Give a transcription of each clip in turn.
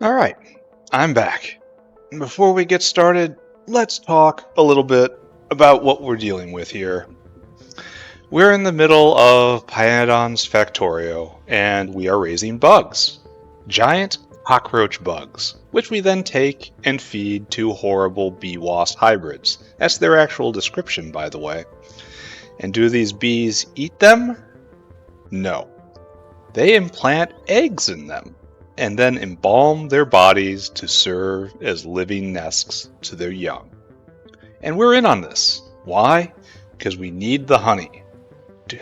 Alright, I'm back. Before we get started, let's talk a little bit about what we're dealing with here. We're in the middle of Pyanodon's Factorio, and we are raising bugs. Giant cockroach bugs, which we then take and feed to horrible bee-wasp hybrids. That's their actual description, by the way. And do these bees eat them? No. They implant eggs in them, and then embalm their bodies to serve as living nests to their young. And we're in on this. Why? Because we need the honey.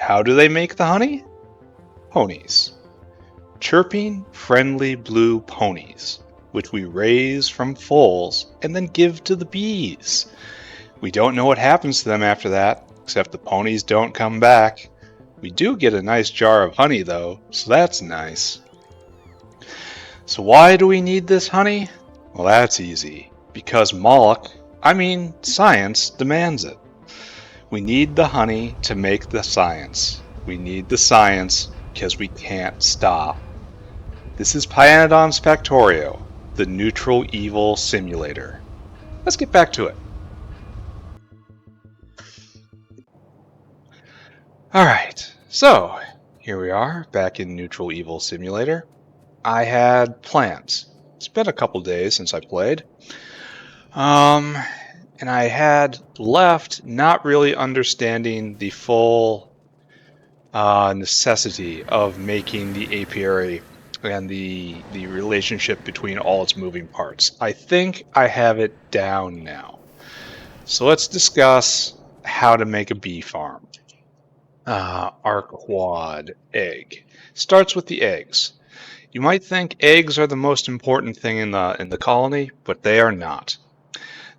How do they make the honey? Ponies. Chirping, friendly blue ponies, which we raise from foals and then give to the bees. We don't know what happens to them after that, except the ponies don't come back. We do get a nice jar of honey though, so that's nice. So why do we need this honey? Well, that's easy. Because science demands it. We need the honey to make the science. We need the science because we can't stop. This is Pyanodon's Factorio, the neutral evil simulator. Let's get back to it. Alright, so here we are back in Neutral Evil Simulator. I had plans. It's been a couple days since I played. And I had left not really understanding the full necessity of making the apiary and the relationship between all its moving parts. I think I have it down now. So let's discuss how to make a bee farm. Arqad egg. Starts with the eggs. You might think eggs are the most important thing in the colony, but they are not.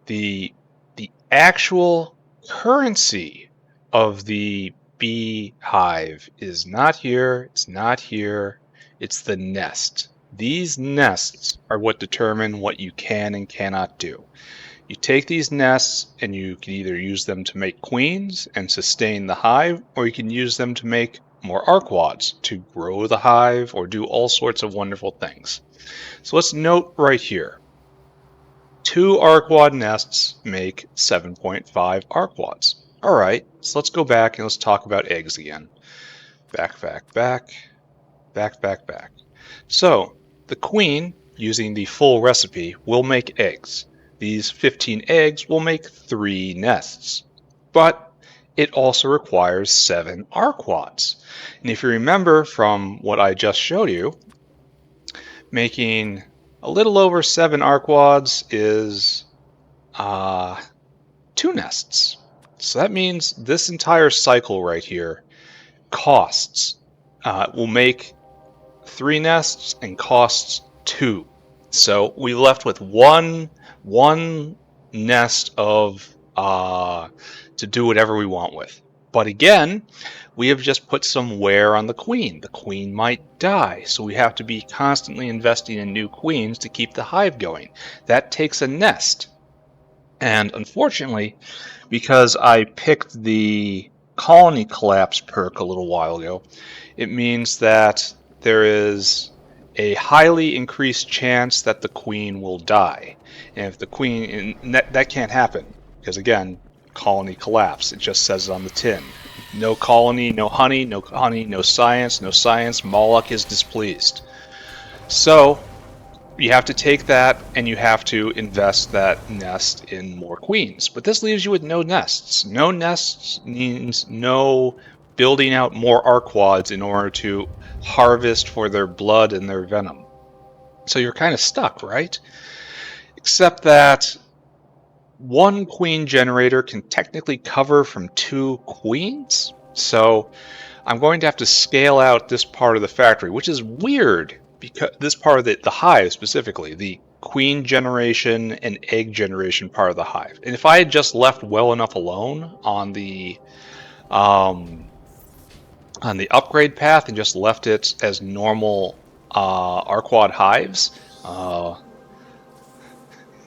The actual currency of the bee hive is not here, it's not here, it's the nest. These nests are what determine what you can and cannot do. You take these nests and you can either use them to make queens and sustain the hive, or you can use them to make more Arqads to grow the hive or do all sorts of wonderful things. So let's note right here. 2 Arqad nests make 7.5 Arqads. Alright, so let's go back and let's talk about eggs again. Back. So, the queen, using the full recipe, will make eggs. These 15 eggs will make 3 nests. But it also requires 7 Arqads. And if you remember from what I just showed you, making a little over 7 Arqads is 2 nests. So that means this entire cycle right here costs. Will make 3 nests and costs 2. So we left with one nest of to do whatever we want with. But again, we have just put some wear on the queen. The queen might die, so we have to be constantly investing in new queens to keep the hive going. That takes a nest. And unfortunately, because I picked the colony collapse perk a little while ago, it means that there is a highly increased chance that the queen will die. And if the queen, that can't happen, because again, colony collapse. It just says it on the tin. No colony, no honey, no science, Moloch is displeased. So you have to take that and you have to invest that nest in more queens. But this leaves you with no nests. No nests means no building out more Arqads in order to harvest for their blood and their venom. So you're kind of stuck, right? Except that 1 queen generator can technically cover from 2 queens. So I'm going to have to scale out this part of the factory, which is weird because this part of the hive specifically, the queen generation and egg generation part of the hive. And if I had just left well enough alone on the upgrade path and just left it as normal Arqad hives,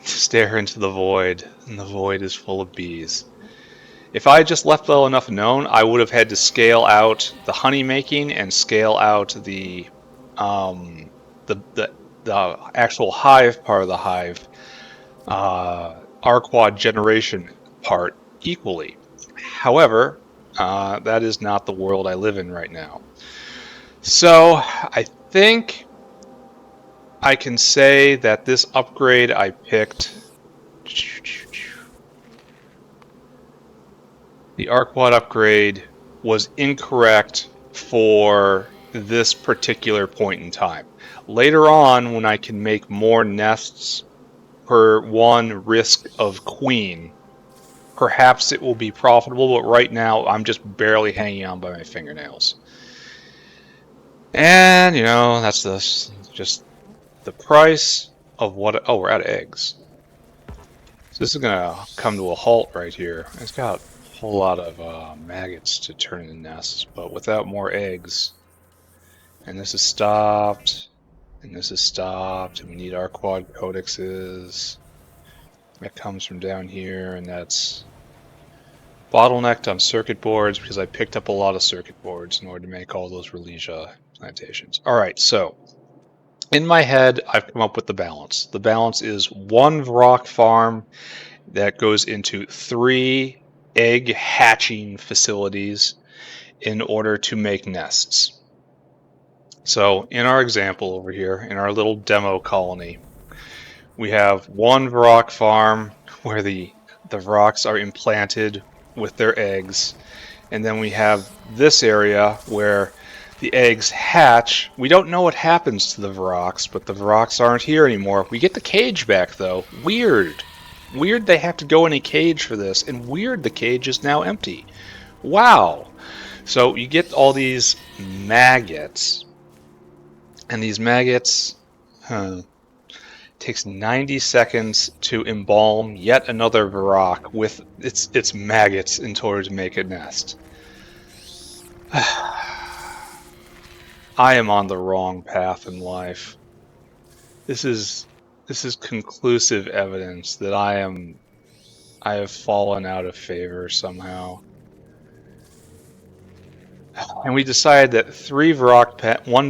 stare into the void, and the void is full of bees. If I had just left well enough known, I would have had to scale out the honey making and scale out the the actual hive part of the hive Arqad generation part equally. However, that is not the world I live in right now. So I think I can say that this upgrade I picked, the Arqad upgrade, was incorrect for this particular point in time. Later on, when I can make more nests per one risk of queen, perhaps it will be profitable, but right now I'm just barely hanging on by my fingernails. And, you know, that's just the price of what... Oh, we're out of eggs. So this is going to come to a halt right here. It's got a whole lot of maggots to turn into nests, but without more eggs... And this is stopped, and this is stopped, and we need our quad codexes. That comes from down here, and that's bottlenecked on circuit boards because I picked up a lot of circuit boards in order to make all those Relesia plantations. All right, so in my head, I've come up with the balance. The balance is 1 Vrock farm that goes into 3 egg hatching facilities in order to make nests. So in our example over here, in our little demo colony, we have 1 Vrock farm where the Vrocks are implanted with their eggs, and then we have this area where the eggs hatch. We don't know what happens to the Vrocks, but the Vrocks aren't here anymore. We get the cage back though. Weird. Weird they have to go in a cage for this, and weird the cage is now empty. Wow. So you get all these maggots, and these maggots, takes 90 seconds to embalm yet another Vrock with its maggots in order to make a nest. I am on the wrong path in life. This is conclusive evidence that I have fallen out of favor somehow. And we decided that 1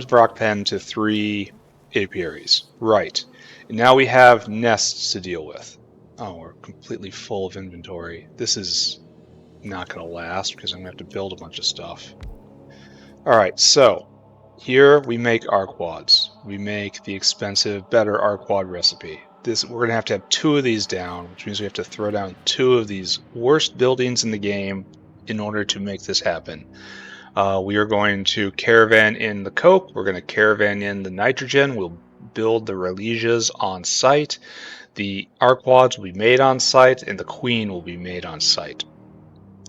Vrock pen to 3 apiaries. Right. And now we have nests to deal with. Oh, we're completely full of inventory. This is not going to last because I'm going to have to build a bunch of stuff. Alright, so here we make Arqads. We make the expensive, better Arqad recipe. We're going to have 2 of these down, which means we have to throw down 2 of these worst buildings in the game in order to make this happen. We are going to caravan in the coke, we're going to caravan in the nitrogen, we'll build the Relesias on site, the Arqads will be made on site, and the queen will be made on site.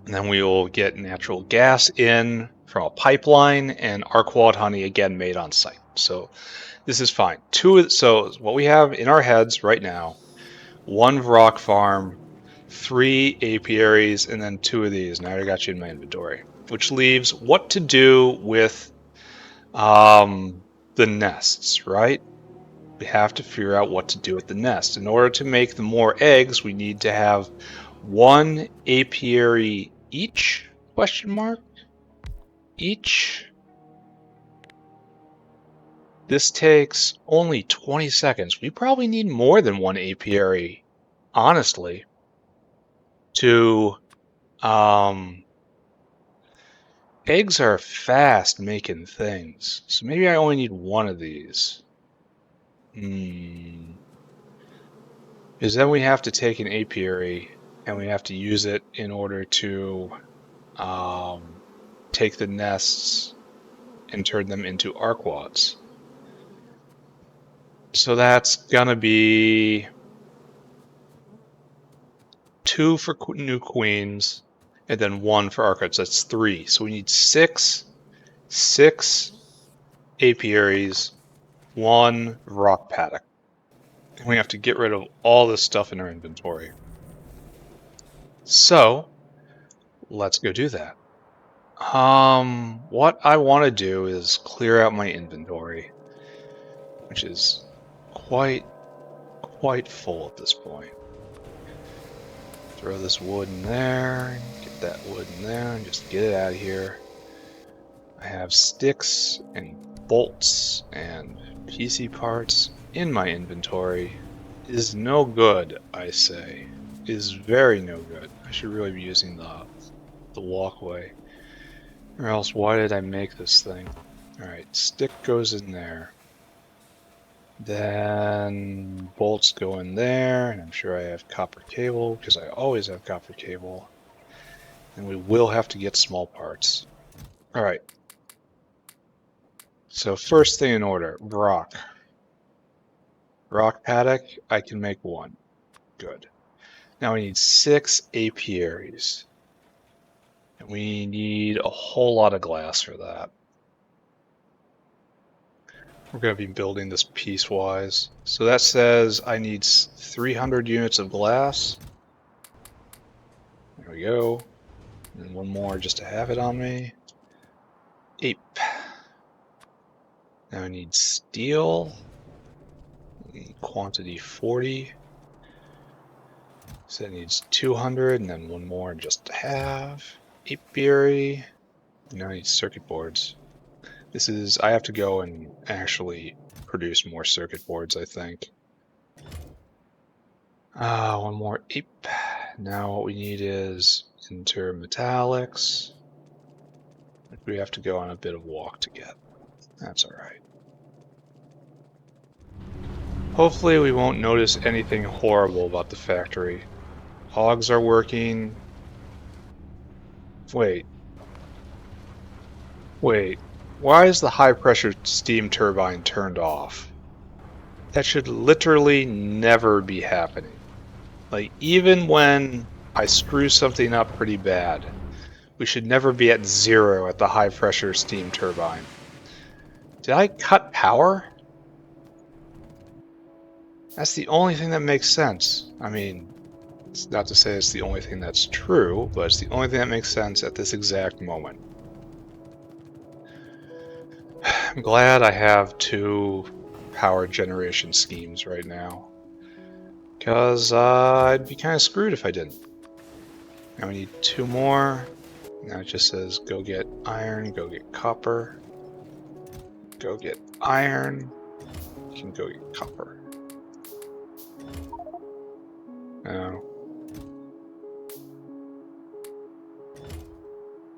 And then we will get natural gas in from a pipeline, and Arqad honey again made on site. So this is fine. So what we have in our heads right now, 1 Vrock farm, 3 apiaries, and then 2 of these. Now I got you in my inventory. Which leaves what to do with the nests, right? We have to figure out what to do with the nest. In order to make the more eggs, we need to have 1 apiary each? Question mark? Each? This takes only 20 seconds. We probably need more than 1 apiary, honestly, to eggs are fast making things, so maybe I only need 1 of these. Because then we have to take an apiary and we have to use it in order to take the nests and turn them into Arqads. So that's gonna be 2 for new queens, and then 1 for Arqads. That's 3. So we need 6 apiaries, 1 rock paddock. And we have to get rid of all this stuff in our inventory. So let's go do that. What I want to do is clear out my inventory, which is quite full at this point. Throw this wood in there, get that wood in there, and just get it out of here. I have sticks and bolts and PC parts. in my inventory is no good, I say. Is very no good. I should really be using the walkway. Or else, why did I make this thing? Alright, stick goes in there. Then bolts go in there, and I'm sure I have copper cable, because I always have copper cable. And we will have to get small parts. Alright. So first thing in order, rock. Rock paddock, I can make 1. Good. Now we need 6 apiaries. And we need a whole lot of glass for that. We're going to be building this piecewise. So that says I need 300 units of glass. There we go. And 1 more just to have it on me. Ape. Now I need steel. Quantity 40. So that needs 200 and then 1 more just to have. Apiary. Now I need circuit boards. This is, I have to go and actually produce more circuit boards, I think. 1 more ape. Now what we need is intermetallics, which we have to go on a bit of walk to get. That's alright. Hopefully we won't notice anything horrible about the factory. Hogs are working. Wait. Why is the high pressure steam turbine turned off? That should literally never be happening. Like, even when I screw something up pretty bad, we should never be at 0 at the high pressure steam turbine. Did I cut power? That's the only thing that makes sense. I mean, it's not to say it's the only thing that's true, but it's the only thing that makes sense at this exact moment. I'm glad I have 2 power generation schemes right now, because I'd be kind of screwed if I didn't. Now we need 2 more. Now it just says go get iron, go get copper. Go get iron. You can go get copper. Oh.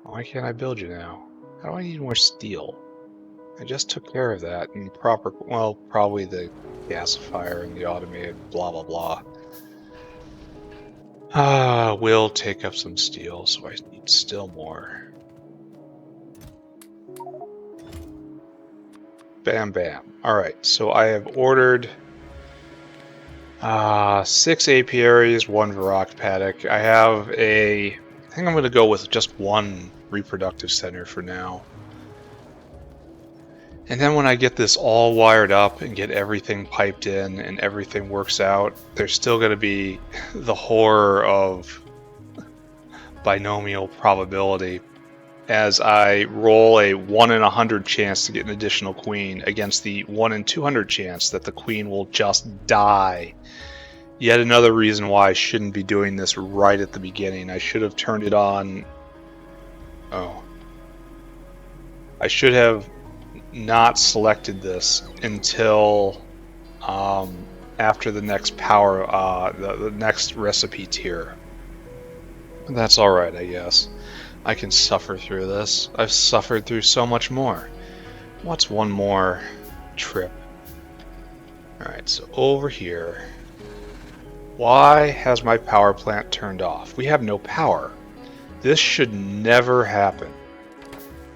Why can't I build you now? How do I need more steel? I just took care of that in proper, well, probably the gasifier and the automated blah blah blah. We'll take up some steel, so I need still more. Bam bam. Alright, so I have ordered 6 apiaries, 1 Varrock paddock. I think I'm going to go with just 1 reproductive center for now. And then when I get this all wired up and get everything piped in and everything works out, there's still going to be the horror of binomial probability as I roll a 1 in 100 chance to get an additional queen against the 1 in 200 chance that the queen will just die. Yet another reason why I shouldn't be doing this right at the beginning. I should have turned it on. Oh. I should have not selected this until after the next power, the next recipe tier. That's alright, I guess. I can suffer through this. I've suffered through so much more. What's 1 more trip? Alright, so over here. Why has my power plant turned off? We have no power. This should never happen.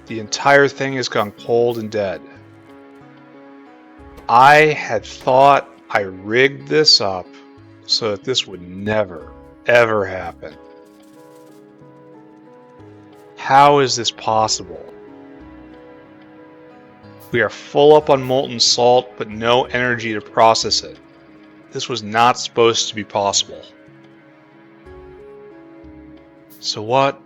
The entire thing has gone cold and dead. I had thought I rigged this up so that this would never, ever happen. How is this possible? We are full up on molten salt, but no energy to process it. This was not supposed to be possible. So what?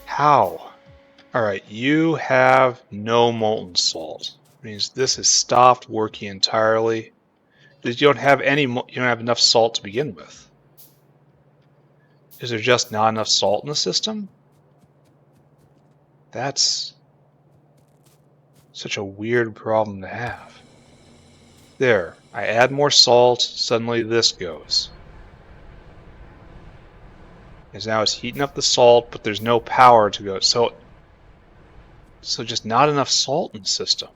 How? Alright, you have no molten salt. It means this has stopped working entirely. You don't have enough salt to begin with. Is there just not enough salt in the system? That's Such a weird problem to have. There, I add more salt, suddenly this goes. Because now it's heating up the salt, but there's no power to go. So just not enough salt in the system.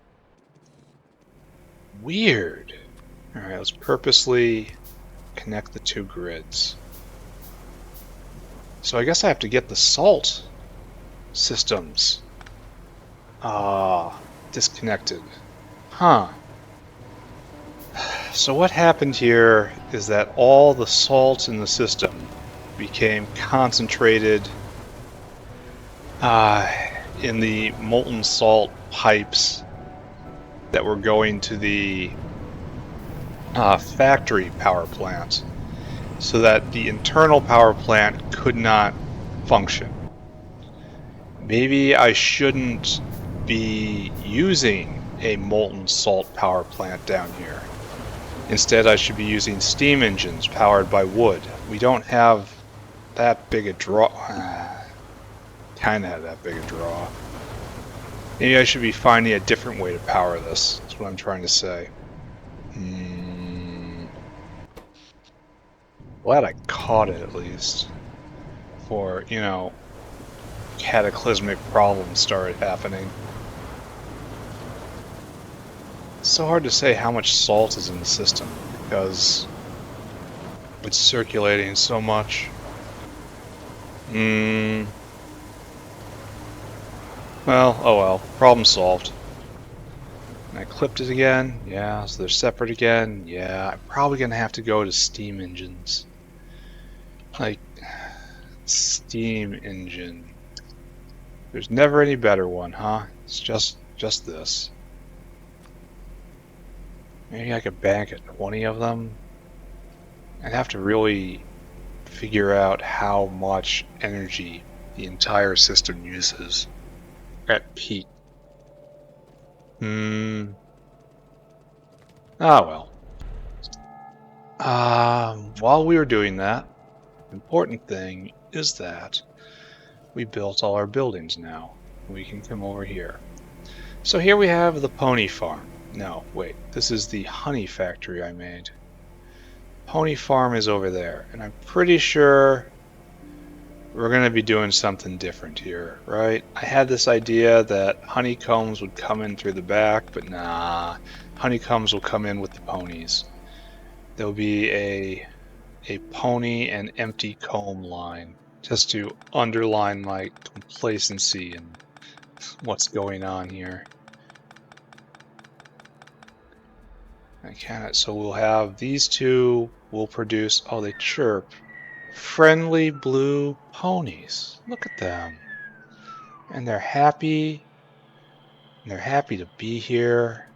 Weird. All right, let's purposely connect the two grids. So I guess I have to get the salt systems disconnected. Huh. So what happened here is that all the salt in the system became concentrated in the molten salt pipes that were going to the factory power plant, so that the internal power plant could not function. Maybe I shouldn't be using a molten salt power plant down here. Instead, I should be using steam engines powered by wood. We don't have that big a draw. Kind of have that big a draw. Maybe I should be finding a different way to power this. That's what I'm trying to say. Glad I caught it at least. Before, you know, cataclysmic problems started happening. It's so hard to say how much salt is in the system because it's circulating so much. Well, oh well. Problem solved. And I clipped it again. Yeah, so they're separate again. Yeah, I'm probably gonna have to go to steam engines. Like, steam engine. There's never any better one, huh? It's just this. Maybe I could bank at 20 of them. I'd have to really figure out how much energy the entire system uses at peak. Ah, well. While we were doing that, the important thing is that we built all our buildings now. We can come over here. So here we have the pony farm. No, wait, this is the honey factory I made. Pony farm is over there, and I'm pretty sure we're going to be doing something different here, right? I had this idea that honeycombs would come in through the back, but nah, honeycombs will come in with the ponies. There'll be a pony and empty comb line, just to underline my complacency in what's going on here. So we'll have these two will produce, oh, they chirp, friendly blue ponies. Look at them. And they're happy. And they're happy to be here.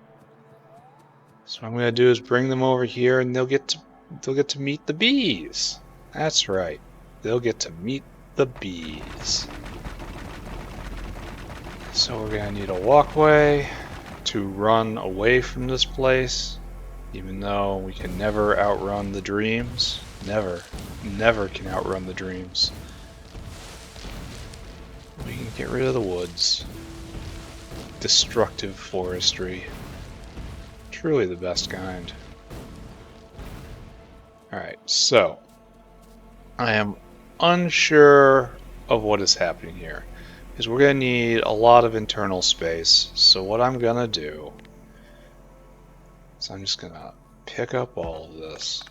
So what I'm going to do is bring them over here and they'll get to meet the bees. That's right. They'll get to meet the bees. So we're going to need a walkway to run away from this place. Even though we can never outrun the dreams. Never can outrun the dreams. We can get rid of the woods. Destructive forestry. Truly the best kind. Alright, so I am unsure of what is happening here. Because we're going to need a lot of internal space. So what I'm going to do, so I'm just going to pick up all of this.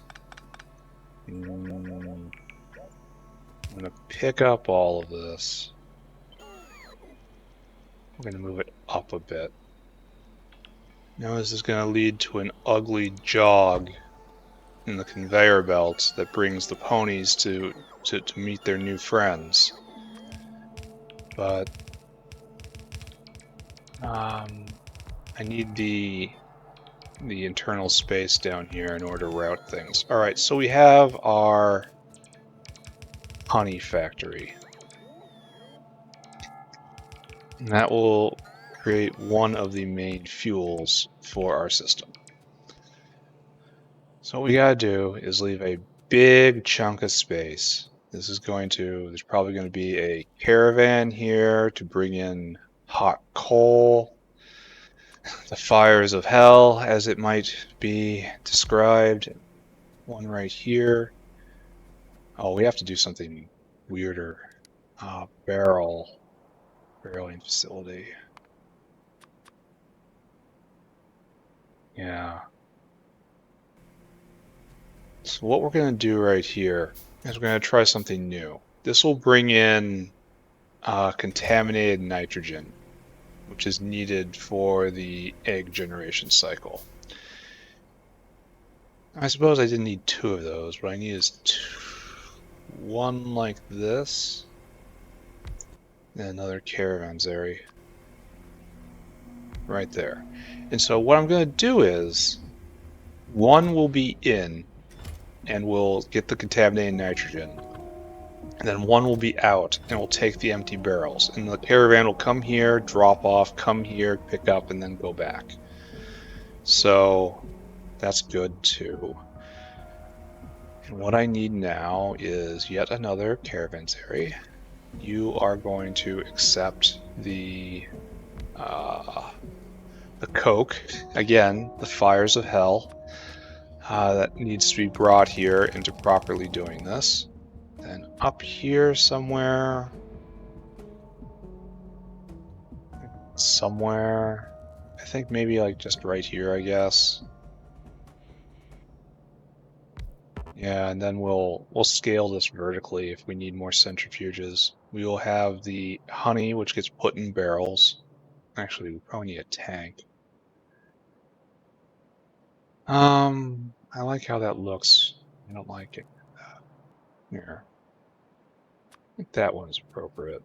I'm going to pick up all of this. We're going to move it up a bit. Now this is going to lead to an ugly jog in the conveyor belt that brings the ponies to meet their new friends. But I need the internal space down here in order to route things. Alright, so we have our honey factory. And that will create one of the main fuels for our system. So what we gotta do is leave a big chunk of space. There's probably going to be a caravan here to bring in hot coal. the fires of hell, as it might be described. One right here. Oh, we have to do something weirder. Barreling facility. Yeah. So what we're going to do right here is we're going to try something new. This will bring in contaminated nitrogen, which is needed for the egg generation cycle. I suppose I didn't need 2 of those. What I need is 1 like this, and another caravanserai right there. And so what I'm going to do is 1 will be in, and we'll get the contaminated nitrogen. And then 1 will be out, and we'll take the empty barrels. And the caravan will come here, drop off, come here, pick up, and then go back. So that's good too. And what I need now is yet another caravanserai. You are going to accept the coke. Again, the fires of hell. That needs to be brought here into properly doing this. Then up here somewhere, I think maybe like just right here, I guess. Yeah, and then we'll scale this vertically if we need more centrifuges. We will have the honey, which gets put in barrels. Actually, we probably need a tank. I like how that looks. I don't like it. Here. I think that one is appropriate.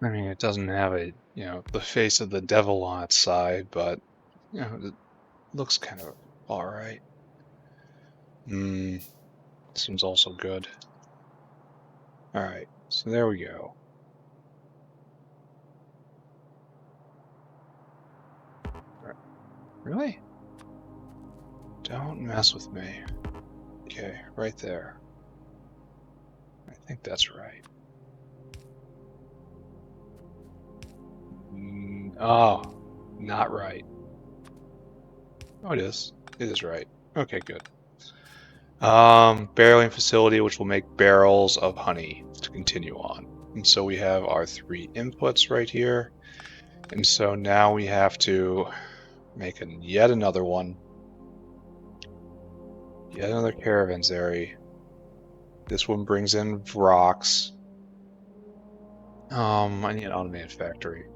I mean, it doesn't have the face of the devil on its side, but, it looks kind of alright. Seems also good. Alright, so there we go. Really? Don't mess with me. Okay, right there. I think that's right. Oh, not right. Oh, it is. It is right. Okay, good. Barreling facility, which will make barrels of honey to continue on. And so we have our 3 inputs right here. And so now we have to make yet another one. Yet another caravanserai. This one brings in rocks. I need an automated factory.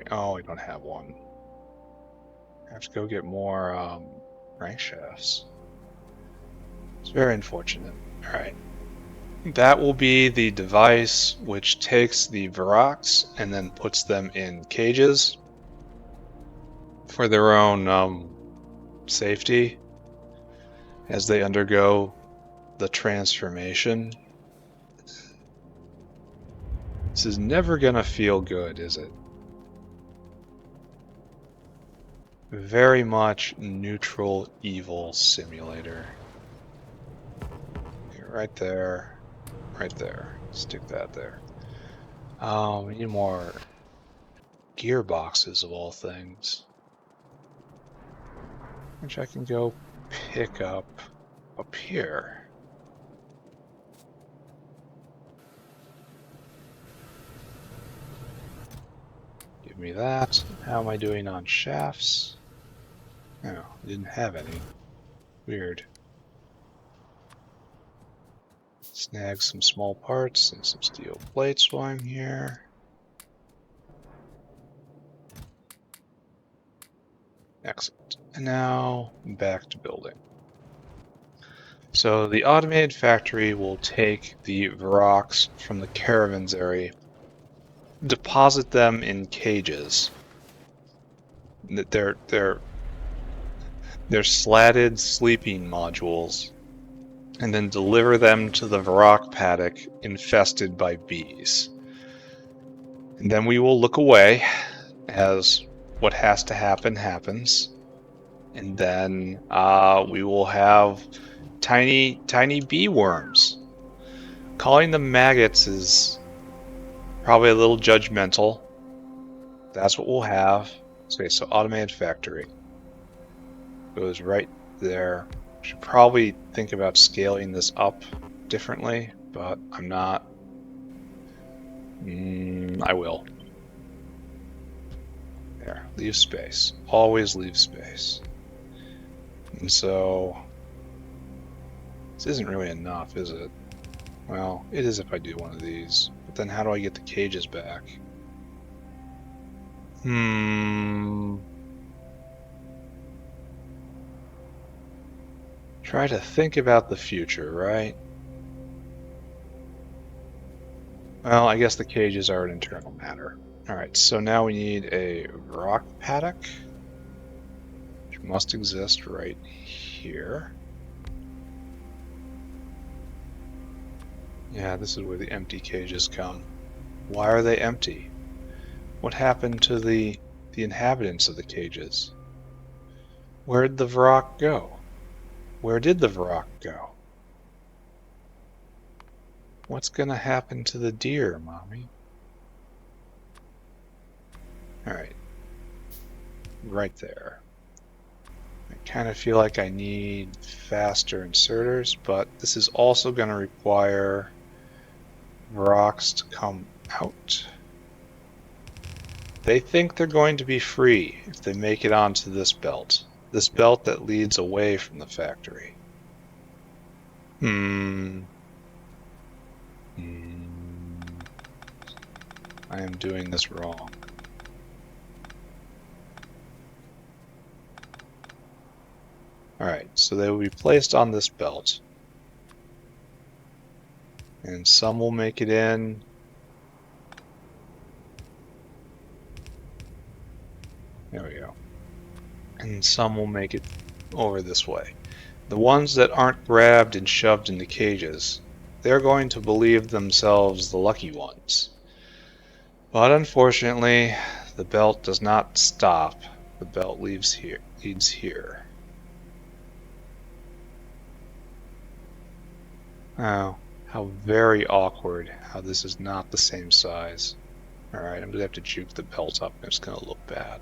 Oh, we don't have one. I have to go get more crankshafts. It's very unfortunate. Alright. That will be the device which takes the Varox and then puts them in cages for their own safety as they undergo the transformation. This is never gonna feel good, is it? Very much neutral evil simulator. Right there. Right there. Stick that there. We need more gearboxes of all things, which I can go pick up here. Give me that. How am I doing on shafts? Oh, I didn't have any. Weird. Snag some small parts and some steel plates while I'm here. Excellent. And now back to building. So the automated factory will take the Varox from the caravanserai, deposit them in cages. They're slatted sleeping modules, and then deliver them to the Varrock paddock infested by bees. And then we will look away as what has to happen happens. And then we will have tiny bee worms. Calling them maggots is probably a little judgmental. That's what we'll have. Okay, so automated factory goes right there. Should probably think about scaling this up differently, but I'm not. I will. There, leave space. Always leave space. And so this isn't really enough, is it? Well, it is if I do one of these. But then how do I get the cages back? Try to think about the future, right? Well, I guess the cages are an internal matter. Alright, so now we need a rock paddock, which must exist right here. Yeah, this is where the empty cages come. Why are they empty? What happened to the inhabitants of the cages? Where'd the Vrock go? Where did the Vrock go? What's gonna happen to the deer, Mommy? Alright. Right there. I kind of feel like I need faster inserters, but this is also going to require rocks to come out. They think they're going to be free if they make it onto this belt that leads away from the factory. I am doing this wrong. Alright, so they will be placed on this belt. And some will make it in. There we go. And some will make it over this way. The ones that aren't grabbed and shoved into cages, they're going to believe themselves the lucky ones. But unfortunately, the belt does not stop. The belt leads here. Oh, how very awkward how this is not the same size. Alright, I'm going to have to juke the belt up. It's going to look bad.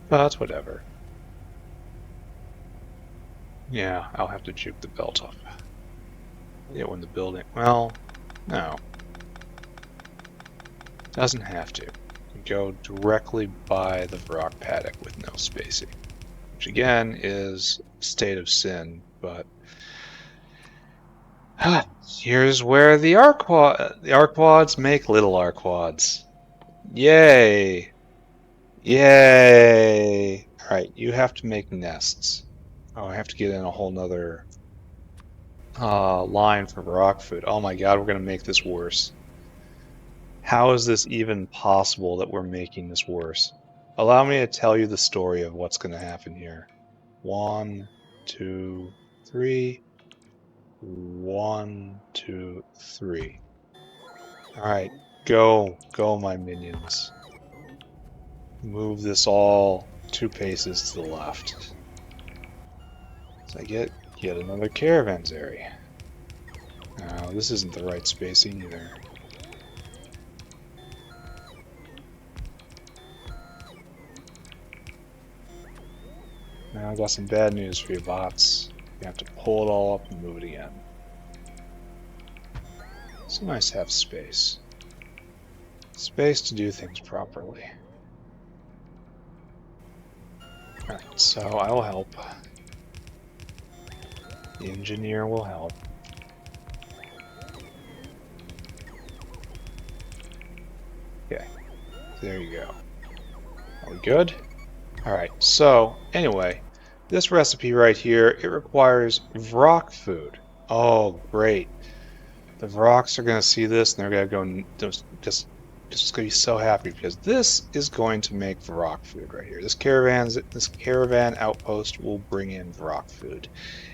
But whatever. Yeah, I'll have to juke the belt up. Yeah, when the building... Well, no. Doesn't have to. Go directly by the rock paddock with no spacing. Which again is a state of sin, but... Here's where the Arqads make little Arqads. Yay! Yay! Alright, you have to make nests. Oh, I have to get in a whole nother line for rock food. Oh my god, we're going to make this worse. How is this even possible that we're making this worse? Allow me to tell you the story of what's going to happen here. 1, 2, 3. 1, 2, 3. Alright, go my minions. Move this all 2 paces to the left. So I get yet another caravans area. No, this isn't the right spacing either. Now I got some bad news for you bots. You have to pull it all up and move it again. It's nice to have space. Space to do things properly. Alright, so I will help. The engineer will help. Okay, there you go. Are we good? Alright, so anyway, this recipe right here, it requires Vrock food. Oh, great. The Vrocks are going to see this and they're going to go just going to be so happy because this is going to make Vrock food right here. This caravan outpost will bring in Vrock food.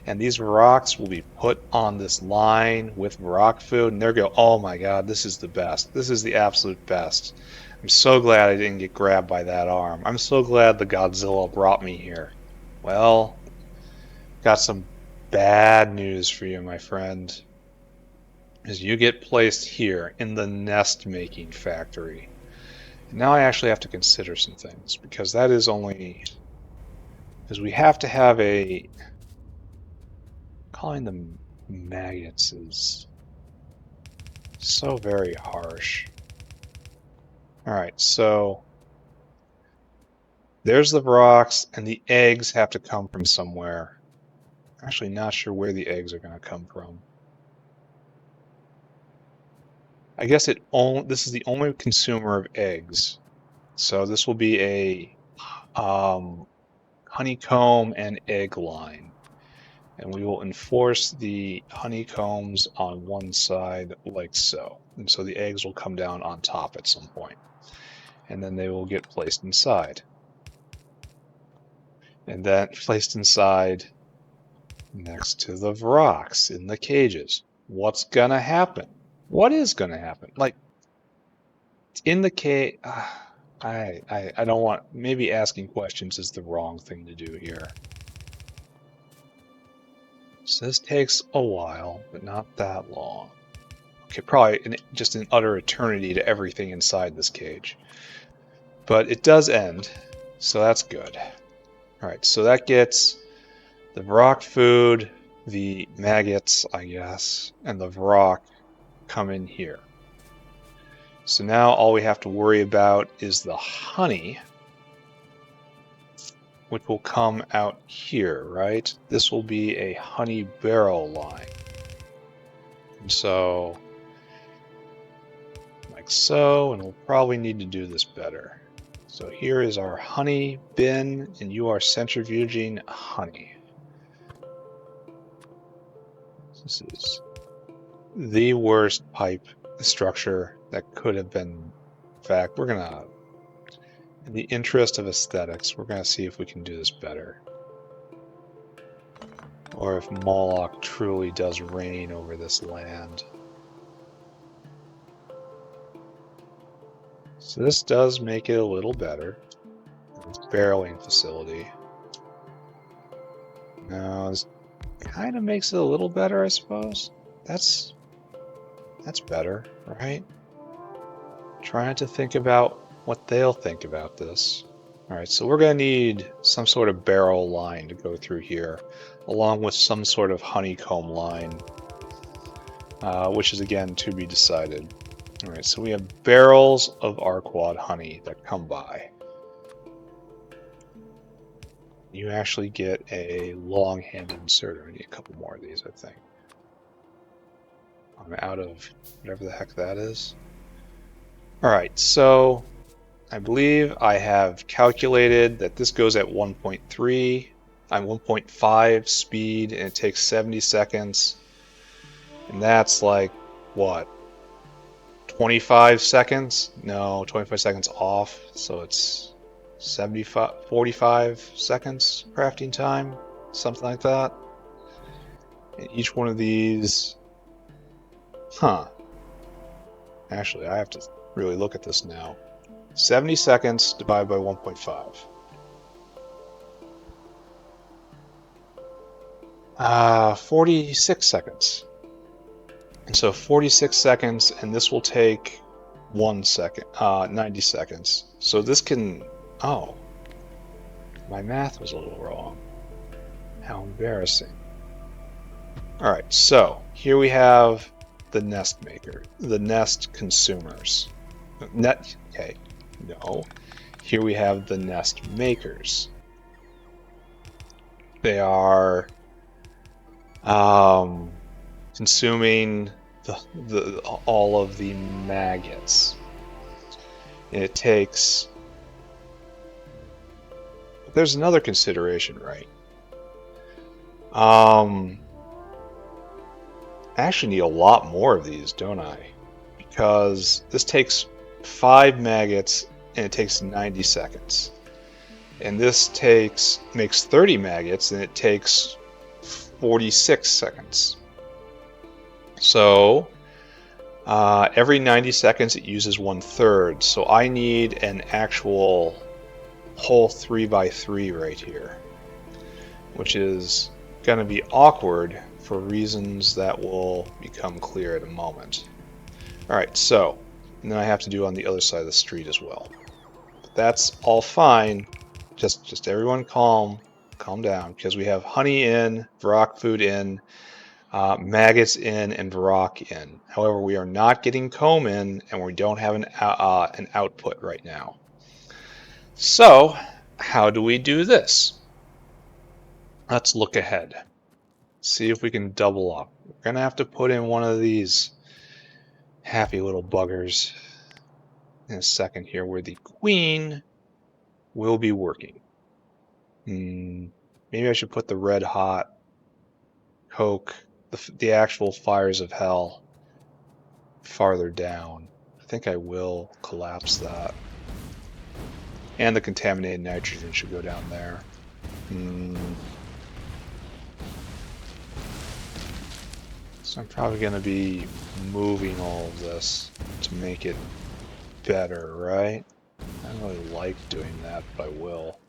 And these Vrocks will be put on this line with Vrock food and they're going, oh my god, this is the best. This is the absolute best. I'm so glad I didn't get grabbed by that arm. I'm so glad the Godzilla brought me here. Well, got some bad news for you, my friend. Is you get placed here in the nest making factory. Now I actually have to consider some things, because that is only, because we have to have a, calling them maggots is so very harsh. All right, so there's the rocks, and the eggs have to come from somewhere. I'm actually not sure where the eggs are going to come from. I guess this is the only consumer of eggs. So this will be a honeycomb and egg line. And we will enforce the honeycombs on one side like so. And so the eggs will come down on top at some point. And then they will get placed inside. And then placed inside next to the rocks in the cages. What's gonna happen? What is gonna happen? Like, in the cage, I don't want, maybe asking questions is the wrong thing to do here. So this takes a while, but not that long. Okay, probably just an utter eternity to everything inside this cage. But it does end, so that's good. Alright, so that gets the rock food, the maggots, I guess, and the rock come in here. So now all we have to worry about is the honey, which will come out here, right? This will be a honey barrel line. And so, like so, and we'll probably need to do this better. So here is our honey bin, and you are centrifuging honey. This is the worst pipe structure that could have been. In fact, we're gonna, in the interest of aesthetics, we're gonna see if we can do this better. Or if Moloch truly does reign over this land. So this does make it a little better. It's barreling facility. Now this kind of makes it a little better, I suppose. That's better, right? Trying to think about what they'll think about this. Alright, so we're going to need some sort of barrel line to go through here, along with some sort of honeycomb line, which is again to be decided. Alright, so we have barrels of Arqad honey that come by. You actually get a long-handed inserter. I need a couple more of these, I think. I'm out of whatever the heck that is. Alright, so I believe I have calculated that this goes at 1.3, I'm 1.5 speed, and it takes 70 seconds. And that's like, what? 25 seconds? No, 25 seconds off, so it's 45 seconds crafting time, something like that. And each one of these, actually I have to really look at this now. 70 seconds divided by 1.5. 46 seconds. And so 46 seconds, and this will take 1 second, 90 seconds. So this can, oh, my math was a little wrong. How embarrassing. Alright, so here we have the nest maker, the nest consumers. Okay, no. Here we have the nest makers. They are consuming all of the maggots. And it takes... There's another consideration, right? I actually need a lot more of these, don't I? Because this takes 5 maggots and it takes 90 seconds. And this makes 30 maggots and it takes 46 seconds. So every 90 seconds it uses 1/3. So I need an actual whole 3x3 right here, which is going to be awkward for reasons that will become clear in a moment. Alright, so, and then I have to do on the other side of the street as well. But that's all fine. Just everyone calm down, because we have honey in, Varrock food in, maggots in, and Varrock in. However, we are not getting comb in, and we don't have an output right now. So, how do we do this? Let's look ahead. See if we can double up. We're going to have to put in one of these happy little buggers in a second here, where the queen will be working. Maybe I should put the red hot coke, the actual fires of hell, farther down. I think I will collapse that. And the contaminated nitrogen should go down there. So I'm probably going to be moving all of this to make it better, right? I don't really like doing that, but I will.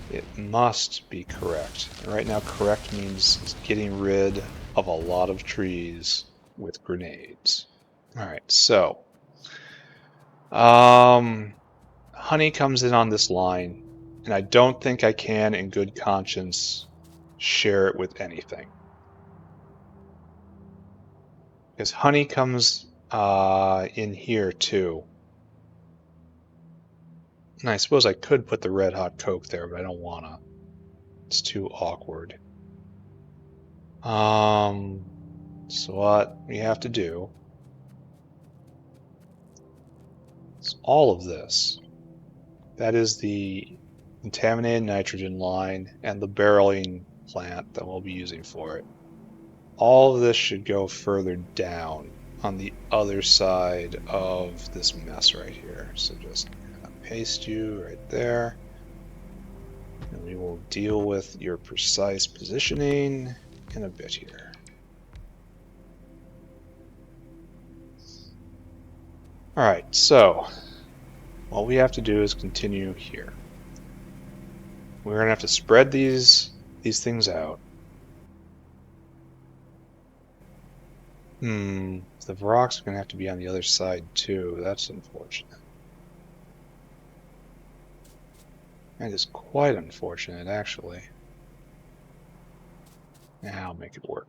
It must be correct. And right now, correct means getting rid of a lot of trees with grenades. Alright, so honey comes in on this line, and I don't think I can, in good conscience, share it with anything. Because honey comes in here too. And I suppose I could put the red hot coke there, but I don't wanna. It's too awkward. So what we have to do is all of this. That is the contaminated nitrogen line and the barreling plant that we'll be using for it. All of this should go further down on the other side of this mess right here. So just paste you right there. And we will deal with your precise positioning in a bit here. Alright, so what we have to do is continue here. We're going to have to spread these things out. The Varrock's are going to have to be on the other side too. That's unfortunate. That is quite unfortunate, actually. Yeah, I'll make it work.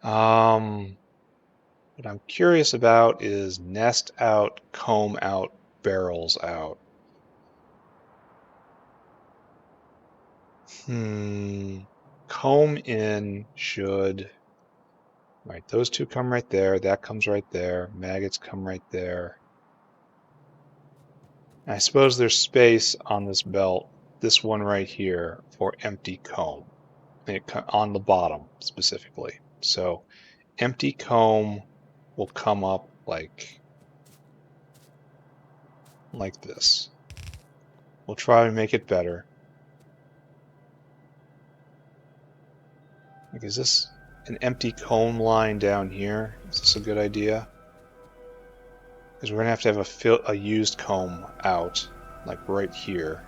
What I'm curious about is nest out, comb out, barrels out. Comb in should... Right, those two come right there, that comes right there, maggots come right there. I suppose there's space on this belt, this one right here, for empty comb. On the bottom, specifically. So, empty comb will come up like this. We'll try to make it better. Like, is this an empty comb line down here? Is this a good idea? Because we're going to have a used comb out, like right here.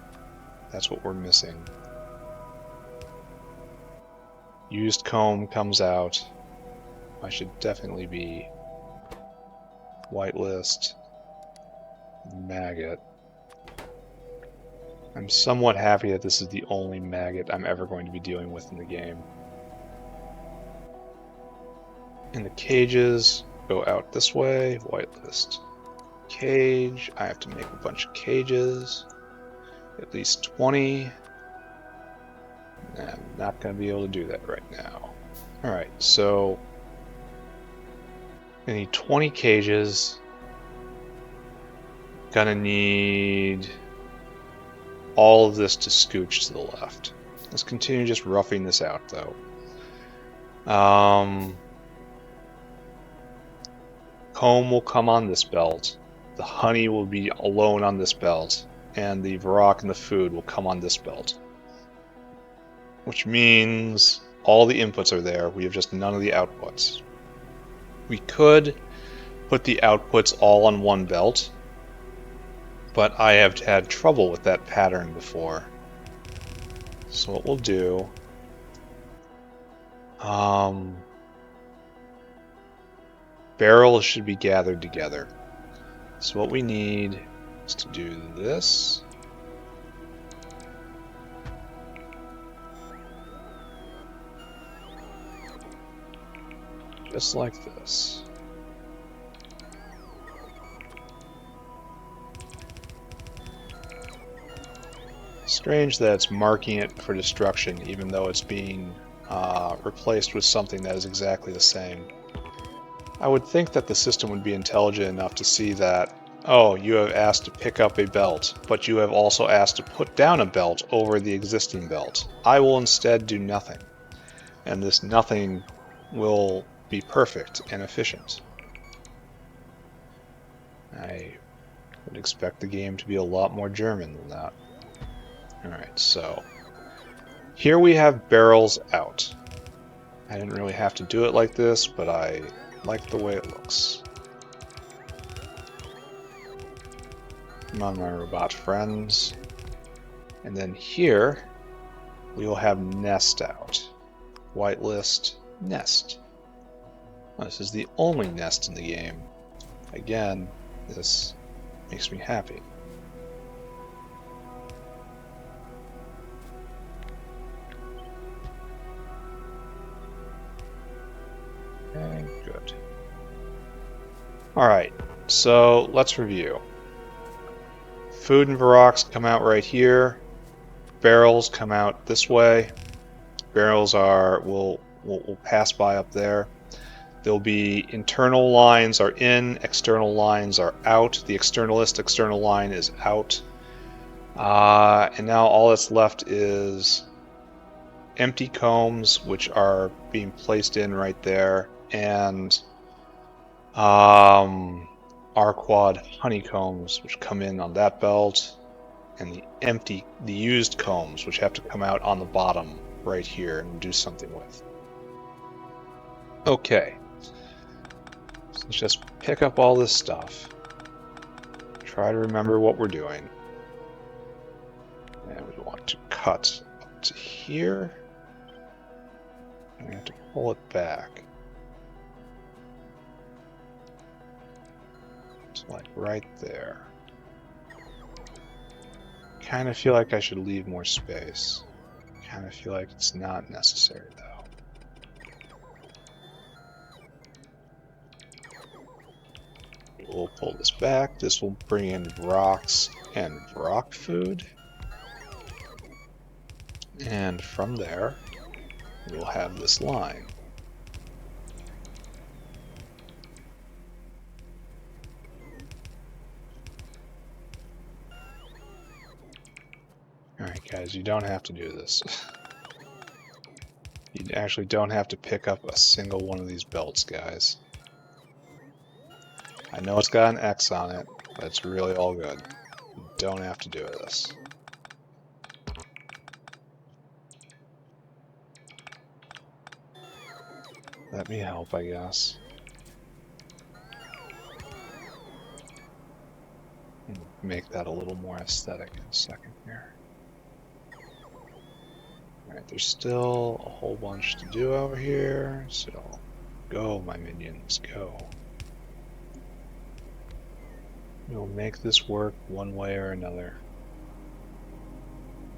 That's what we're missing. Used comb comes out. I should definitely be whitelist maggot. I'm somewhat happy that this is the only maggot I'm ever going to be dealing with in the game. And the cages go out this way, whitelist. Cage, I have to make a bunch of cages. At least 20. I'm not going to be able to do that right now. Alright, so I need 20 cages. Gonna need all of this to scooch to the left. Let's continue just roughing this out, though. Comb will come on this belt. The honey will be alone on this belt. And the Varrock and the food will come on this belt. Which means all the inputs are there. We have just none of the outputs. We could put the outputs all on one belt, but I have had trouble with that pattern before. So what we'll do, barrels should be gathered together. So what we need is to do this. Just like this. Strange that it's marking it for destruction, even though it's being replaced with something that is exactly the same. I would think that the system would be intelligent enough to see that, oh, you have asked to pick up a belt, but you have also asked to put down a belt over the existing belt. I will instead do nothing. And this nothing will be perfect and efficient. I would expect the game to be a lot more German than that. Alright, so here we have barrels out. I didn't really have to do it like this, but I like the way it looks. Come on, my robot friends. And then here, we will have nest out. Whitelist, nest. Well, this is the only nest in the game. Again, this makes me happy. Okay, good. Alright, so let's review. Food and Varrox come out right here. Barrels come out this way. Barrels will pass by up there. There'll be internal lines are in, external lines are out. The externalist external line is out. And now all that's left is empty combs, which are being placed in right there, and Arqad honeycombs, which come in on that belt, and the used combs, which have to come out on the bottom right here and do something with. Okay, so let's just pick up all this stuff. Try to remember what we're doing. And we want to cut up to here. And we have to pull it back. It's like right there. Kind of feel like I should leave more space. Kind of feel like it's not necessary though. We'll pull this back. This will bring in rocks and rock food. And from there, we'll have this line. Alright guys, you don't have to do this. You actually don't have to pick up a single one of these belts, guys. I know it's got an X on it, but it's really all good. You don't have to do this. Let me help, I guess. Make that a little more aesthetic in a second here. Alright, there's still a whole bunch to do over here, so go, my minions, go. We'll make this work one way or another.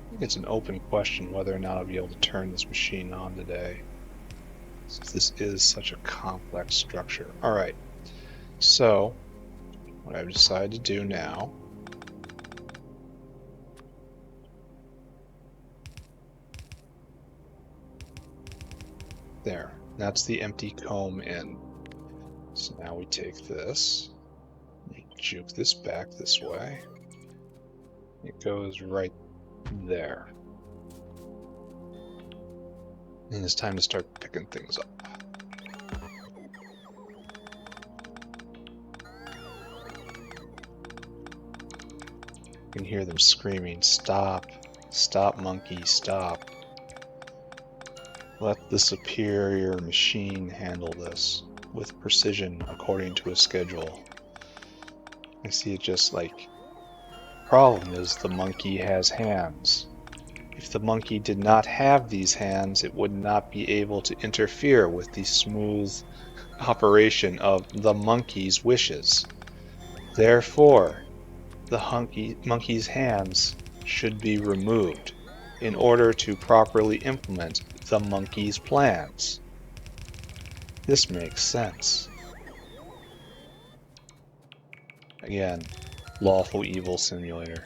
I think it's an open question whether or not I'll be able to turn this machine on today, since this is such a complex structure. Alright, so what I've decided to do now there, that's the empty comb in. So now we take this, we juke this back this way, it goes right there. And it's time to start picking things up. You can hear them screaming, "Stop! Stop, monkey, stop!" Let the superior machine handle this with precision according to a schedule. I see it just like, problem is the monkey has hands. If the monkey did not have these hands, it would not be able to interfere with the smooth operation of the monkey's wishes. Therefore, the monkey's hands should be removed in order to properly implement the monkey's plans. This makes sense. Again, lawful evil simulator.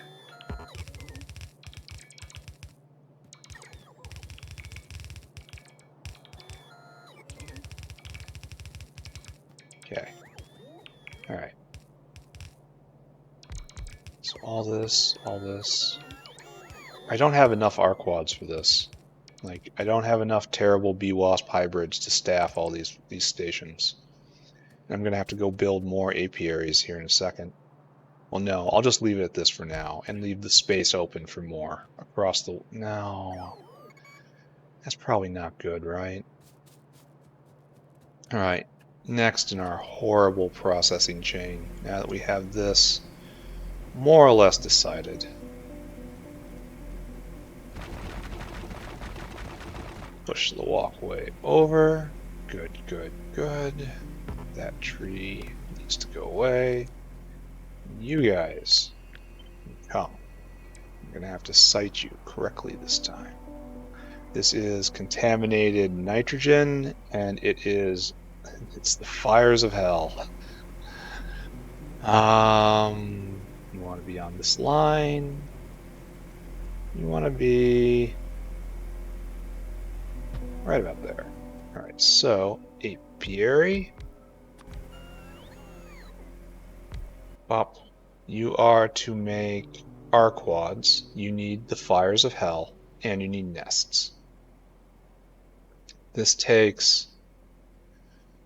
Okay. Alright. So all this. I don't have enough Arqads for this. Like, I don't have enough terrible bee-wasp hybrids to staff all these stations. And I'm gonna have to go build more apiaries here in a second. Well, no, I'll just leave it at this for now and leave the space open for more across the... No. That's probably not good, right? Alright, next in our horrible processing chain, now that we have this more or less decided. Push the walkway over. Good, good, good. That tree needs to go away. You guys, come. I'm going to have to cite you correctly this time. This is contaminated nitrogen, and it's the fires of hell. You want to be on this line. You want to be right about there. Alright, so apiary. Pop. You are to make Arqads. You need the fires of hell, and you need nests. This takes...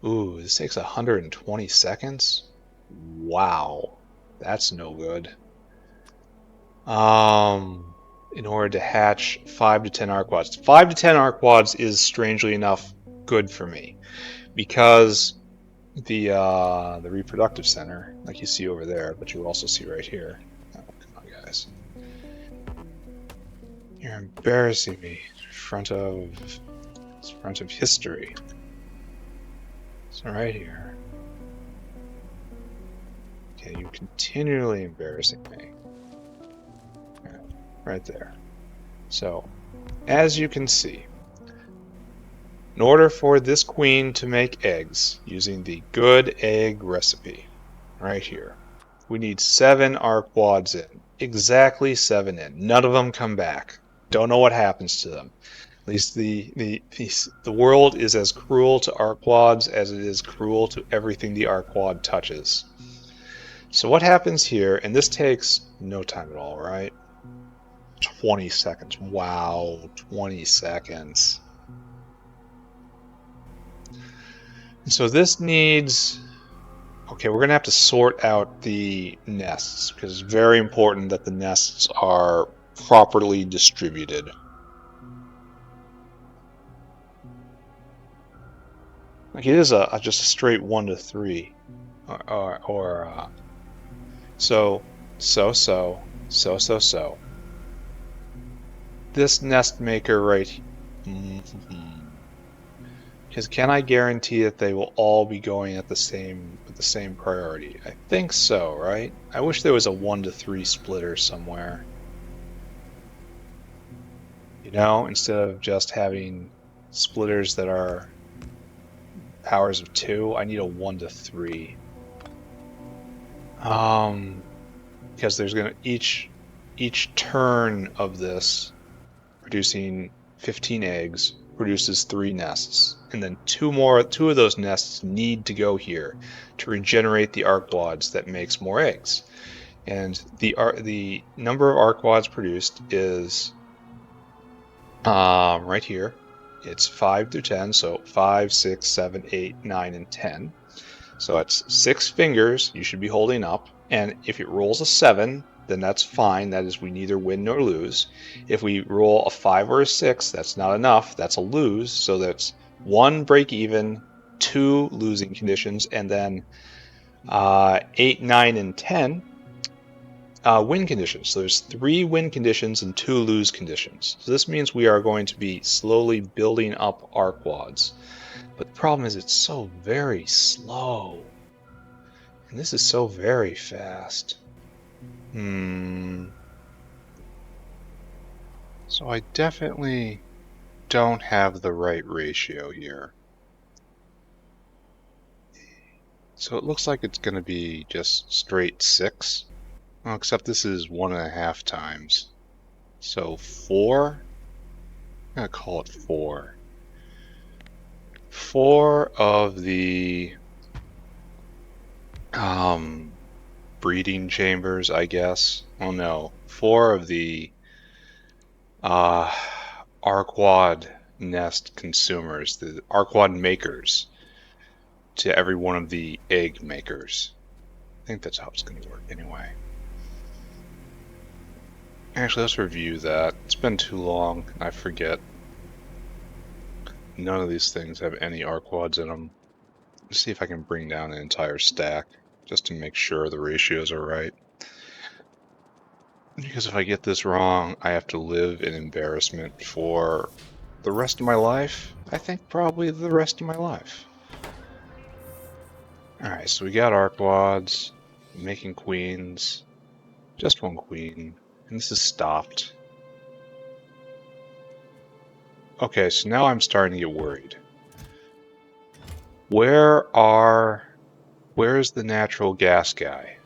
Ooh, this takes 120 seconds? Wow. That's no good. In order to hatch 5 to 10 Arqads. 5 to 10 Arqads is, strangely enough, good for me. Because the reproductive center, like you see over there, but you also see right here. Oh, come on, guys. You're embarrassing me in front of history. It's right here. Okay, you're continually embarrassing me. Right there. So, as you can see, in order for this queen to make eggs using the good egg recipe, right here, we need 7 Arqads in. Exactly 7 in. None of them come back. Don't know what happens to them. At least the world is as cruel to Arqads as it is cruel to everything the Arqad touches. So what happens here, and this takes no time at all, right? 20 seconds. Wow, 20 seconds. So this needs... Okay, we're going to have to sort out the nests, because it's very important that the nests are properly distributed. Like it is just a straight 1 to 3. So. This nest maker right here. Because can I guarantee that they will all be going at the same priority? I think so, right? I wish there was a 1 to 3 splitter somewhere. You know, instead of just having splitters that are powers of 2, I need a 1 to 3. Because there's gonna each turn of this producing 15 eggs produces 3 nests, and then 2 of those nests need to go here to regenerate the Arqads that makes more eggs. And the number of Arqads produced is right here. It's 5 through 10, so 5, 6, 7, 8, 9, and 10. So that's 6 fingers you should be holding up, and if it rolls a 7, then that's fine. That is, we neither win nor lose. If we roll a 5 or a 6, that's not enough. That's a lose. So that's 1 break even, 2 losing conditions, and then 8, 9, and 10 Win conditions. So there's 3 win conditions and 2 lose conditions. So this means we are going to be slowly building up Arqads. But the problem is it's so very slow. And this is so very fast. So I definitely don't have the right ratio here. So it looks like it's going to be just straight 6. Well, except this is 1.5 times. So 4? I'm going to call it 4. 4 of the breeding chambers, I guess. Oh no, 4 of the Arqad nest consumers, the Arqad makers, to every one of the egg makers. I think that's how it's going to work anyway. Actually, let's review that. It's been too long, I forget. None of these things have any Arqads in them. Let's see if I can bring down an entire stack, just to make sure the ratios are right. Because if I get this wrong, I have to live in embarrassment for the rest of my life. I think probably the rest of my life. Alright, so we got Arqads, making queens, just 1 queen, and this is stopped. Okay, so now I'm starting to get worried. Where is the natural gas guy?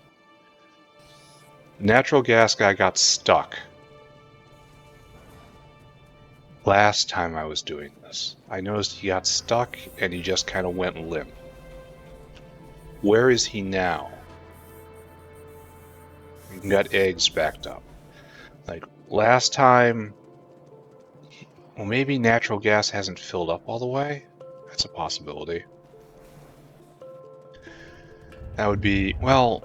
The natural gas guy got stuck last time I was doing this. I noticed he got stuck and he just kind of went limp. Where is he now? He got eggs backed up. Like last time, well, maybe natural gas hasn't filled up all the way? That's a possibility. That would be, well,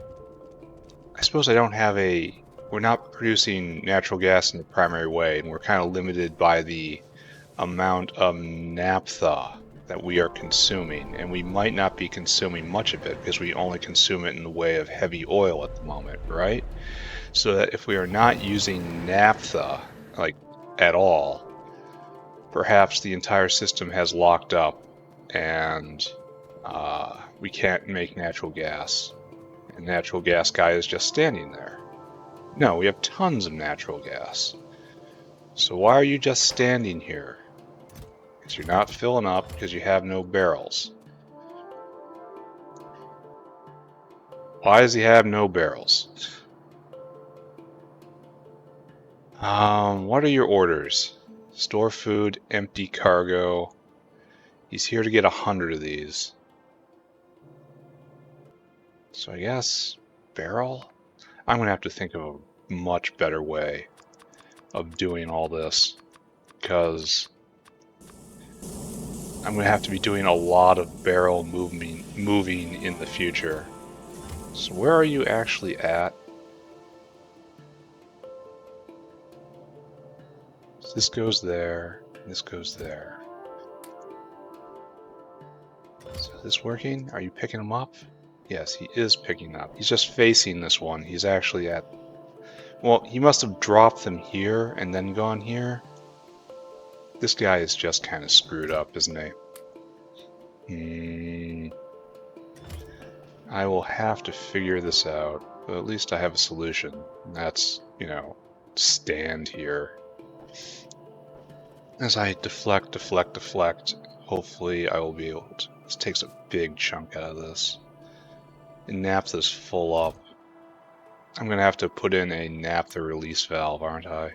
I suppose I don't have we're not producing natural gas in the primary way, and we're kind of limited by the amount of naphtha that we are consuming, and we might not be consuming much of it because we only consume it in the way of heavy oil at the moment, right? So that if we are not using naphtha, like, at all, perhaps the entire system has locked up and we can't make natural gas. And natural gas guy is just standing there. No, we have tons of natural gas. So why are you just standing here? Because you're not filling up because you have no barrels. Why does he have no barrels? What are your orders? Store food, empty cargo. He's here to get 100 of these. So I guess barrel? I'm going to have to think of a much better way of doing all this, because I'm going to have to be doing a lot of barrel moving in the future. So where are you actually at? So this goes there, this goes there. So is this working? Are you picking him up? Yes, he is picking up. He's just facing this one. He's actually at... Well, he must have dropped them here and then gone here. This guy is just kind of screwed up, isn't he? I will have to figure this out, but at least I have a solution. And that's, you know, stand here. As I deflect, hopefully I will be able to... This takes a big chunk out of this. And naphtha's full up. I'm going to have to put in a naphtha release valve, aren't I?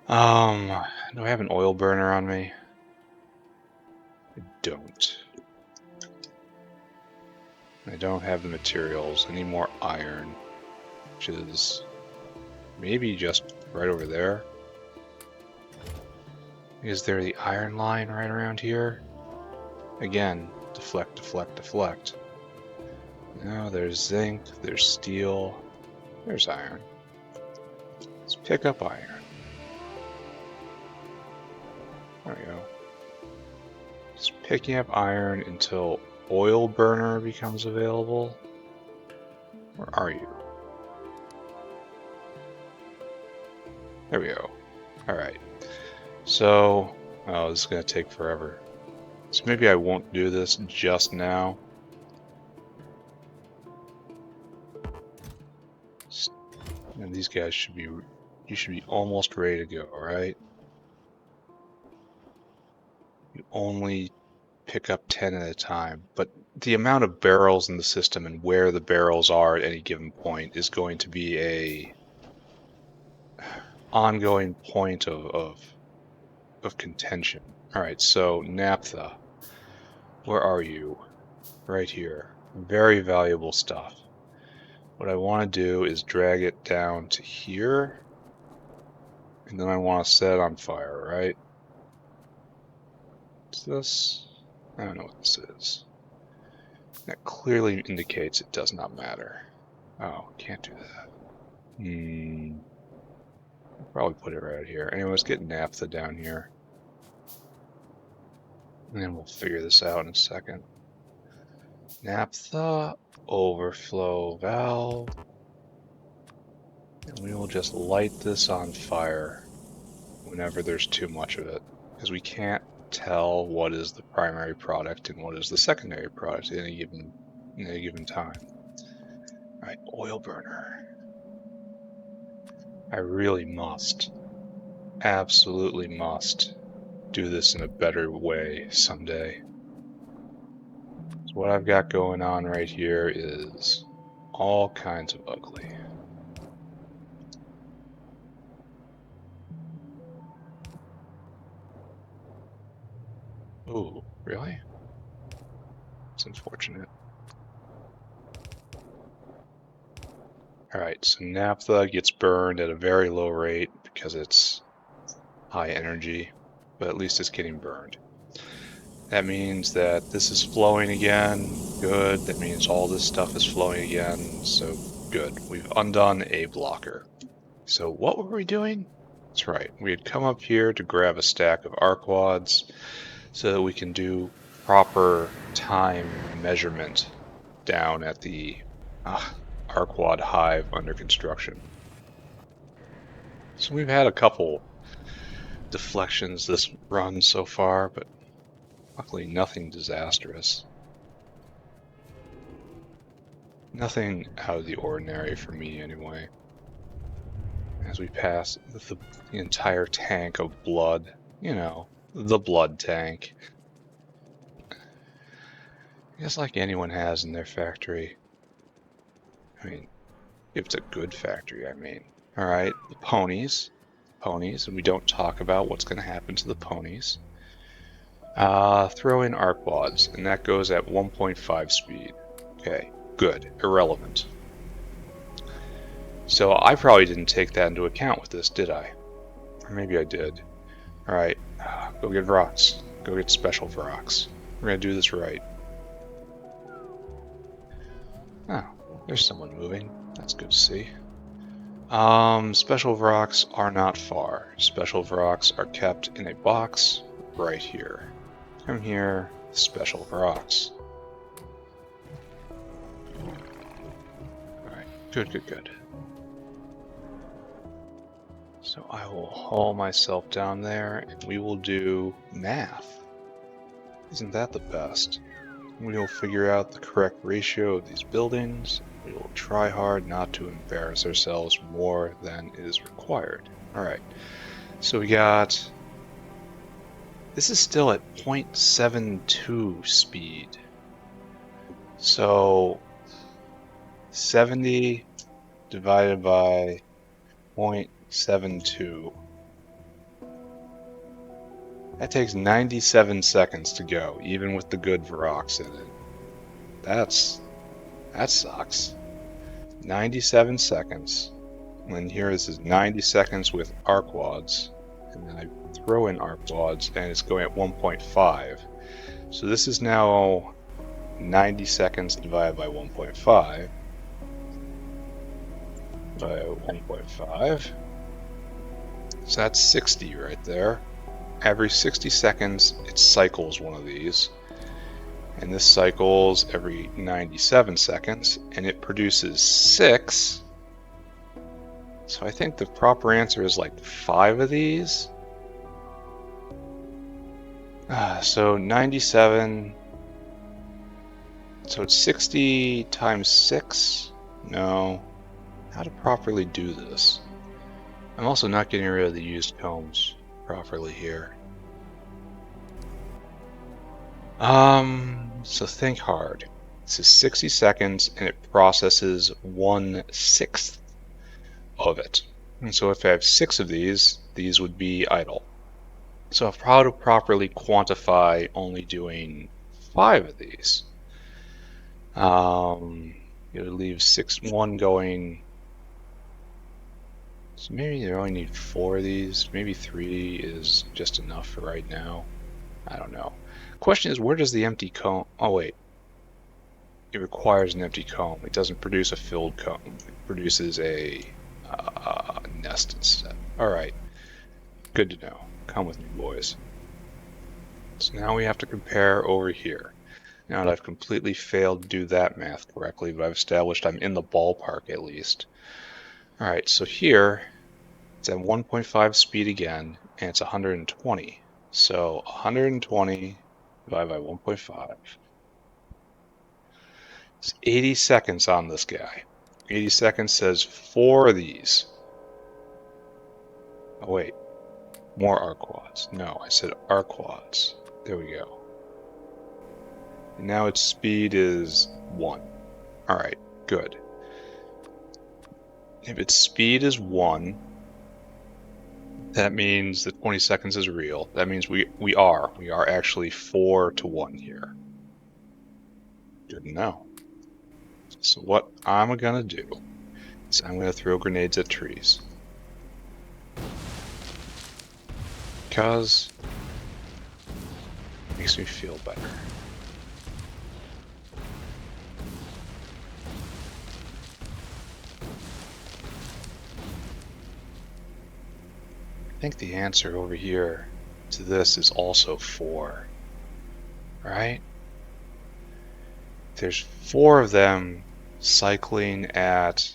Do I have an oil burner on me? I don't. I don't have the materials. I need more iron, which is maybe just right over there. Is there the iron line right around here? Again, deflect. No, there's zinc, there's steel, there's iron. Let's pick up iron. There we go. Just picking up iron until oil burner becomes available. Where are you? There we go. Alright. So, oh, this is going to take forever. So maybe I won't do this just now. And these guys should be, you should be almost ready to go, right? You only pick up 10 at a time, but the amount of barrels in the system and where the barrels are at any given point is going to be a ongoing point of contention. All right, so naphtha, where are you? Right here. Very valuable stuff. What I want to do is drag it down to here, and then I want to set it on fire, right? What's this? I don't know what this is. That clearly indicates it does not matter. Oh, can't do that. I'll probably put it right here. Anyway, let's get naphtha down here. And then we'll figure this out in a second. Naphtha, overflow valve. And we will just light this on fire whenever there's too much of it, because we can't tell what is the primary product and what is the secondary product at any given time. All right, oil burner. I really must, absolutely must, do this in a better way someday. So what I've got going on right here is all kinds of ugly. Ooh, really? It's unfortunate. Alright, so naphtha gets burned at a very low rate because it's high energy, but at least it's getting burned. That means that this is flowing again. Good. That means all this stuff is flowing again. So good. We've undone a blocker. So what were we doing? That's right. We had come up here to grab a stack of Arqads so that we can do proper time measurement down at the Arqad hive under construction. So we've had a couple deflections this run so far, but luckily nothing disastrous. Nothing out of the ordinary for me anyway. As we pass the entire tank of blood, you know, the blood tank. Just like anyone has in their factory. I mean, if it's a good factory, I mean. Alright, the ponies. Ponies, and we don't talk about what's going to happen to the ponies. Throw in Arqads, and that goes at 1.5 speed. Okay, good. Irrelevant. So I probably didn't take that into account with this, did I? Or maybe I did. Alright, go get rocks. Go get special rocks. We're going to do this right. Oh, there's someone moving. That's good to see. Special rocks are not far. Special rocks are kept in a box right here. Come here, special rocks. Alright, good. So I will haul myself down there and we will do math. Isn't that the best? We will figure out the correct ratio of these buildings. We will try hard not to embarrass ourselves more than is required. Alright, so we got... This is still at 0.72 speed. So 70 divided by 0.72. That takes 97 seconds to go, even with the good Varrox in it. That sucks. 97 seconds. And here this is 90 seconds with Arqads. And then I throw in Arqads and it's going at 1.5. So this is now 90 seconds divided by 1.5. By 1.5. So that's 60 right there. Every 60 seconds it cycles one of these. And this cycles every 97 seconds, and it produces 6 So I think the proper answer is like 5 of these. So 97. So it's 60 times 6? No. How to properly do this? I'm also not getting rid of the used combs properly here. So think hard. This is 60 seconds and it processes 1/6 of it. And so if I have 6 of these would be idle. So how to properly quantify only doing 5 of these? You would leave 1 going. So maybe you only need 4 of these. Maybe 3 is just enough for right now. I don't know. Question is, where does the empty comb? Oh wait, it requires an empty comb. It doesn't produce a filled comb. It produces a nest instead. All right, good to know. Come with me, boys. So now we have to compare over here. Now that I've completely failed to do that math correctly, but I've established I'm in the ballpark at least. All right, so here it's at 1.5 speed again, and it's 120. So 120 divided by 1.5. It's 80 seconds on this guy. 80 seconds says 4 of these. Oh wait, more Arqads. No, I said Arqads. There we go. And now its speed is 1. Alright, good. If its speed is 1, that means that 20 seconds is real. That means we are actually 4 to 1 here. Good to know. So what I'm gonna do is I'm gonna throw grenades at trees. Because it makes me feel better. I think the answer over here to this is also 4, right? There's 4 of them cycling at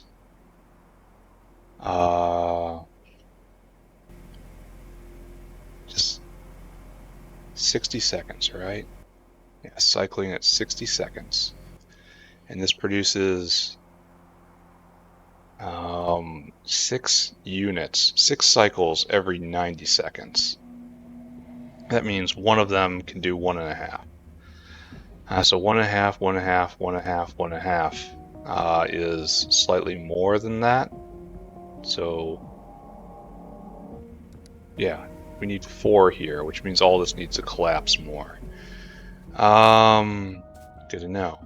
just 60 seconds, right? Yeah, cycling at 60 seconds. And this produces 6 units, 6 cycles every 90 seconds. That means one of them can do 1.5. So 1.5, 1.5, 1.5, 1.5 is slightly more than that. So yeah, we need 4 here, which means all this needs to collapse more. Good to know.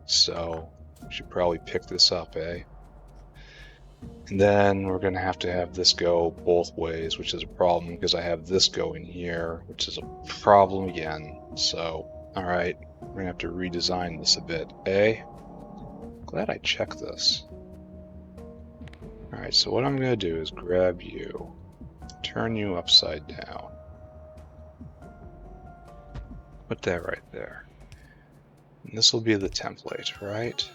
So we should probably pick this up, eh? And then we're going to have this go both ways, which is a problem because I have this going here, which is a problem again. So, all right, we're going to have to redesign this a bit, eh? Glad I checked this. All right, so what I'm going to do is grab you, turn you upside down. Put that right there. And this will be the template, right?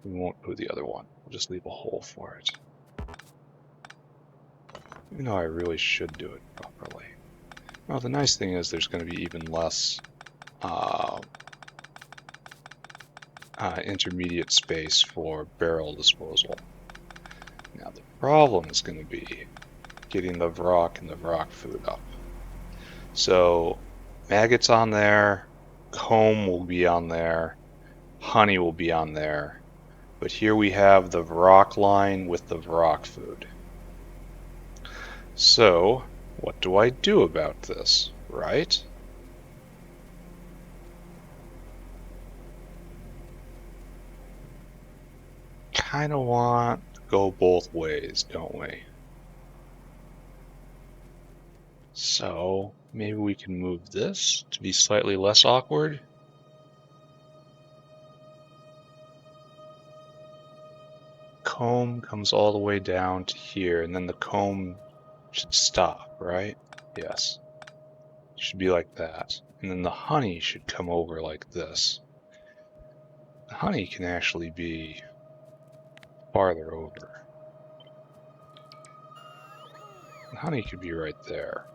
We won't do the other one. We'll just leave a hole for it. Even though I really should do it properly. Well, the nice thing is there's going to be even less intermediate space for barrel disposal. Now the problem is going to be getting the Vrock and the Vrock food up. So maggots on there, comb will be on there, honey will be on there, but here we have the Vrock line with the Vrock food. So what do I do about this, right? Kind of want to go both ways, don't we? So maybe we can move this to be slightly less awkward. Comb comes all the way down to here, and then the comb should stop, right? Yes. It should be like that. And then the honey should come over like this. honey can actually be farther over. The honey could be right there.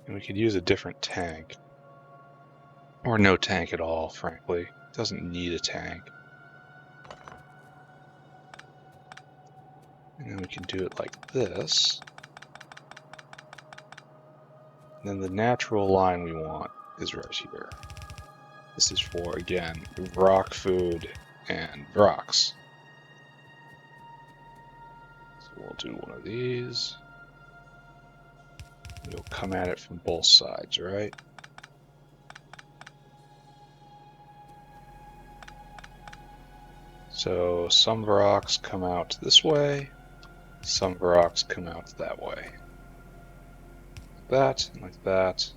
And we could use a different tank. Or no tank at all, frankly. It doesn't need a tank. And then we can do it like this. And then the natural line we want is right here. This is for, again, rock food and rocks. So we'll do one of these. You'll come at it from both sides, right? So some rocks come out this way, some rocks come out that way. Like that, and like that.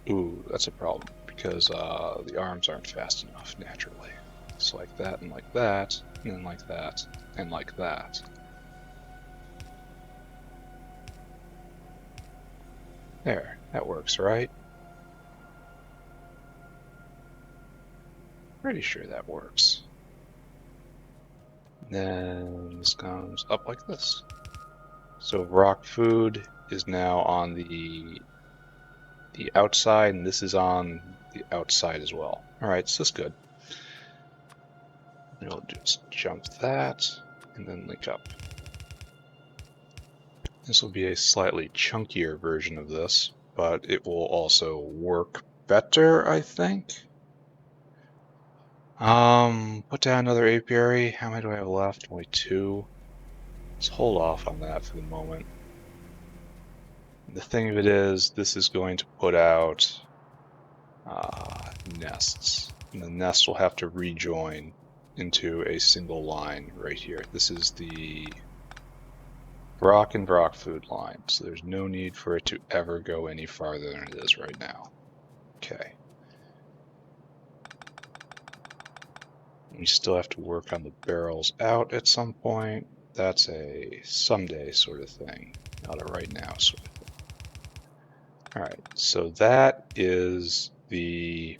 Ooh, that's a problem, because the arms aren't fast enough, naturally. It's like that, and like that, and then like that, and like that. There, that works, right? Pretty sure that works. Then this comes up like this. So rock food is now on the outside, and this is on the outside as well. Alright, so that's good. And we'll just jump that, and then link up. This will be a slightly chunkier version of this, but it will also work better, I think. Put down another apiary. How many do I have left? Only 2. Let's hold off on that for the moment. The thing of it is, this is going to put out nests. And the nests will have to rejoin into a single line right here. This is the rock and rock food line, so there's no need for it to ever go any farther than it is right now. Okay. We still have to work on the barrels out at some point. That's a someday sort of thing, not a right now sort of thing. Alright, so that is the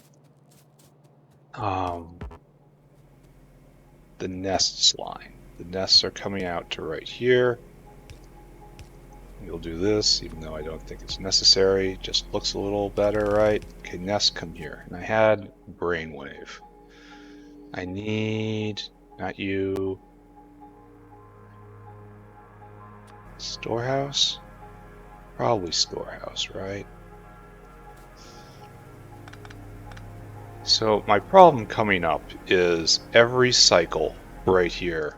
nests line. The nests are coming out to right here. We'll do this, even though I don't think it's necessary. Just looks a little better, right? Okay, nests come here. And I had brainwave. I need, not you, storehouse? Probably storehouse, right? So my problem coming up is every cycle right here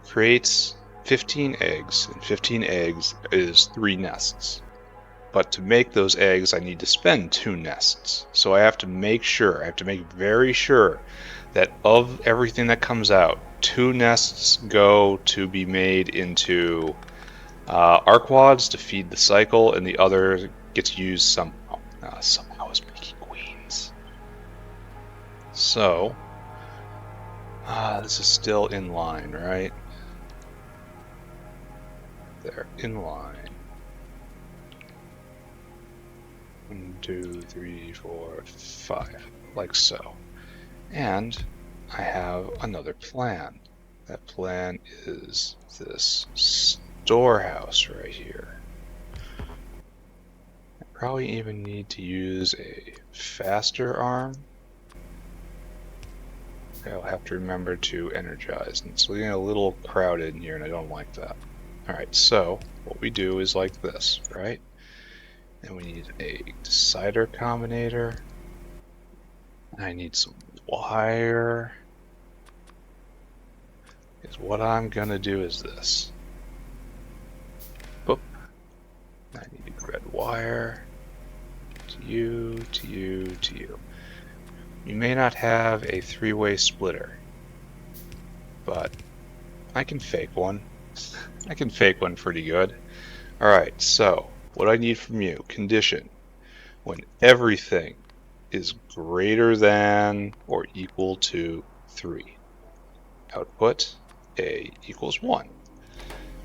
creates 15 eggs, and 15 eggs is 3 nests. But to make those eggs, I need to spend 2 nests. So I have to make very sure that of everything that comes out, 2 nests go to be made into Arqads to feed the cycle, and the other gets used somehow. Somehow is making queens. So, this is still in line, right? They're in line. 1, 2, 3, 4, 5, like so. And I have another plan. That plan is this storehouse right here. I probably even need to use a faster arm. I'll have to remember to energize. And it's getting a little crowded in here, and I don't like that. Alright, so what we do is like this, right? And we need a decider combinator. I need some wire. Because what I'm gonna do is this. Boop. I need red wire. To you, to you, to you. You may not have a 3-way splitter, but I can fake one. I can fake one pretty good. Alright, so what I need from you, condition, when everything is greater than or equal to 3. Output, A equals 1.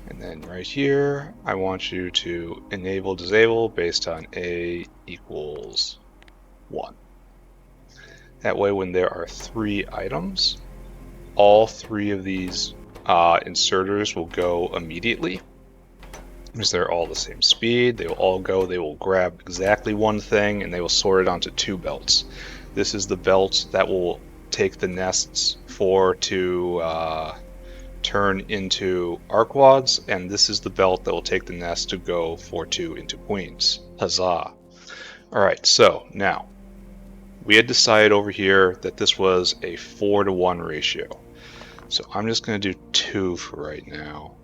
And then right here, I want you to enable, disable based on A equals 1. That way, when there are 3 items, all 3 of these inserters will go immediately, because they're all the same speed. They will all go, they will grab exactly one thing, and they will sort it onto 2 belts. This is the belt that will take the nests 4 to turn into Arqads, and this is the belt that will take the nest to go 4-2 into queens. Huzzah! Alright, so now, we had decided over here that this was a 4-to-1 ratio. So I'm just going to do 2 for right now.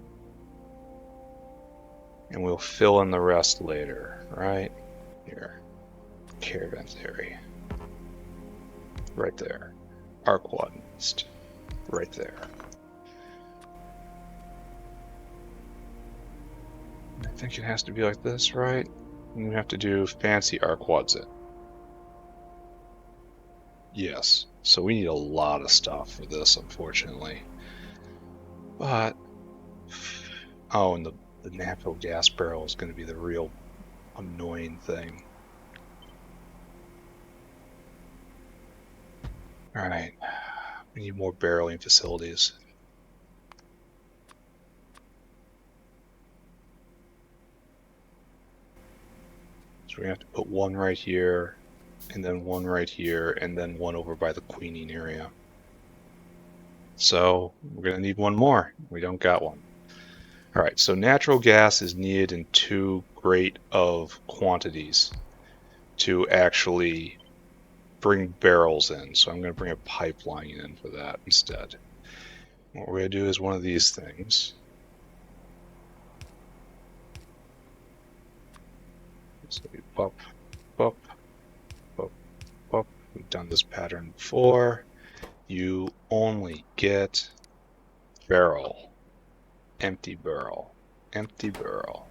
And we'll fill in the rest later, right? Here. Caravan theory. Right there. Arqad nest. Right there. I think it has to be like this, right? And we have to do fancy Arqads in. Yes. So we need a lot of stuff for this, unfortunately. But... oh, and the natural gas barrel is going to be the real annoying thing. Alright. We need more barreling facilities. So we have to put 1 right here, and then 1 right here, and then 1 over by the queening area. So we're going to need 1 more. We don't got 1. Alright, so natural gas is needed in 2 great of quantities to actually bring barrels in. So I'm going to bring a pipeline in for that instead. What we're going to do is one of these things. So we pop, pop, pop, pop. We've done this pattern before. You only get barrel. Empty barrel. Empty barrel.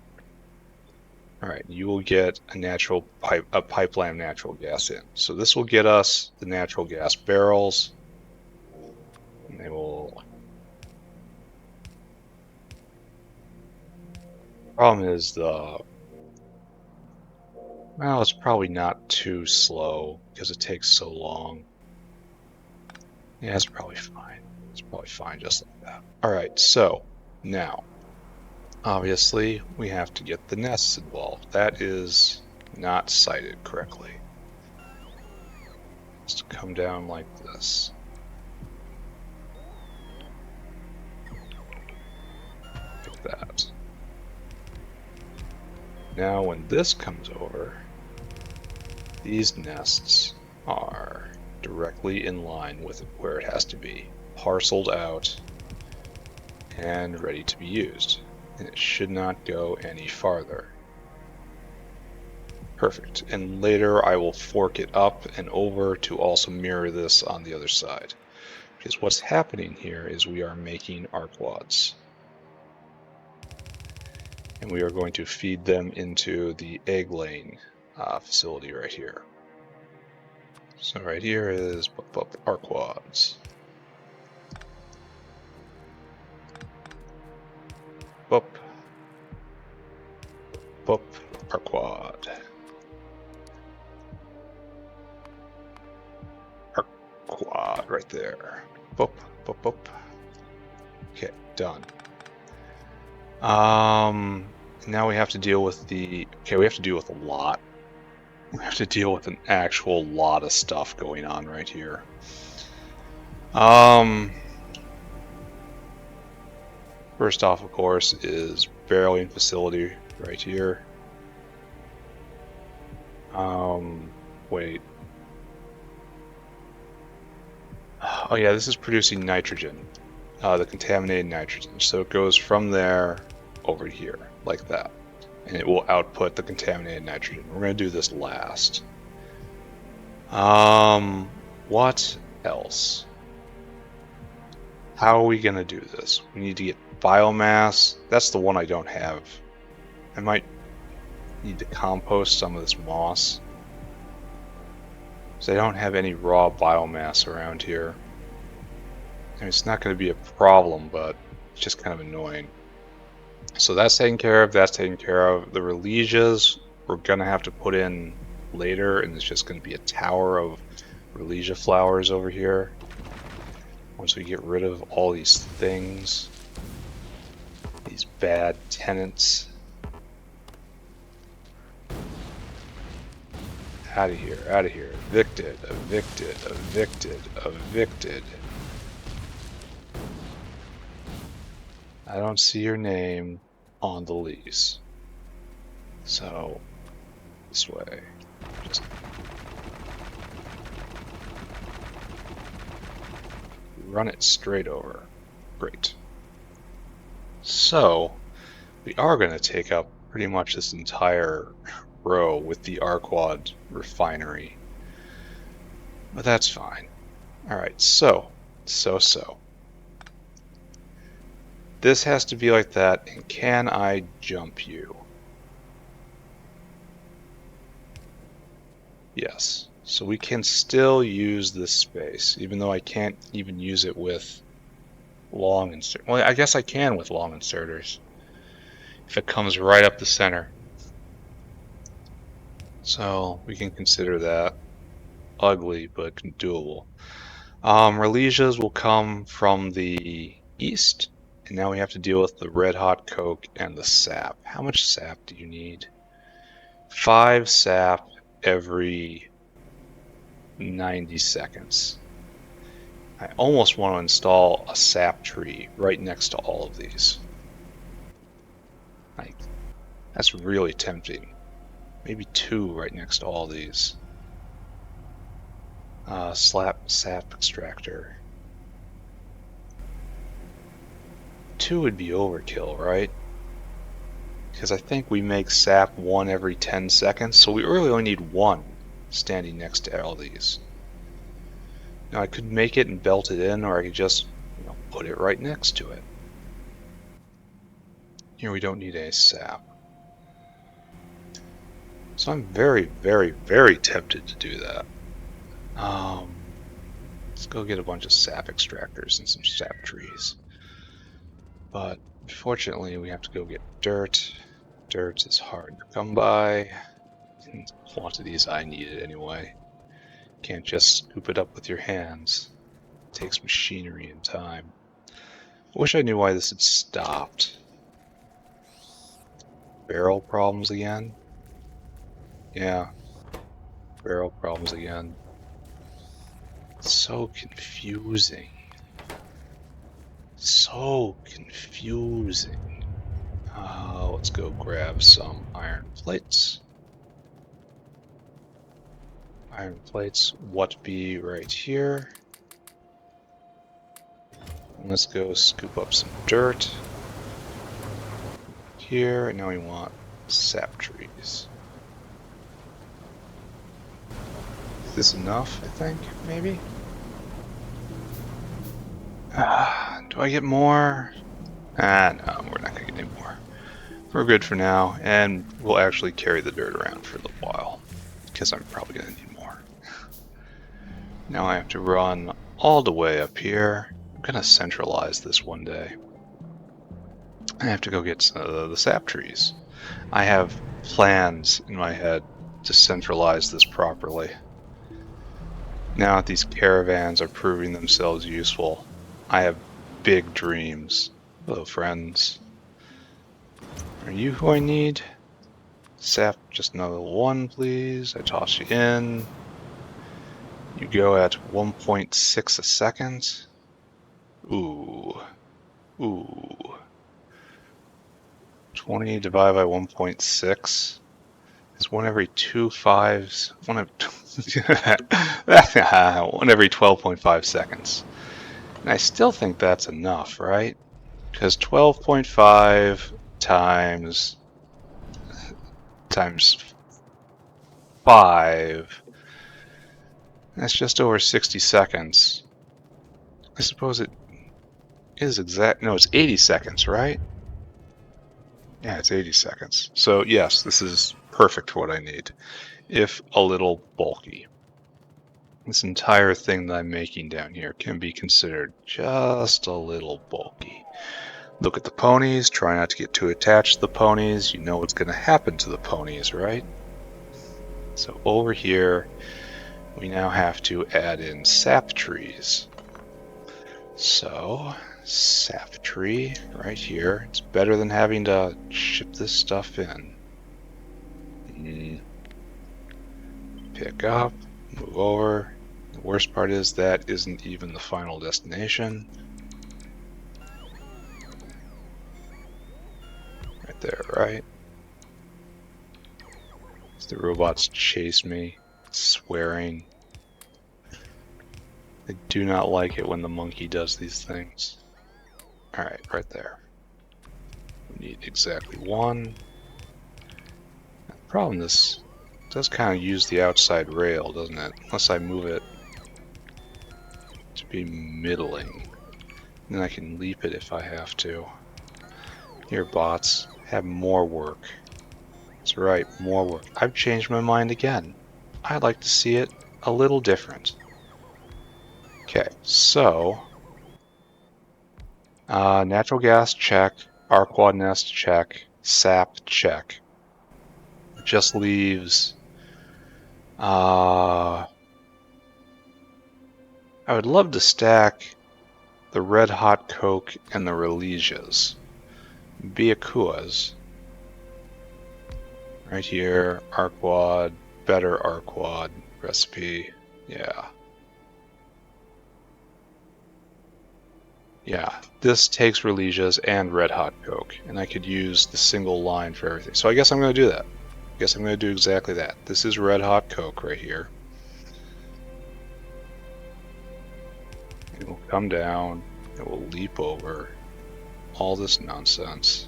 Alright, you will get a pipeline of natural gas in. So this will get us the natural gas barrels. And they will... problem is well, it's probably not too slow because it takes so long. Yeah, it's probably fine. It's probably fine just like that. Alright, so now, obviously, we have to get the nests involved. That is not sighted correctly. It's to come down like this. Like that. Now when this comes over, these nests are directly in line with where it has to be. Parceled out and ready to be used. And it should not go any farther. Perfect. And later I will fork it up and over to also mirror this on the other side. Because what's happening here is we are making Arqads. And we are going to feed them into the egg laying facility right here. So right here is Arqads. Boop. Boop. Arqad. Arqad right there. Boop. Boop. Boop. Okay, done. Now we have to deal with we have to deal with a lot. We have to deal with an actual lot of stuff going on right here. First off, of course, is barreling facility right here. Wait. Oh yeah, this is producing nitrogen. The contaminated nitrogen. So it goes from there over here, like that. And it will output the contaminated nitrogen. We're going to do this last. What else? How are we going to do this? We need to get biomass. That's the one I don't have. I might need to compost some of this moss. So I don't have any raw biomass around here. I mean, it's not going to be a problem, but it's just kind of annoying. So that's taken care of, that's taken care of. The Relegias, we're going to have to put in later, and it's just going to be a tower of Relegia flowers over here. Once we get rid of all these things, these bad tenants. Out of here, out of here. Evicted, evicted, evicted, evicted. I don't see your name on the lease. So, this way. Just run it straight over. Great. So, we are going to take up pretty much this entire row with the Arqad refinery. But that's fine. Alright, so. This has to be like that, and can I jump you? Yes. So we can still use this space, even though I can't even use it with long insert. Well, I guess I can with long inserters. If it comes right up the center. So we can consider that ugly, but doable. Relesias will come from the east, and now we have to deal with the red hot coke and the sap. How much sap do you need? 5 sap every 90 seconds. I almost want to install a sap tree right next to all of these. Like, that's really tempting. Maybe 2 right next to all these. Sap extractor. 2 would be overkill, right? Because I think we make sap 1 every 10 seconds, so we really only need 1 standing next to all these. Now I could make it and belt it in, or I could just, put it right next to it. Here we don't need any sap. So I'm very, very, very tempted to do that. Let's go get a bunch of sap extractors and some sap trees. But unfortunately, we have to go get dirt. Dirt is hard to come by. In quantities I needed anyway. Can't just scoop it up with your hands. It takes machinery and time. I wish I knew why this had stopped. Barrel problems again? Yeah. Barrel problems again. It's so confusing. So confusing. Let's go grab some iron plates. Iron plates, what be right here. And let's go scoop up some dirt. Here, and now we want sap trees. Is this enough, I think, maybe? Do I get more? No, we're not gonna get any more. We're good for now, and we'll actually carry the dirt around for a little while, because I'm probably gonna need more. Now I have to run all the way up here. I'm gonna centralize this one day. I have to go get the sap trees. I have plans in my head to centralize this properly. Now that these caravans are proving themselves useful, I have big dreams. Hello, friends. Are you who I need? Sap, just another 1, please. I toss you in. You go at 1.6 a second. Ooh. Ooh. 20 divided by 1.6 is 1 every 2 fives. 1 every 12.5 seconds. And I still think that's enough, right? Because 12.5 times 5, that's just over 60 seconds. I suppose it is exact. No, it's 80 seconds, right? Yeah, it's 80 seconds. So yes, this is perfect for what I need, if a little bulky. This entire thing that I'm making down here can be considered just a little bulky. Look at the ponies, try not to get too attached to the ponies. You know what's going to happen to the ponies, right? So over here, we now have to add in sap trees. So, sap tree right here. It's better than having to ship this stuff in. Pick up, move over. The worst part is that isn't even the final destination. Right there, right? As the robots chase me, swearing. I do not like it when the monkey does these things. Alright, right there. We need exactly one. The problem, this does kind of use the outside rail, doesn't it? Unless I move it to be middling. And then I can leap it if I have to. Here, bots, have more work. That's right, more work. I've changed my mind again. I'd like to see it a little different. Okay, so natural gas check, Arqad nest check, sap check. It just leaves. I would love to stack the Red Hot Coke and the Relisias. Byakuas. Right here, Arqad, better Arqad recipe. Yeah. Yeah, this takes Relisias and Red Hot Coke, and I could use the single line for everything. So I guess I'm going to do that. I guess I'm going to do exactly that. This is Red Hot Coke right here. It will come down, it will leap over all this nonsense.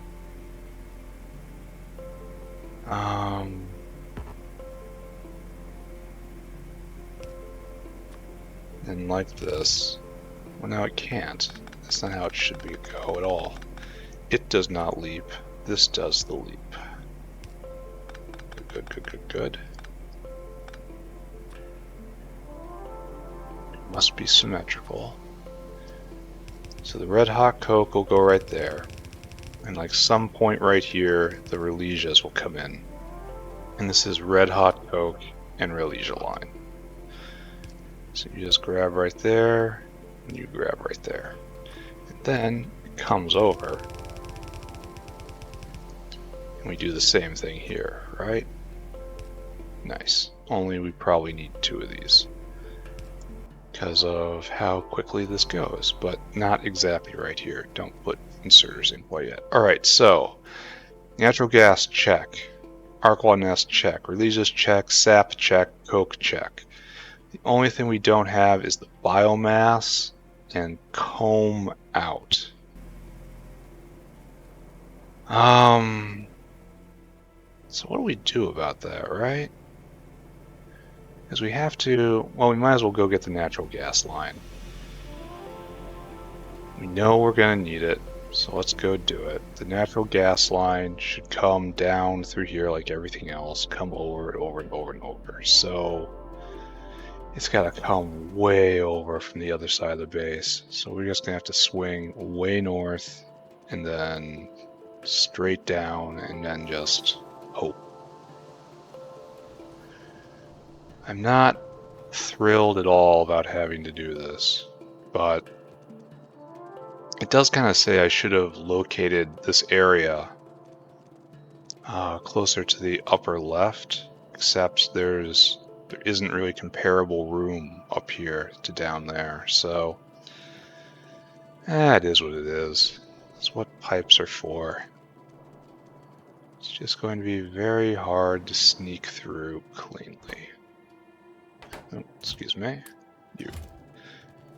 And like this. Well, now it can't. That's not how it should be go at all. It does not leap. This does the leap. Good, good, good, good. It must be symmetrical. So the Red Hot Coke will go right there. And like some point right here, the Relisias will come in. And this is Red Hot Coke and Relisia line. So you just grab right there, and you grab right there. And then it comes over. And we do the same thing here, right? Nice. Only we probably need 2 of these because of how quickly this goes, but not exactly right here. Don't put inserters in quite yet. Alright, so natural gas check, Arqad nest check, Relisias check, sap check, coke check. The only thing we don't have is the biomass and comb out. So what do we do about that, right? Because we have to, well, we might as well go get the natural gas line. We know we're going to need it, so let's go do it. The natural gas line should come down through here like everything else, come over and over and over and over. So it's got to come way over from the other side of the base. So we're just going to have to swing way north and then straight down and then just hope. I'm not thrilled at all about having to do this, but it does kind of say I should have located this area closer to the upper left, except there isn't really comparable room up here to down there, so it is what it is. That's what pipes are for. It's just going to be very hard to sneak through cleanly. Oh, excuse me. You.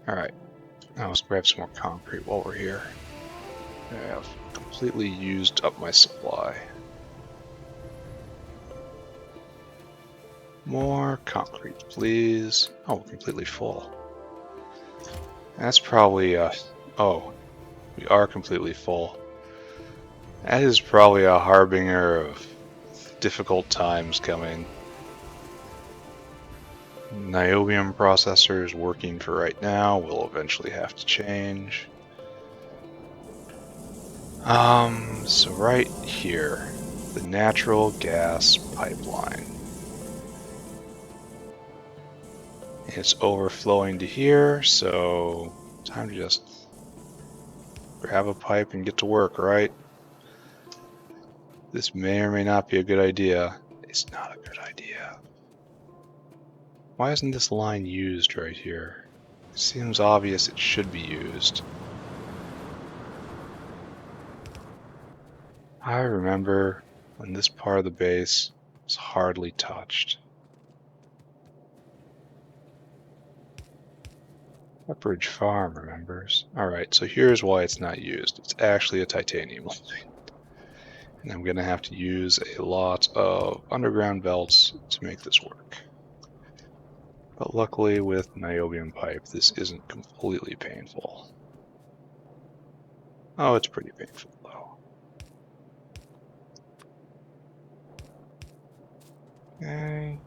Alright. Now let's grab some more concrete while we're here. I've completely used up my supply. More concrete, please. Oh, completely full. That's probably, oh, we are completely full. That is probably a harbinger of difficult times coming. Niobium processors working for right now will eventually have to change. So right here, the natural gas pipeline. It's overflowing to here, so time to just grab a pipe and get to work, right? This may or may not be a good idea. It's not a good idea. Why isn't this line used right here? It seems obvious it should be used. I remember when this part of the base was hardly touched. Upbridge Farm remembers. Alright, so here's why it's not used. It's actually a titanium line. And I'm going to have to use a lot of underground belts to make this work. But luckily with niobium pipe, this isn't completely painful. Oh, it's pretty painful though. Okay.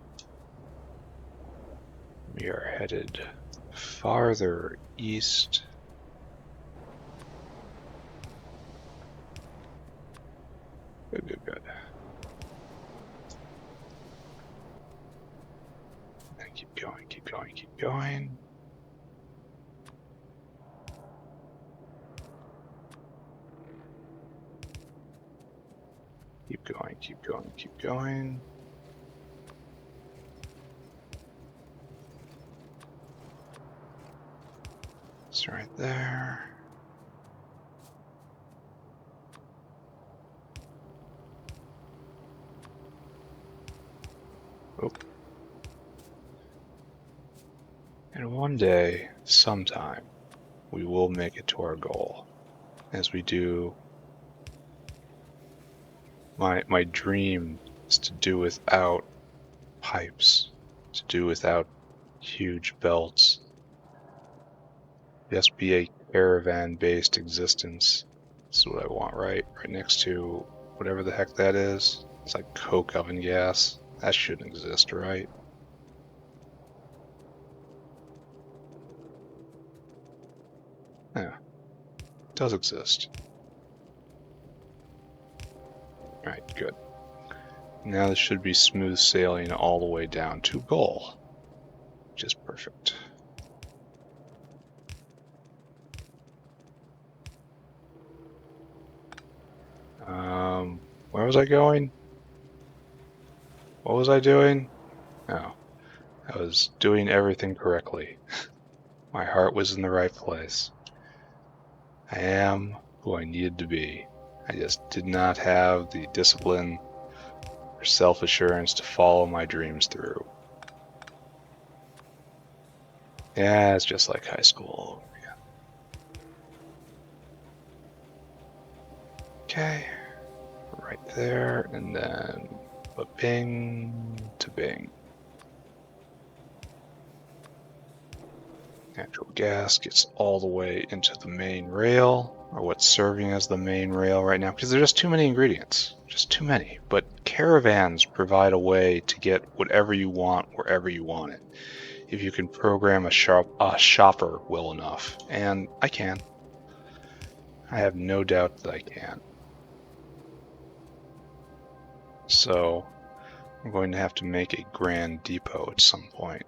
We are headed farther east. Good. And keep going. Keep going. Keep going. It's right there. Oh. And one day, sometime, we will make it to our goal. As we do, my dream is to do without pipes, to do without huge belts. Just be a caravan-based existence. This is what I want, right? Right next to whatever the heck that is. It's like coke oven gas. That shouldn't exist, right? Yeah, it does exist. Alright, good. Now this should be smooth sailing all the way down to goal, which is perfect. Where was I going? What was I doing? Oh, I was doing everything correctly. My heart was in the right place. I am who I needed to be. I just did not have the discipline or self-assurance to follow my dreams through. Yeah, it's just like high school all over again. Okay, right there, and then a bing to bing. Natural gas gets all the way into the main rail, or what's serving as the main rail right now, because there's just too many ingredients. Just too many. But caravans provide a way to get whatever you want wherever you want it, if you can program a shopper well enough. And I can. I have no doubt that I can. So I'm going to have to make a grand depot at some point.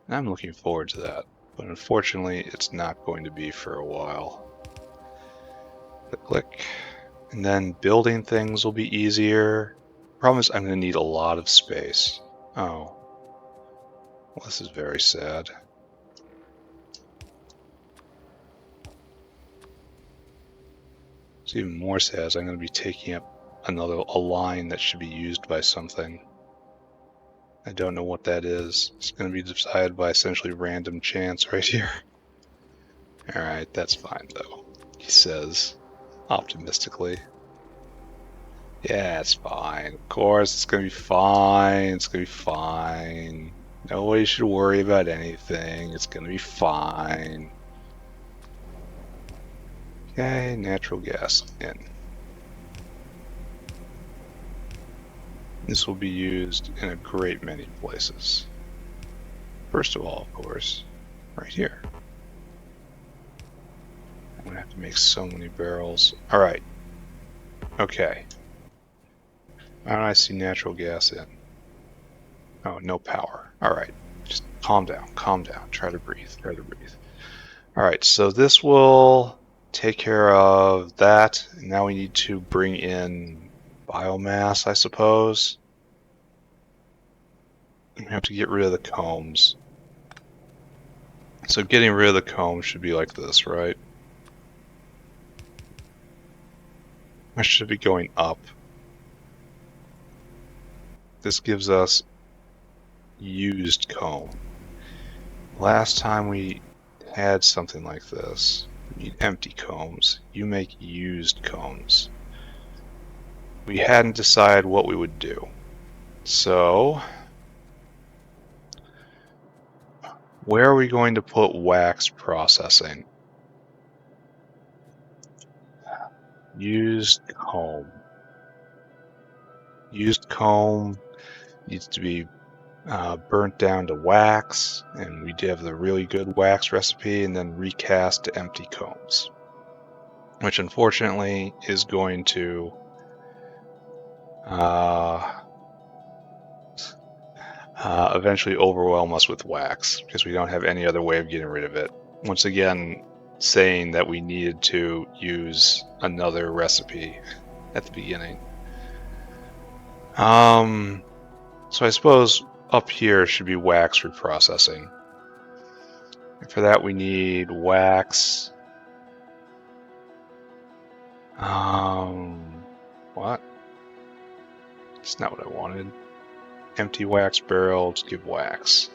And I'm looking forward to that, but unfortunately it's not going to be for a while. Click. And then building things will be easier. Problem is I'm going to need a lot of space. Oh. Well, this is very sad. It's even more sad as I'm going to be taking up a line that should be used by something. I don't know what that is. It's going to be decided by essentially random chance right here. Alright, that's fine though, he says optimistically. Yeah, it's fine. Of course, it's going to be fine. It's going to be fine. Nobody should worry about anything. It's going to be fine. Okay, natural gas in. This will be used in a great many places. First of all, of course, right here. I'm going to have to make so many barrels. Alright. Okay. Why don't I see natural gas in? Oh, no power. Alright. Just Calm down, calm down. Try to breathe, try to breathe. All right, so this will take care of that. Now we need to bring in biomass, I suppose. We have to get rid of the combs. So getting rid of the combs should be like this, right? I should be going up. This gives us used comb. Last time we had something like this, we need empty combs. You make used combs. We hadn't decided what we would do. So, where are we going to put wax processing? Used comb. Used comb needs to be burnt down to wax, and we have the really good wax recipe, and then recast to empty combs, which unfortunately is going to eventually overwhelm us with wax because we don't have any other way of getting rid of it. Once again, saying that we needed to use another recipe at the beginning. So I suppose up here should be wax reprocessing. And for that we need wax. What? It's not what I wanted. Empty wax barrel to give wax.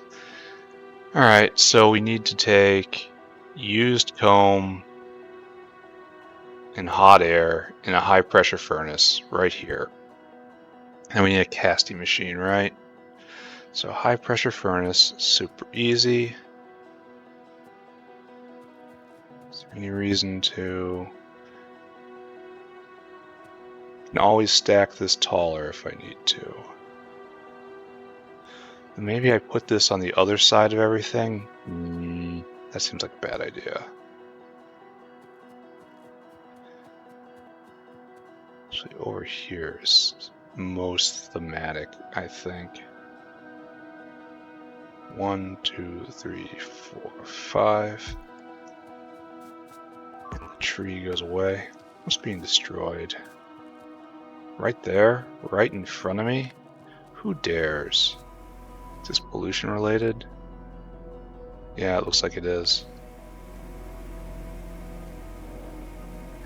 Alright, so we need to take used comb and hot air in a high pressure furnace right here. And we need a casting machine, right? So high pressure furnace, super easy. Is there any reason to... I can always stack this taller if I need to. And maybe I put this on the other side of everything? That seems like a bad idea. Actually, over here is most thematic, I think. 1, 2, 3, 4, 5. The tree goes away. What's being destroyed? Right there? Right in front of me? Who dares? Is this pollution related? Yeah, it looks like it is.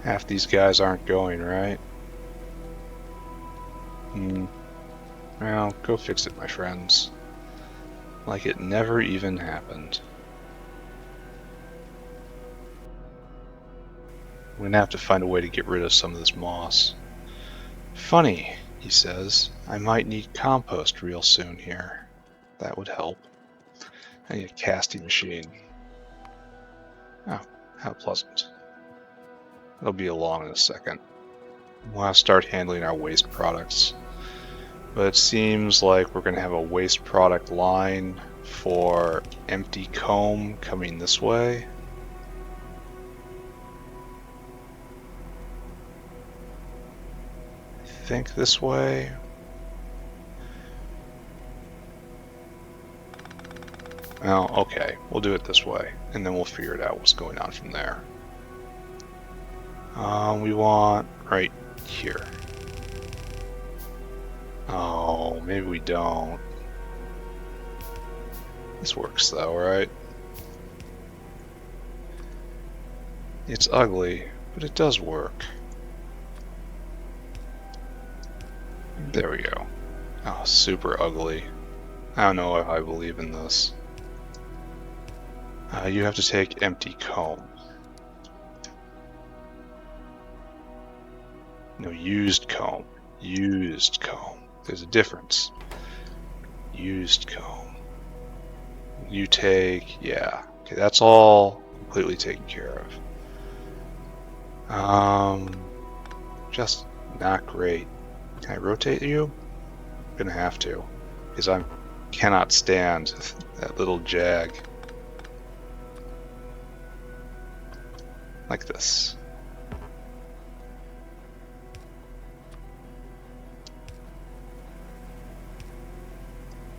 Half these guys aren't going, right? Well, go fix it, my friends. Like it never even happened. I'm gonna have to find a way to get rid of some of this moss. Funny, he says. I might need compost real soon here. That would help. I need a casting machine. Oh, how pleasant. It'll be along in a second. We'll have to start handling our waste products. But it seems like we're going to have a waste product line for empty comb coming this way. I think this way. Well, okay, we'll do it this way, and then we'll figure it out what's going on from there. We want right here. Oh, maybe we don't. This works though, right? It's ugly, but it does work. There we go. Oh, super ugly. I don't know if I believe in this. You have to take empty comb. No, used comb. Used comb. There's a difference. Used comb. You take, yeah. Okay, that's all completely taken care of. Just not great. Can I rotate you? I'm gonna have to, because I cannot stand that little jag. Like this.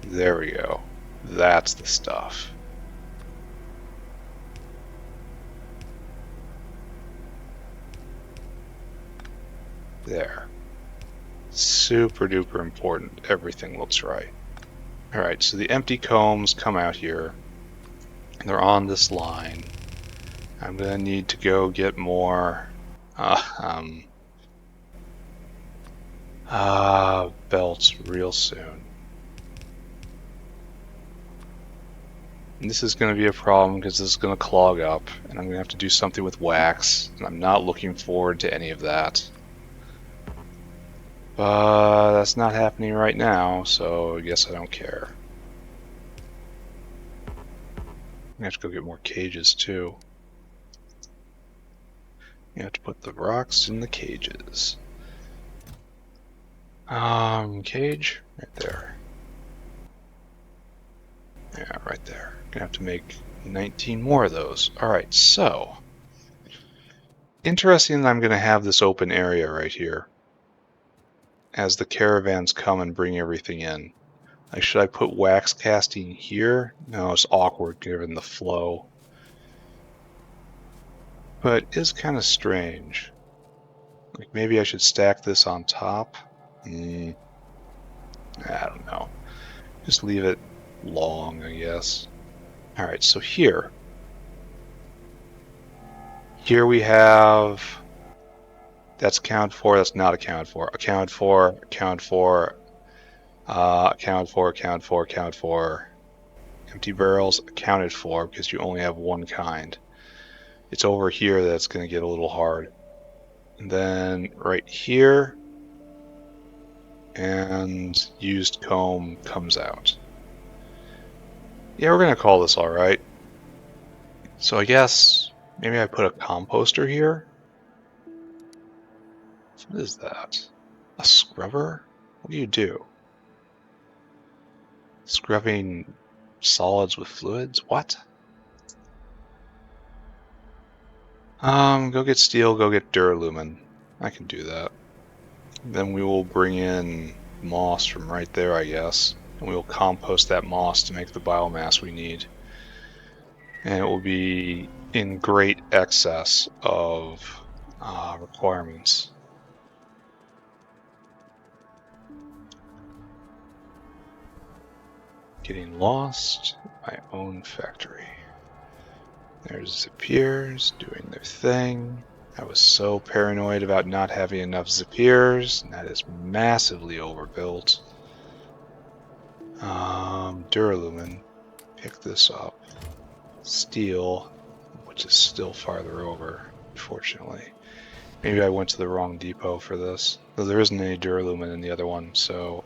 There we go. That's the stuff. There. Super duper important. Everything looks right. Alright, so the empty combs come out here. They're on this line. I'm gonna need to go get more belts real soon. And this is going to be a problem because this is going to clog up, and I'm going to have to do something with wax, and I'm not looking forward to any of that. But that's not happening right now, so I guess I don't care. I have to go get more cages too. You have to put the rocks in the cages. Cage right there. Yeah, right there. Gonna have to make 19 more of those. Alright, so interesting that I'm gonna have this open area right here as the caravans come and bring everything in. Like, should I put wax casting here? No, it's awkward given the flow. But it is kind of strange. Like, maybe I should stack this on top? I don't know. Just leave it long, I guess. Alright, so here. Here we have... That's accounted for, that's not accounted for. Accounted for, accounted for, accounted for, accounted for, accounted for. Empty barrels accounted for because you only have one kind. It's over here that's going to get a little hard. And then right here, and used comb comes out. Yeah, we're going to call this all right. So I guess maybe I put a composter here. What is that? A scrubber? What do you do? Scrubbing solids with fluids? What? Go get steel, go get duralumin. I can do that. Then we will bring in moss from right there, I guess. And we will compost that moss to make the biomass we need. And it will be in great excess of requirements. Getting lost in my own factory. There's Zapiers doing their thing. I was so paranoid about not having enough Zapiers, and that is massively overbuilt. Duralumin, pick this up. Steel, which is still farther over, unfortunately. Maybe I went to the wrong depot for this. Though there isn't any duralumin in the other one, so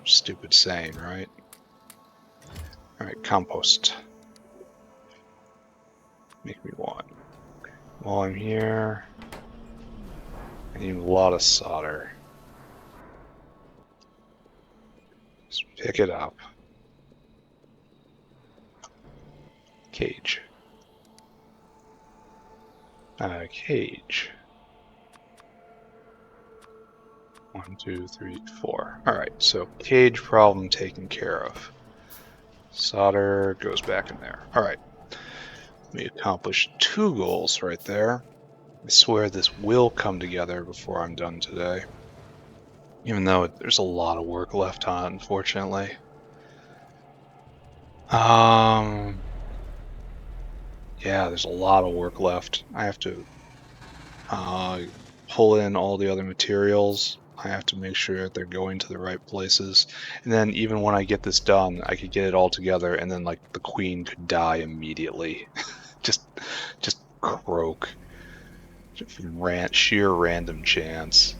stupid saying, right? Alright, compost. Make me one. While I'm here, I need a lot of solder. Just pick it up. Cage. Cage. 1, 2, 3, 4. Alright, so cage problem taken care of. Solder goes back in there. Alright. We accomplished 2 goals right there. I swear this will come together before I'm done today. Even though there's a lot of work left on it, unfortunately. Yeah, there's a lot of work left. I have to pull in all the other materials. I have to make sure that they're going to the right places. And then even when I get this done, I could get it all together and then like the queen could die immediately. just croak. Sheer random chance.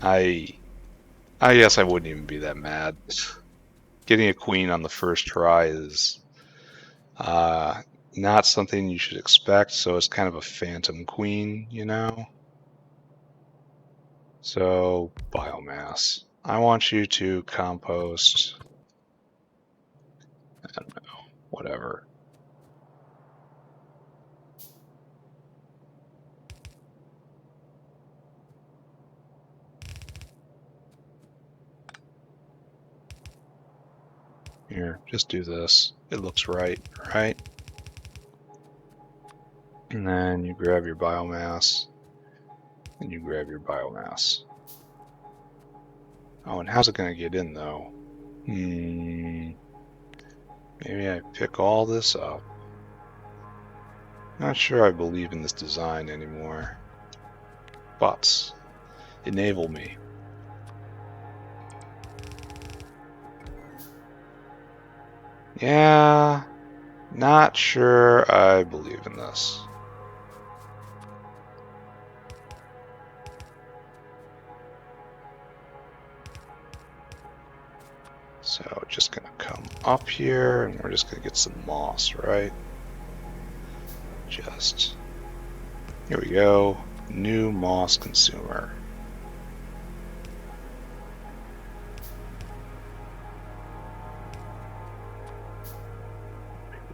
I guess I wouldn't even be that mad. Getting a queen on the first try is not something you should expect, so it's kind of a phantom queen, you know? So, biomass. I want you to compost, I don't know, whatever. here, just do this. It looks right, right? And then you grab your biomass, and you grab your biomass. Oh, and how's it going to get in, though? Maybe I pick all this up. Not sure I believe in this design anymore. But enable me. Yeah, not sure I believe in this. So just gonna come up here and we're just gonna get some moss, right? Just, here we go, new moss consumer.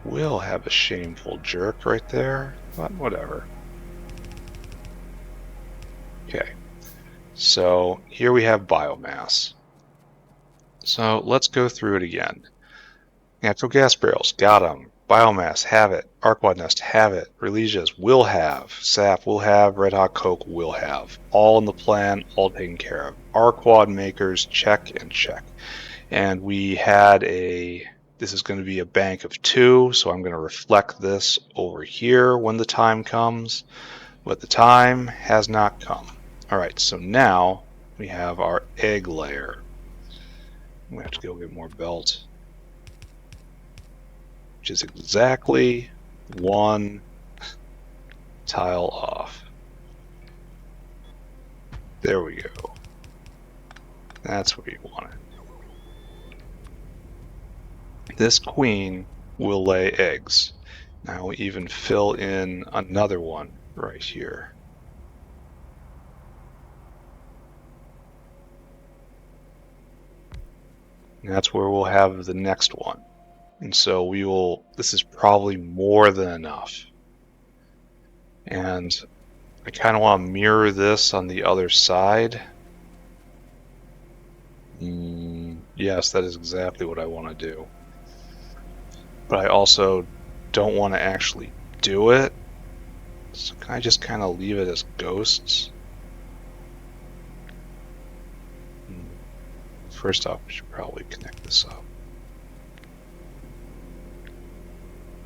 Will have a shameful jerk right there, but whatever. Okay, so here we have biomass. So let's go through it again. Natural gas barrels, got them. Biomass, have it. Arqad nest, have it. Relegias, will have. Sap, will have. Red hot coke, will have. All in the plan, all taken care of. Arqad makers, check and check. And we had this is going to be a bank of 2, so I'm going to reflect this over here when the time comes, but the time has not come. All right, so now we have our egg layer. We have to go get more belt, which is exactly 1 tile off. There we go. That's what we wanted. This queen will lay eggs. Now we even fill in another one right here. And that's where we'll have the next one. And so this is probably more than enough. And I kind of want to mirror this on the other side. Yes, that is exactly what I want to do. But I also don't want to actually do it. So can I just kind of leave it as ghosts? First off, we should probably connect this up.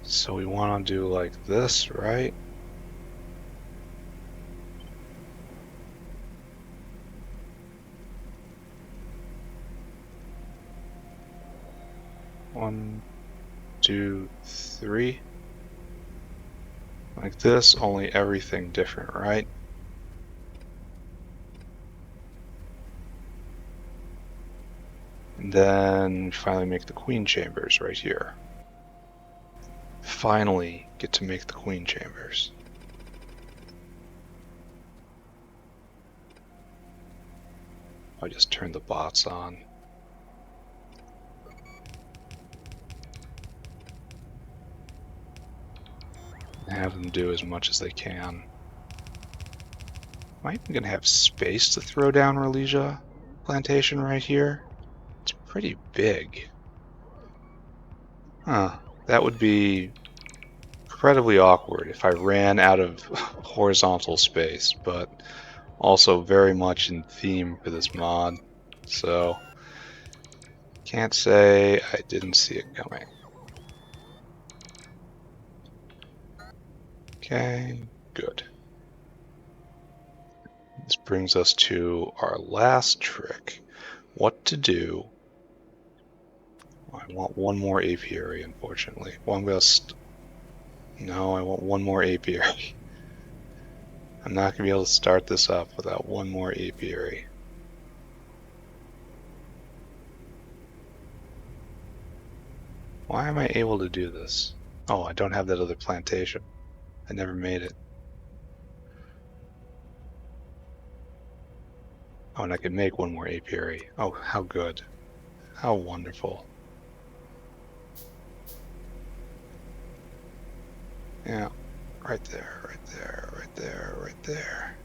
So we want to do like this, right? One, 2, 3. Like this, only everything different, right? And then finally make the queen chambers right here. Finally get to make the queen chambers. I just turned the bots on. Have them do as much as they can. Am I even going to have space to throw down Relegia plantation right here? It's pretty big. Huh. That would be incredibly awkward if I ran out of horizontal space, but also very much in theme for this mod. So, can't say I didn't see it coming. Okay, good. This brings us to our last trick. What to do. I want one more apiary, unfortunately. Well, I'm gonna no, I want one more apiary. I'm not gonna be able to start this up without one more apiary. Why am I able to do this? Oh, I don't have that other plantation. I never made it. Oh, and I can make one more apiary. Oh, how good. How wonderful. Yeah, right there, right there, right there, right there.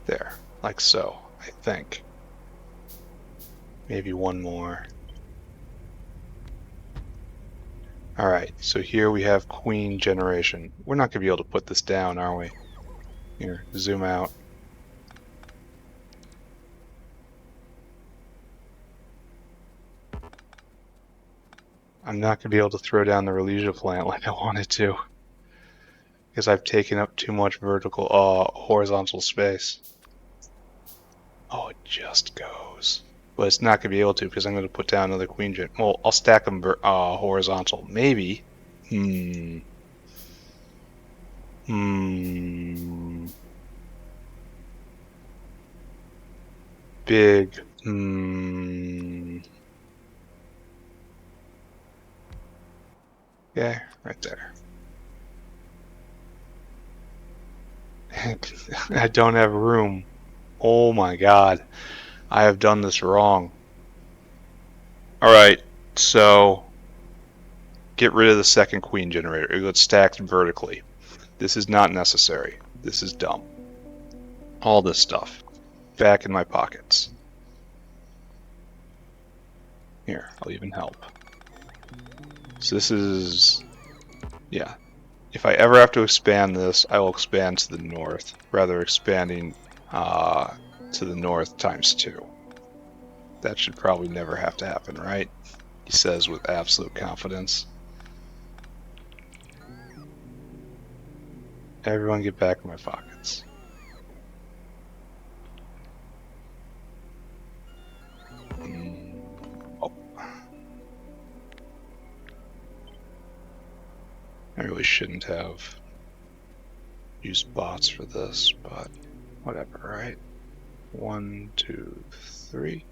There, like so, I think. Maybe one more. Alright, so here we have queen generation. We're not going to be able to put this down, are we? Here, zoom out. I'm not going to be able to throw down the Relesia plant like I wanted to, because I've taken up too much horizontal space. Oh, it just goes. But it's not going to be able to because I'm going to put down another queen gen. Well, I'll stack them horizontal. Maybe. Big. Yeah, right there. I don't have room. Oh my god. I have done this wrong. Alright, so get rid of the second queen generator. It gets stacked vertically. This is not necessary. This is dumb. All this stuff. Back in my pockets. Here, I'll even help. So this is... yeah. If I ever have to expand this, I will expand to the north, rather expanding to the north times 2. That should probably never have to happen, right? He says with absolute confidence. Everyone get back in my pockets. Oh. I really shouldn't have used bots for this, but whatever, right? 1, 2, 3.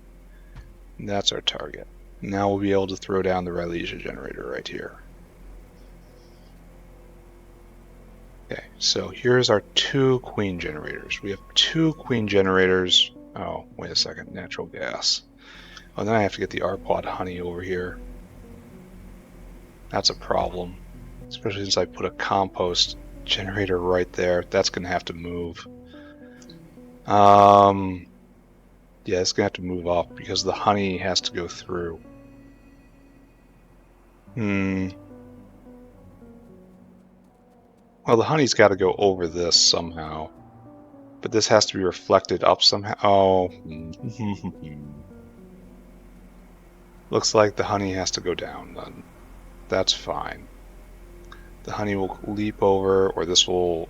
And that's our target. Now we'll be able to throw down the Relesia generator right here. Okay, so here's our 2 queen generators. We have 2 queen generators. Oh, wait a second, natural gas. Oh, then I have to get the Arqad honey over here. That's a problem, especially since I put a compost generator right there. That's going to have to move. Yeah, it's going to have to move off because the honey has to go through. Well, the honey's got to go over this somehow. But this has to be reflected up somehow. Oh. Looks like the honey has to go down then. That's fine. The honey will leap over, or this will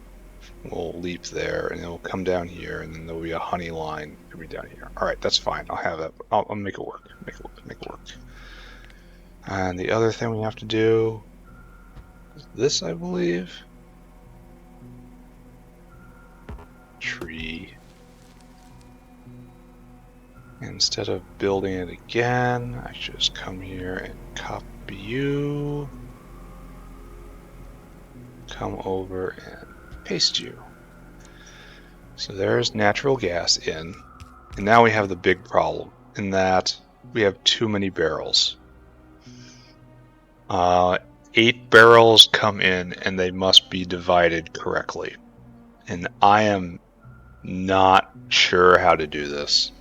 leap there, and it'll come down here, and then there'll be a honey line coming down here. Alright, that's fine. I'll have that. I'll make it work. Make it work. And the other thing we have to do is this, I believe. Tree. Instead of building it again, I just come here and copy you. Come over and paste you. So there's natural gas in. And now we have the big problem in that we have too many barrels. 8 barrels come in and they must be divided correctly. And I am not sure how to do this.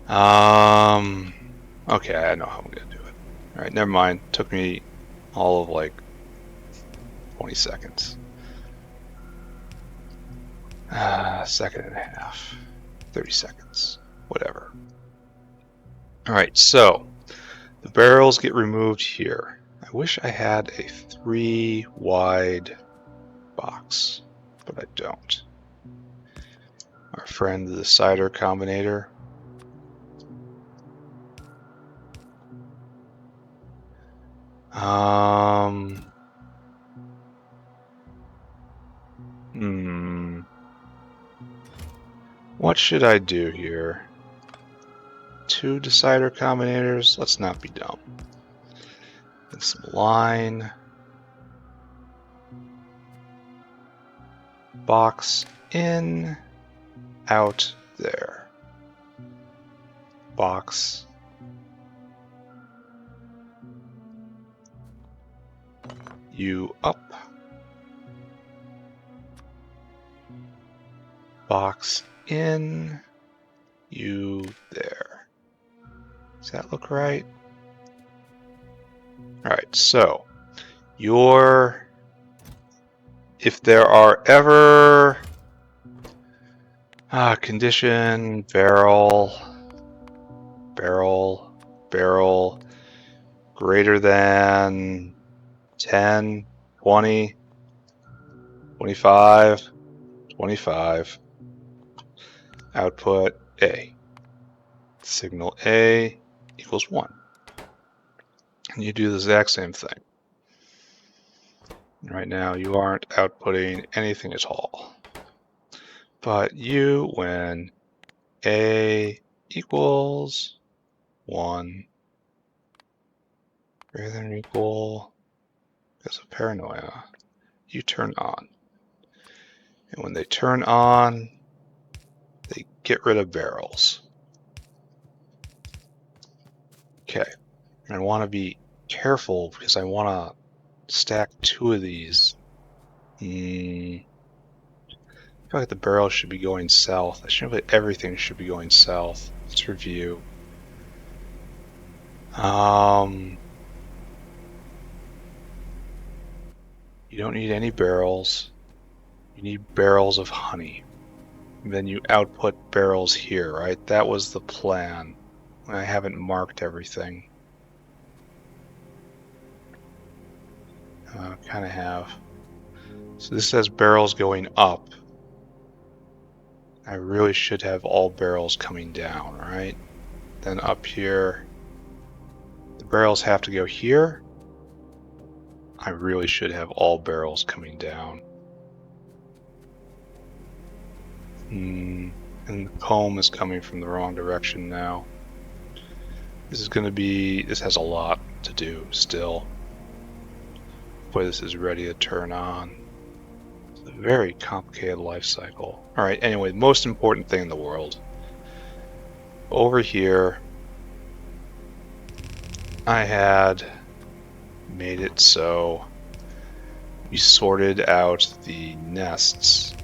Okay, I know how I'm gonna do it. Alright, never mind. Took me all of like 20 seconds. Second and a half. 30 seconds. Whatever. Alright, so the barrels get removed here. I wish I had a 3 wide box, but I don't. Our friend the cider combinator. What should I do here? 2 decider combinators? Let's not be dumb. And some line. Box in, out there. Box. You up. Box in, you there. Does that look right? All right, so if there are ever condition barrel greater than 10, 20, 25, 25, output A. Signal A equals 1. And you do the exact same thing. Right now you aren't outputting anything at all. But when A equals 1, greater than or equal, because of paranoia, you turn on. And when they turn on, they get rid of barrels. Okay, and I want to be careful because I want to stack 2 of these. I feel like the barrels should be going south. I feel like everything should be going south. Let's review. You don't need any barrels. You need barrels of honey. And then you output barrels here, right? That was the plan. I haven't marked everything. Kind of have. So this says barrels going up. I really should have all barrels coming down, right? Then up here, the barrels have to go here. I really should have all barrels coming down. And the comb is coming from the wrong direction now. This has a lot to do still. Boy, this is ready to turn on. It's a very complicated life cycle. All right, anyway, the most important thing in the world. Over here, I had made it so we sorted out the nests.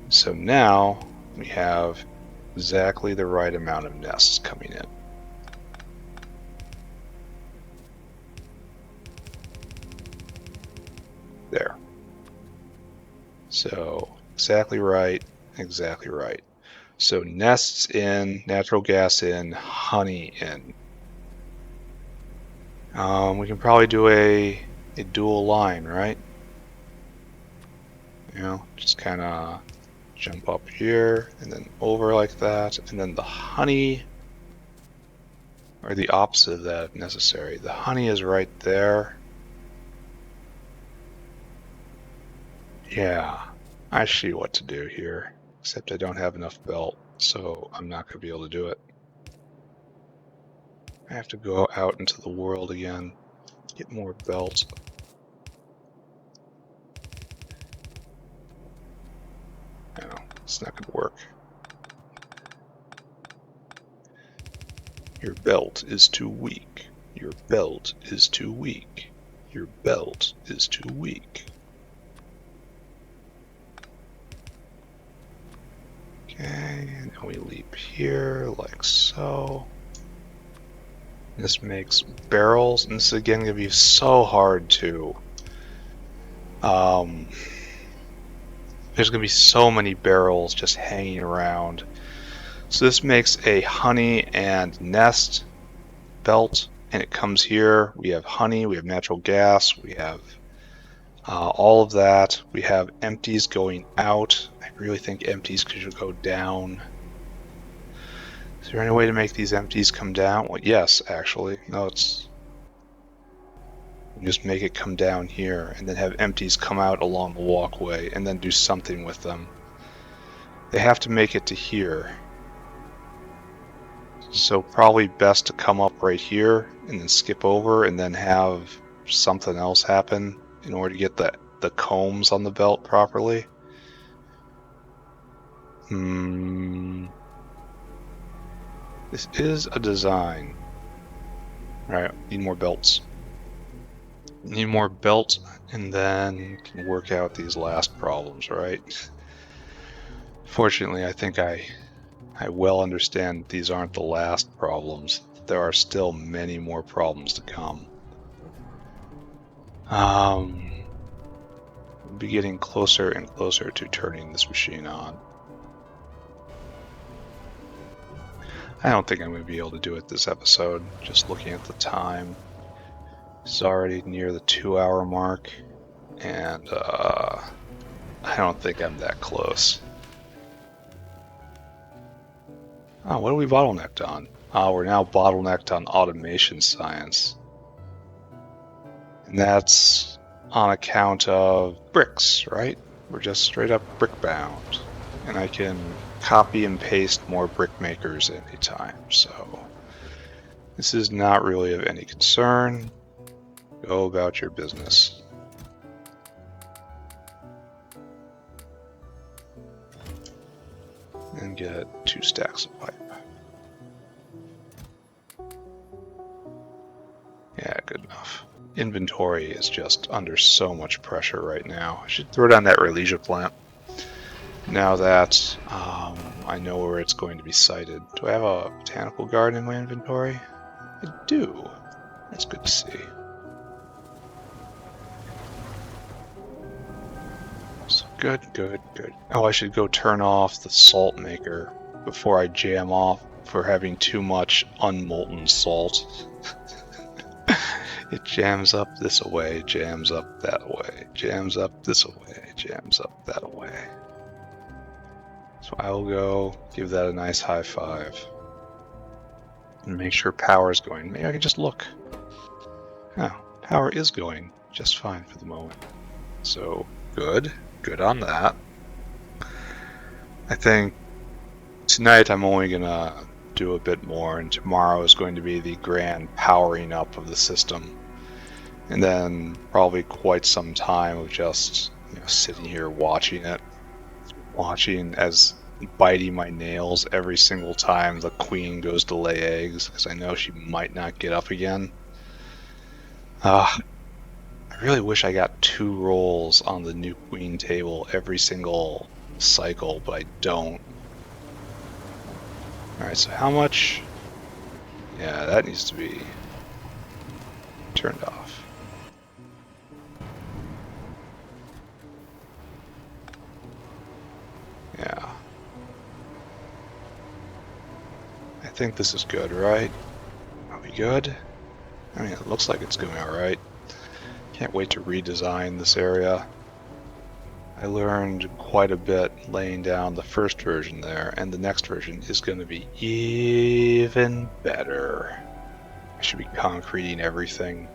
So now we have exactly the right amount of nests coming in. There. So exactly right, exactly right. So nests in, natural gas in, honey in. We can probably do a dual line, right? You know, just kind of jump up here and then over like that, and then the honey, or the opposite of that if necessary. The honey is right there. Yeah, I see what to do here, except I don't have enough belt, so I'm not going to be able to do it. I have to go out into the world again, get more belt. No, it's not going to work. Your belt is too weak. Your belt is too weak. Your belt is too weak. Okay, and then we leap here like so. This makes barrels, and this is again going to be so hard to... there's going to be so many barrels just hanging around. So this makes a honey and nest belt, and it comes here. We have honey, we have natural gas, we have all of that. We have empties going out. I really think empties should go down. Is there any way to make these empties come down? Well, yes, actually. No, it's... just make it come down here, and then have empties come out along the walkway, and then do something with them. They have to make it to here. So probably best to come up right here, and then skip over, and then have something else happen in order to get the combs on the belt properly. This is a design. Alright, need more belts. Need more belt, and then can work out these last problems, right? Fortunately, I think I I well understand these aren't the last problems. There are still many more problems to come. We'll be getting closer and closer to turning this machine on. I don't think I'm going to be able to do it this episode, just looking at the time. It's already near the 2-hour mark, and I don't think I'm that close. Oh, what are we bottlenecked on? Oh, we're now bottlenecked on automation science. And that's on account of bricks, right? We're just straight up brick bound. And I can copy and paste more brick makers anytime, so this is not really of any concern. Go about your business. And get 2 stacks of pipe. Yeah, good enough. Inventory is just under so much pressure right now. I should throw down that Relesia plant. Now that I know where it's going to be sited. Do I have a botanical garden in my inventory? I do. That's good to see. So good, good, good. Oh, I should go turn off the salt maker before I jam off for having too much unmolten salt. It jams up this way, jams up that way, jams up this way, jams up that way. So I will go give that a nice high five and make sure power is going. Maybe I can just look. Oh, power is going just fine for the moment. So good on that. I think tonight I'm only gonna do a bit more, and tomorrow is going to be the grand powering up of the system. And then probably quite some time of just sitting here watching it. Watching as biting my nails every single time the queen goes to lay eggs, because I know she might not get up again. I really wish I got 2 rolls on the new queen table every single cycle, but I don't. Alright, so how much? Yeah, that needs to be turned off. Yeah. I think this is good, right? Are we good? I mean, it looks like it's going alright. Can't wait to redesign this area. I learned quite a bit laying down the first version there, and the next version is going to be even better. I should be concreting everything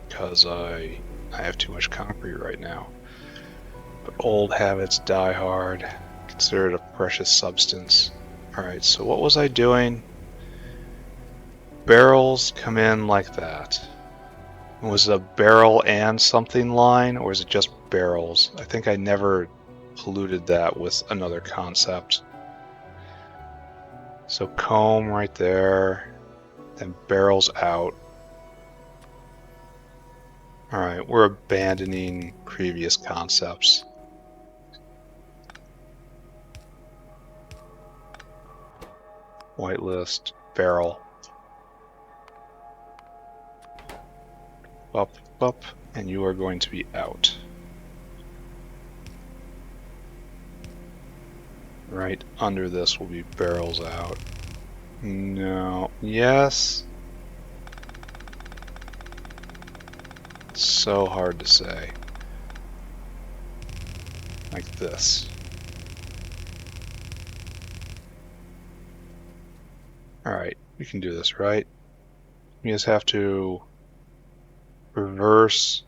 because I have too much concrete right now. But old habits die hard. Consider it a precious substance. Alright, so what was I doing? Barrels come in like that. Was it a barrel and something line, or is it just barrels? I think I never polluted that with another concept. So comb right there, then barrels out. Alright, we're abandoning previous concepts. Whitelist, barrel. Up, up, and you are going to be out. Right under this will be barrels out. No. Yes. So hard to say. Like this. Alright, we can do this, right? We just have to reverse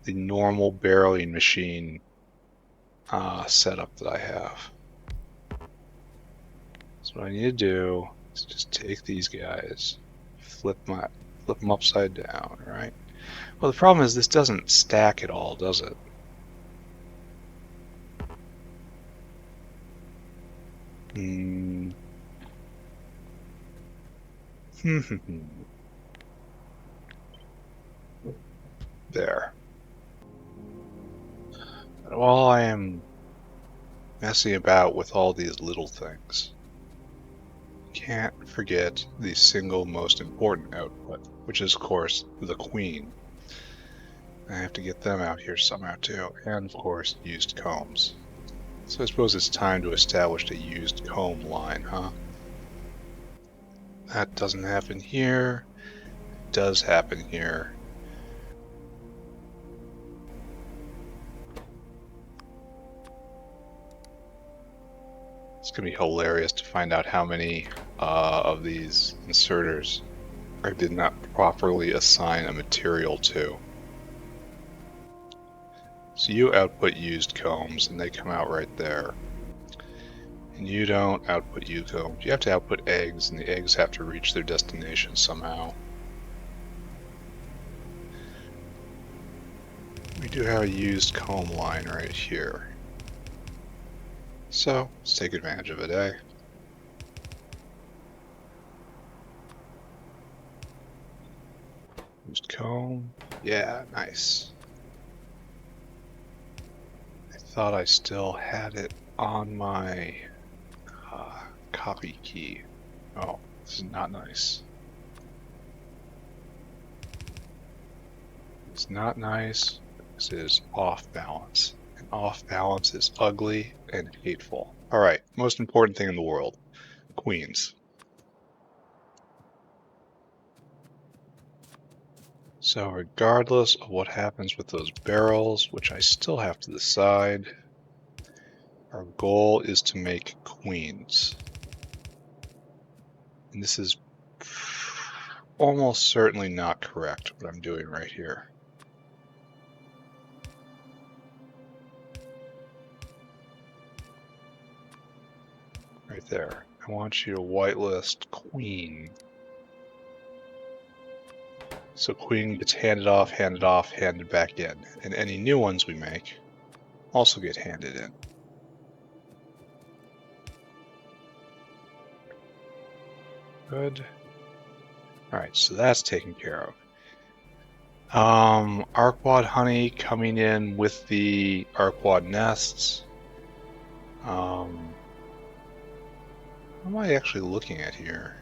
the normal barreling machine setup that I have. So what I need to do is just take these guys, flip them upside down, right? Well, the problem is this doesn't stack at all, does it? There. But while I am messing about with all these little things, can't forget the single most important output, which is, of course, the queen. I have to get them out here somehow too, and of course, used combs. So I suppose it's time to establish a used comb line, huh? That doesn't happen here. It does happen here. It's going to be hilarious to find out how many of these inserters I did not properly assign a material to. So you output used combs and they come out right there. And you don't output used combs. You have to output eggs, and the eggs have to reach their destination somehow. We do have a used comb line right here. So let's take advantage of it, eh? Used comb. Yeah, nice. I thought I still had it on my copy key. Oh, this is not nice. It's not nice because it is off balance. And off balance is ugly and hateful. Alright, most important thing in the world. Queens. So regardless of what happens with those barrels, which I still have to decide, our goal is to make queens. And this is almost certainly not correct, what I'm doing right here. Right there. I want you to whitelist queen. So queen gets handed off, handed back in. And any new ones we make also get handed in. Good. Alright, so that's taken care of. Arqad honey coming in with the Arqad nests. What am I actually looking at here?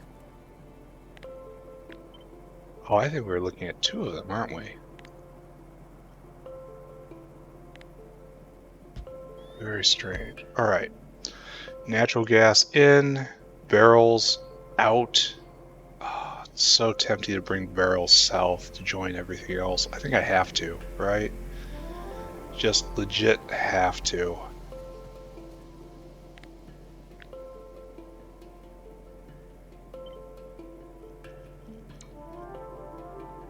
Oh, I think we're looking at two of them, aren't we? Very strange. Alright. Natural gas in, barrels out. Oh, it's so tempting to bring barrels south to join everything else. I think I have to, right? Just legit have to.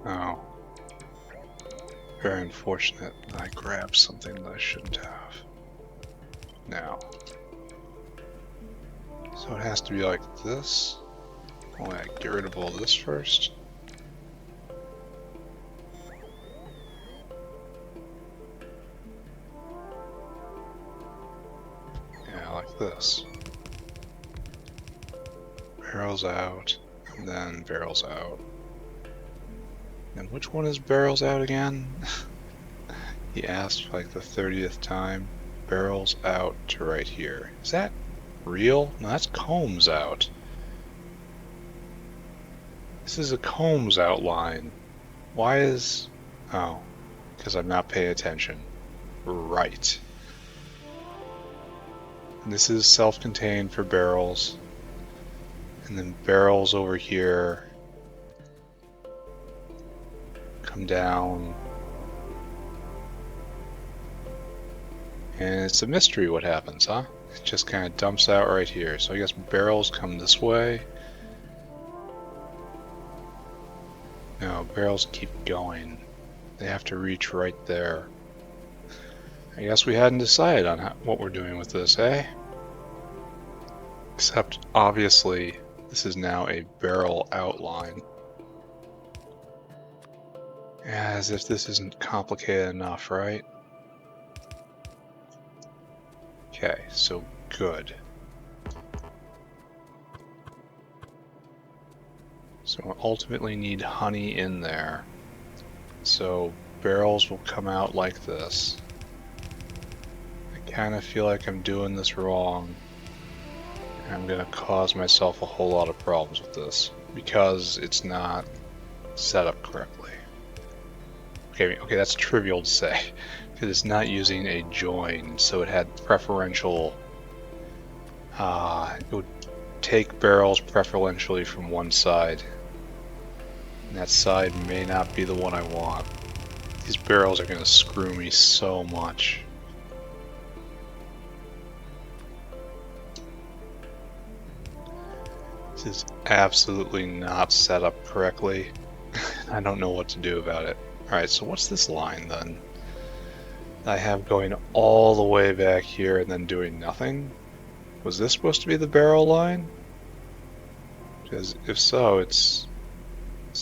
Oh. Very unfortunate. I grabbed something that I shouldn't have. Now. So it has to be like this. Only I get rid of all this first. Yeah, like this. Barrels out, and then barrels out. And which one is barrels out again? He asked for like the 30th time. Barrels out to right here. Is that real? No, that's combs out. This is a combs out line. Why is... Oh, because I'm not paying attention. Right. And this is self-contained for barrels. And then barrels over here come down. And it's a mystery what happens, huh? It just kind of dumps out right here. So I guess barrels come this way. No, barrels keep going. They have to reach right there. I guess we hadn't decided on what we're doing with this, eh? Except, obviously, this is now a barrel outline. As if this isn't complicated enough, right? Okay, so good. So we'll ultimately need honey in there. So barrels will come out like this. I kind of feel like I'm doing this wrong. I'm gonna cause myself a whole lot of problems with this because it's not set up correctly. Okay, that's trivial to say because it's not using a join, so it had preferential. It would take barrels preferentially from one side, and that side may not be the one I want. These barrels are gonna screw me so much. This is absolutely not set up correctly. I don't know what to do about it. Alright, so what's this line then? I have going all the way back here and then doing nothing? Was this supposed to be the barrel line? Because if so, it's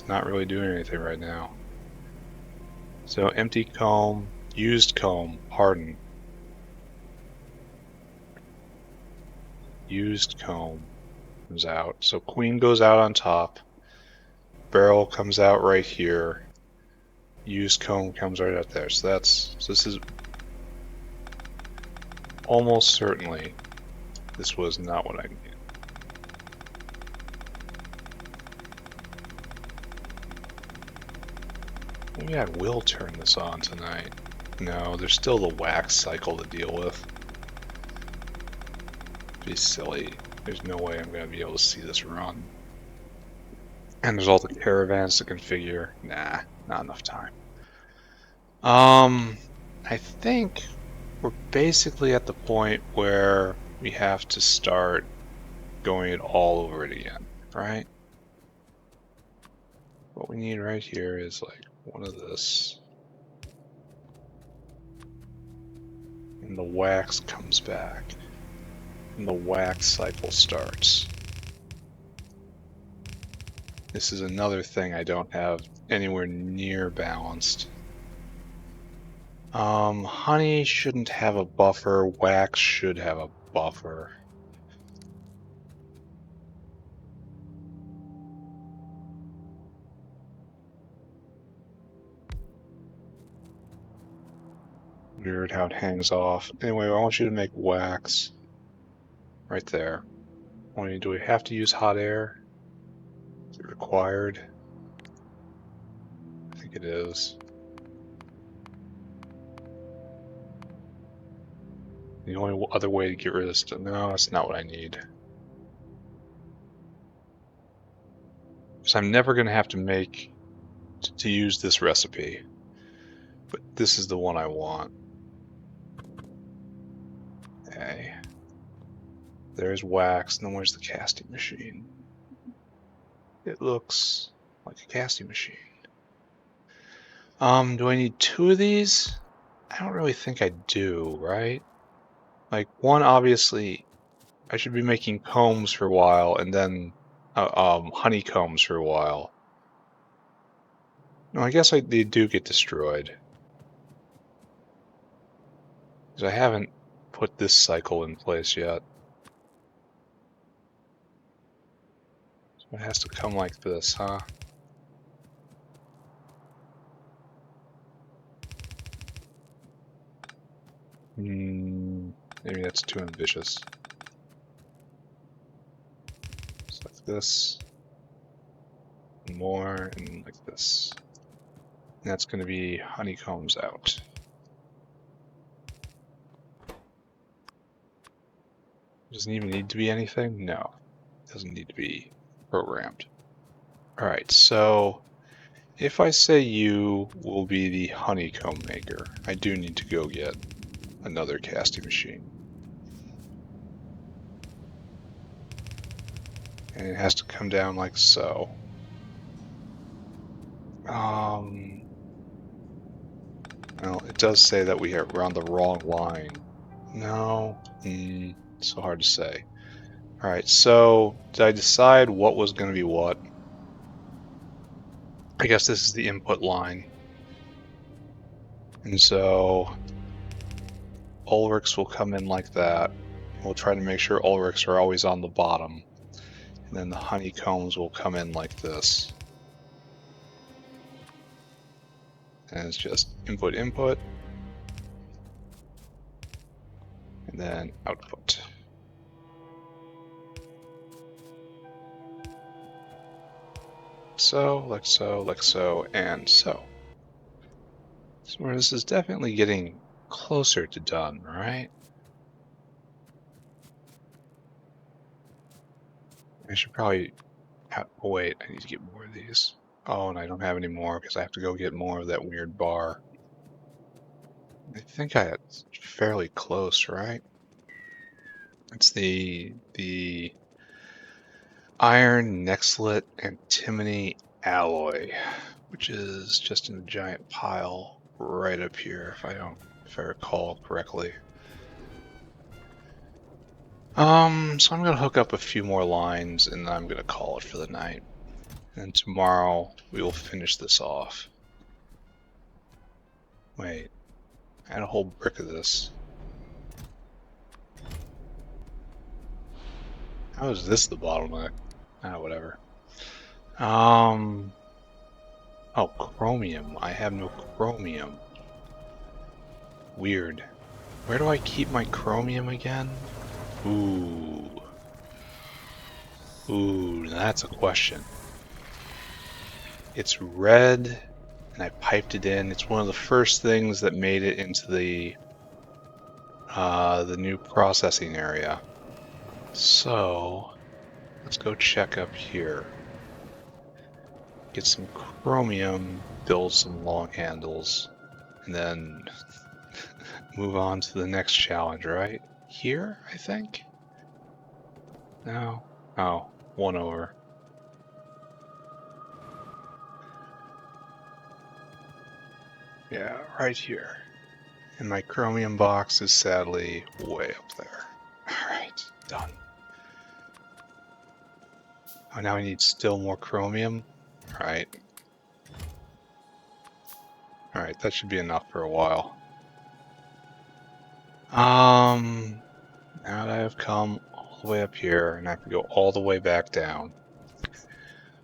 not really doing anything right now. So empty comb, used comb, pardon. Used comb comes out. So queen goes out on top. Barrel comes out right here. Used comb comes right out there. So this is almost certainly this was not what I needed. Maybe I will turn this on tonight. No, there's still the wax cycle to deal with. Be silly. There's no way I'm going to be able to see this run. And there's all the caravans to configure. Nah, not enough time. I think we're basically at the point where we have to start going it all over it again, right? What we need right here is like one of this. And the wax comes back. And the wax cycle starts. This is another thing I don't have anywhere near balanced. Honey shouldn't have a buffer. Wax should have a buffer. Weird how it hangs off. Anyway, I want you to make wax right there. Do we have to use hot air? Is it required? I think it is. The only other way to get rid of stuff. No, that's not what I need. Because I'm never going to have to make to use this recipe. But this is the one I want. Okay. There's wax, and then where's the casting machine? It looks like a casting machine. Do I need two of these? I don't really think I do, right? Like, one, obviously, I should be making combs for a while, and then honeycombs for a while. No, I guess they do get destroyed. Because I haven't put this cycle in place yet. So it has to come like this, huh? Maybe that's too ambitious. Just like this. More, and like this. And that's going to be honeycombs out. Doesn't even need to be anything? No. Doesn't need to be programmed. Alright, so if I say you will be the honeycomb maker, I do need to go get another casting machine. And it has to come down like so. Well, it does say that we're on the wrong line. No, so hard to say. Alright, so did I decide what was going to be what? I guess this is the input line. And so Ulrichs will come in like that. We'll try to make sure Ulrichs are always on the bottom. And then the honeycombs will come in like this. And it's just input, input. And then output. so, like so, like so, and so. So this is definitely getting closer to done, right? I should probably oh wait, I need to get more of these. Oh, and I don't have any more because I have to go get more of that weird bar. I think it's fairly close, right? It's the iron nexlet antimony alloy, which is just in a giant pile right up here, if I recall correctly. So I'm gonna hook up a few more lines and then I'm gonna call it for the night. And tomorrow we will finish this off. Wait, I had a whole brick of this. How is this the bottleneck? Ah, whatever. Oh, chromium. I have no chromium. Weird. Where do I keep my chromium again? Ooh. Ooh, that's a question. It's red, and I piped it in. It's one of the first things that made it into the new processing area. So, let's go check up here. Get some chromium, build some long handles, and then move on to the next challenge, right? Here, I think? No. Oh, one over. Yeah, right here. And my chromium box is sadly way up there. Alright, done. Oh, now I need still more chromium? Alright. Alright, that should be enough for a while. Now that I have come all the way up here, and I have to go all the way back down,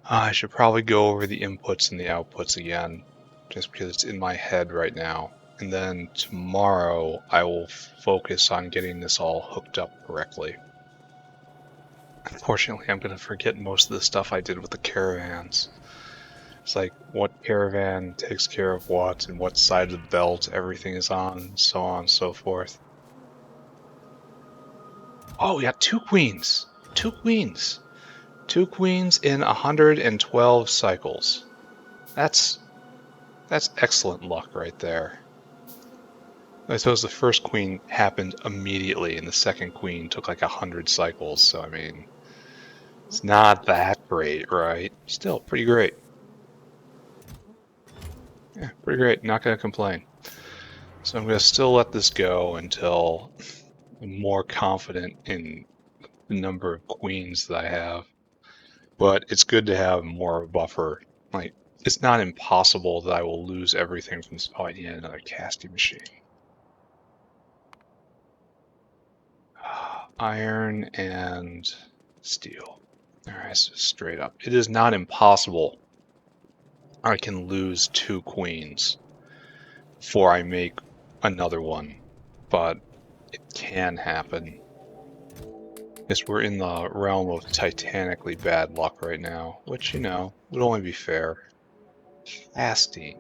I should probably go over the inputs and the outputs again, just because it's in my head right now. And then tomorrow I will focus on getting this all hooked up correctly. Unfortunately, I'm going to forget most of the stuff I did with the caravans. It's like what caravan takes care of what and what side of the belt everything is on, and so on and so forth. Oh, we got 2 queens! 2 queens! 2 queens in 112 cycles. That's excellent luck right there. I suppose the first queen happened immediately, and the second queen took like 100 cycles, so I mean, it's not that great, right? Still, pretty great. Yeah, pretty great. Not going to complain. So I'm going to still let this go until I'm more confident in the number of queens that I have. But it's good to have more of a buffer. Like, it's not impossible that I will lose everything from this. Oh, I need another casting machine. Iron and steel. Alright, so straight up. It is not impossible I can lose 2 queens before I make another one, but it can happen. Because we're in the realm of titanically bad luck right now, which, you know, would only be fair. Casting.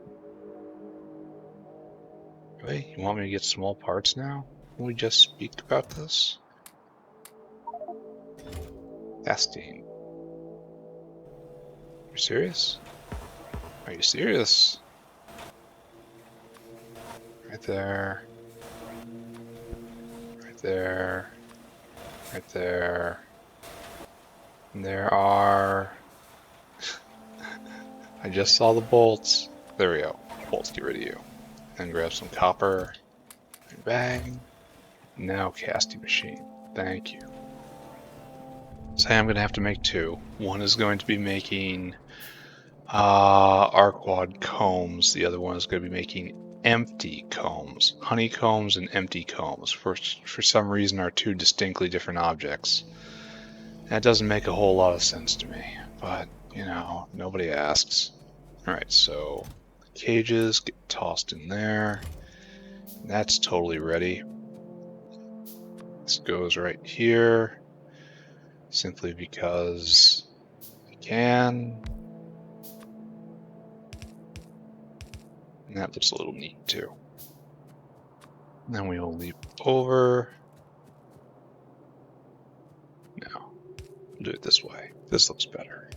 Really? You want me to get small parts now? Can we just speak about this? Casting. You serious? Are you serious? Right there. Right there. Right there. And there are... I just saw the bolts. There we go. Bolts, get rid of you. And grab some copper. Bang. Now casting machine. Thank you. So I'm going to have to make 2. One is going to be making Arqad combs. The other one is going to be making empty combs. Honeycombs and empty combs. For some reason are 2 distinctly different objects. That doesn't make a whole lot of sense to me. But, you know, nobody asks. Alright, so the cages get tossed in there. That's totally ready. This goes right here. Simply because I can. And that looks a little neat too. And then we'll leap over. No, we'll do it this way. This looks better.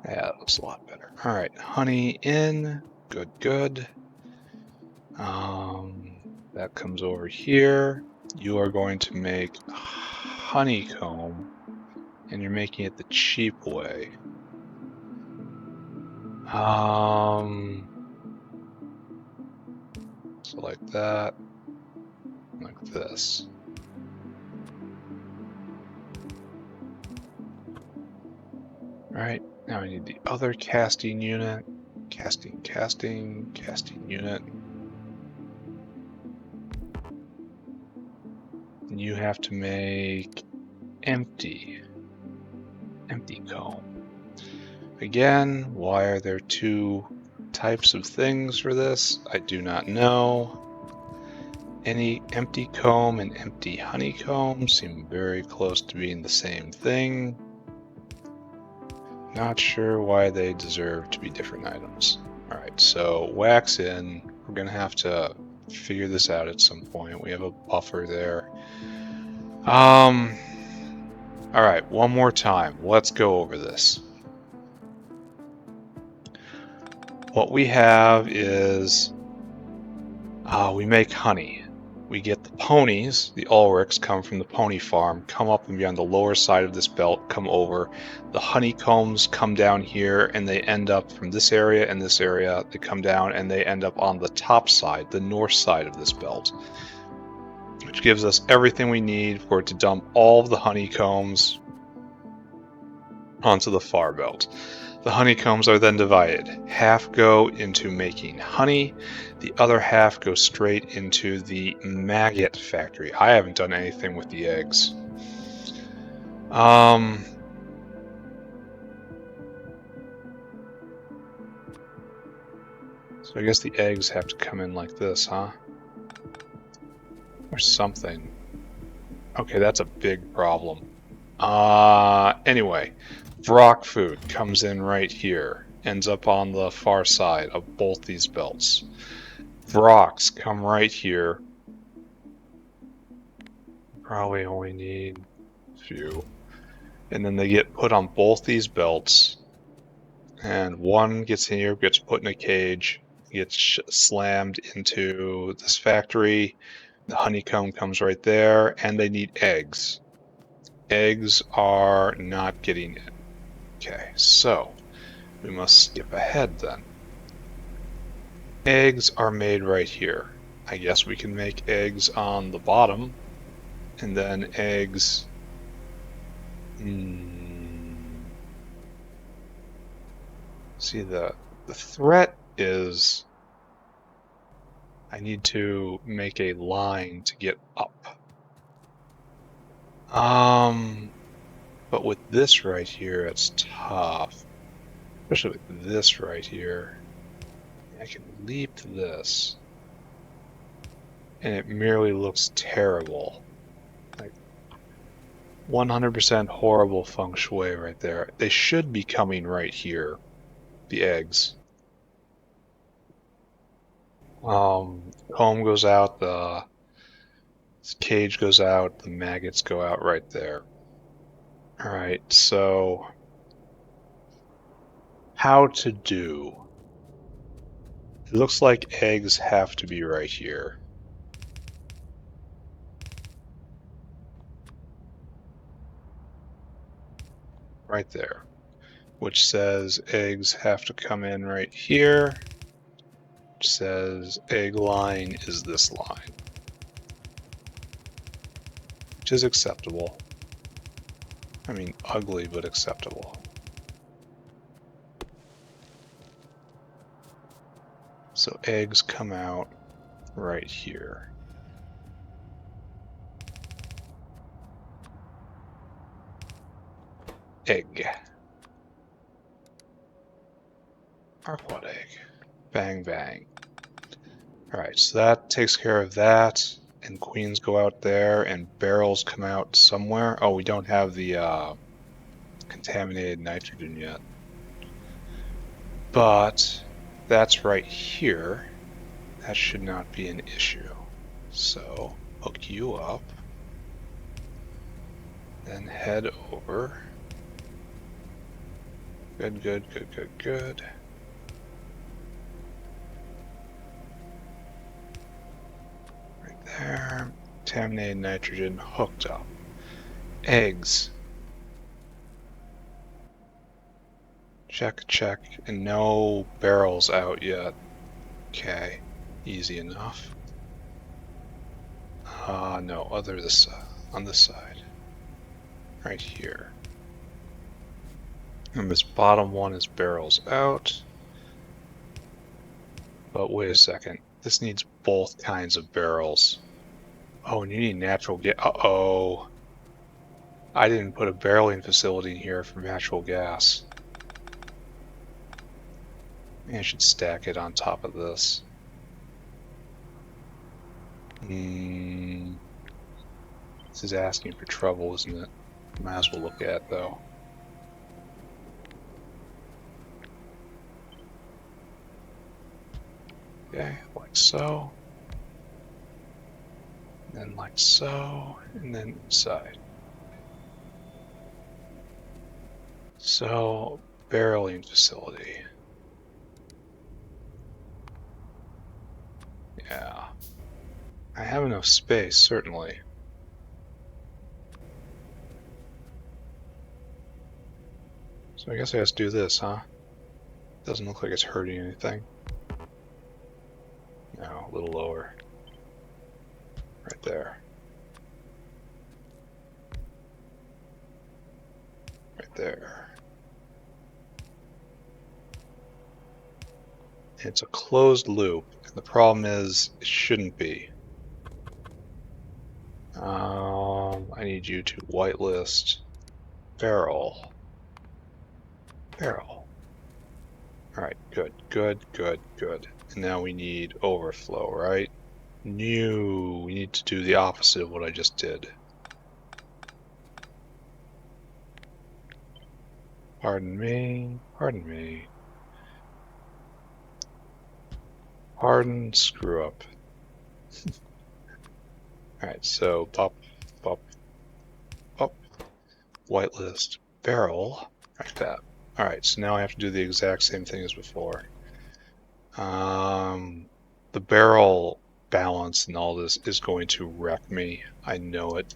Yeah, that looks a lot better. All right, honey in. Good, good. That comes over here. You are going to make honeycomb, and you're making it the cheap way. So like that, like this. All right, now I need the other casting unit. Casting unit. And you have to make empty comb. Again, why are there two types of things for this? I do not know. Any empty comb and empty honeycomb seem very close to being the same thing. Not sure why they deserve to be different items. Alright, so wax in. We're gonna have to figure this out at some point. We have a buffer there. Alright, one more time. Let's go over this. What we have is we make honey. We get the ponies, the ulrichs come from the pony farm, come up and be on the lower side of this belt, come over. The honeycombs come down here and they end up from this area and this area. They come down and they end up on the top side, the north side of this belt, which gives us everything we need for it to dump all of the honeycombs onto the far belt. The honeycombs are then divided. Half go into making honey, the other half goes straight into the maggot factory. I haven't done anything with the eggs. So I guess the eggs have to come in like this, huh? Or something. Okay, that's a big problem. Anyway, Vrock food comes in right here, ends up on the far side of both these belts. Vrocks come right here. Probably only need a few. And then they get put on both these belts. And one gets in here, gets put in a cage, gets slammed into this factory. The honeycomb comes right there, and they need eggs. Eggs are not getting in. Okay, so we must skip ahead then. Eggs are made right here. I guess we can make eggs on the bottom, and then eggs... See, the threat is I need to make a line to get up. But with this right here, it's tough. Especially with this right here. I can leap this. And it merely looks terrible. Like 100% horrible feng shui right there. They should be coming right here. The eggs. Comb goes out, the cage goes out, the maggots go out right there. Alright, so how to do? It looks like eggs have to be right here. Right there. Which says eggs have to come in right here. Which says egg line is this line. Which is acceptable. I mean, ugly, but acceptable. So eggs come out right here. Egg. Arqad egg. Bang, bang. Alright, so that takes care of that. And queens go out there, and barrels come out somewhere. Oh, we don't have the contaminated nitrogen yet. But that's right here, that should not be an issue. So hook you up, then head over. Good, good, good, good, good. Right there. Contaminated nitrogen hooked up. Eggs. Check, check, and no barrels out yet. Okay, easy enough. No, on this side. Right here. And this bottom one is barrels out. But wait a second. This needs both kinds of barrels. Oh, and you need natural gas. Uh-oh. I didn't put a barreling facility in here for natural gas. Maybe I should stack it on top of this. This is asking for trouble, isn't it? Might as well look at, though. Okay, like so. And then like so, and then inside. So, barreling facility. Yeah. I have enough space, certainly. So I guess I have to do this, huh? Doesn't look like it's hurting anything. No, a little lower. Right there. Right there. It's a closed loop, and the problem is it shouldn't be. I need you to whitelist barrel. Barrel. Alright, good, good, good, good. And now we need overflow, right? New. We need to do the opposite of what I just did. Pardon me. Pardon me. Pardon screw up. Alright, so pop, pop, pop. Whitelist barrel. Like that. Alright, so now I have to do the exact same thing as before. The barrel balance and all this is going to wreck me. I know it.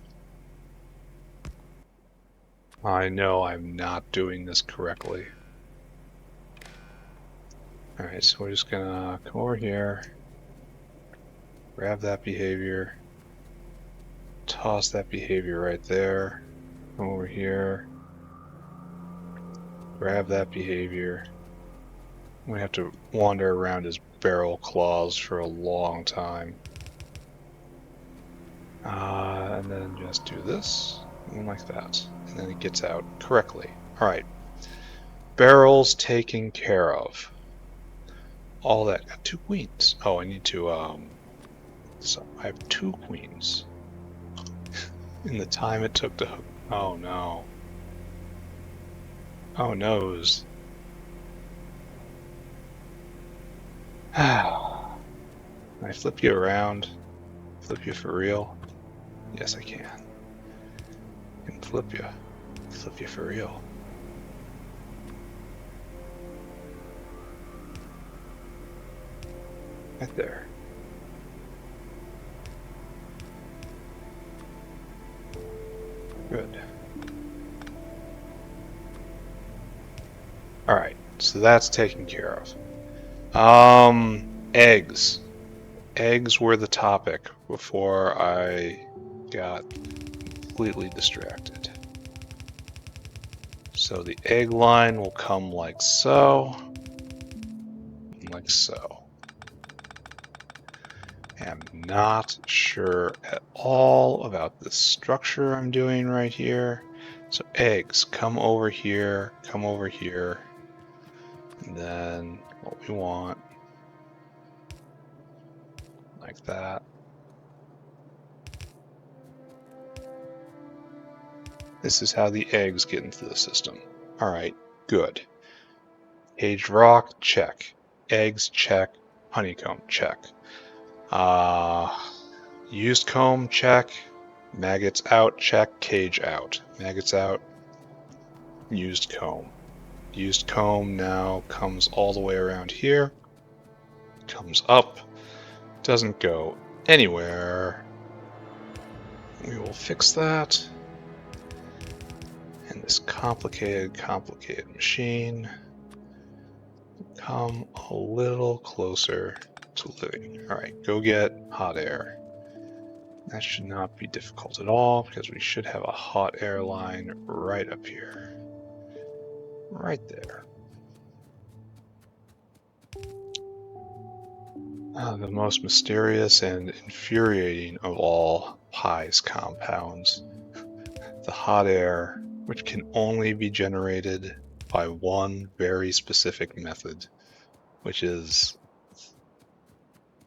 I know I'm not doing this correctly. Alright, so we're just gonna come over here, grab that behavior, toss that behavior right there, come over here, grab that behavior. We have to wander around his barrel claws for a long time. And then just do this, and like that. And then it gets out correctly. Alright. Barrels taken care of. All that. Got 2 queens. Oh, I need to, so I have 2 queens. In the time it took to hook. Oh no. Oh noes. Can I flip you around? Flip you for real? Yes, I can. I can flip you. Flip you for real. Right there. Good. Alright, so that's taken care of. Eggs. Eggs were the topic before I got completely distracted. So the egg line will come like so, and like so. I'm not sure at all about the structure I'm doing right here. So eggs, come over here, and then what we want, like that. This is how the eggs get into the system. All right, good. Aged rock, check. eggs, check. Honeycomb, check. Used comb, check. Maggots out, check. Cage out. Maggots out. Used comb. Used comb now comes all the way around here. Comes up. Doesn't go anywhere. We will fix that. And this complicated machine come a little closer to living. All right, go get hot air. That should not be difficult at all because we should have a hot air line right up here. Right there. The most mysterious and infuriating of all Pi's compounds. The hot air, which can only be generated by one very specific method, which is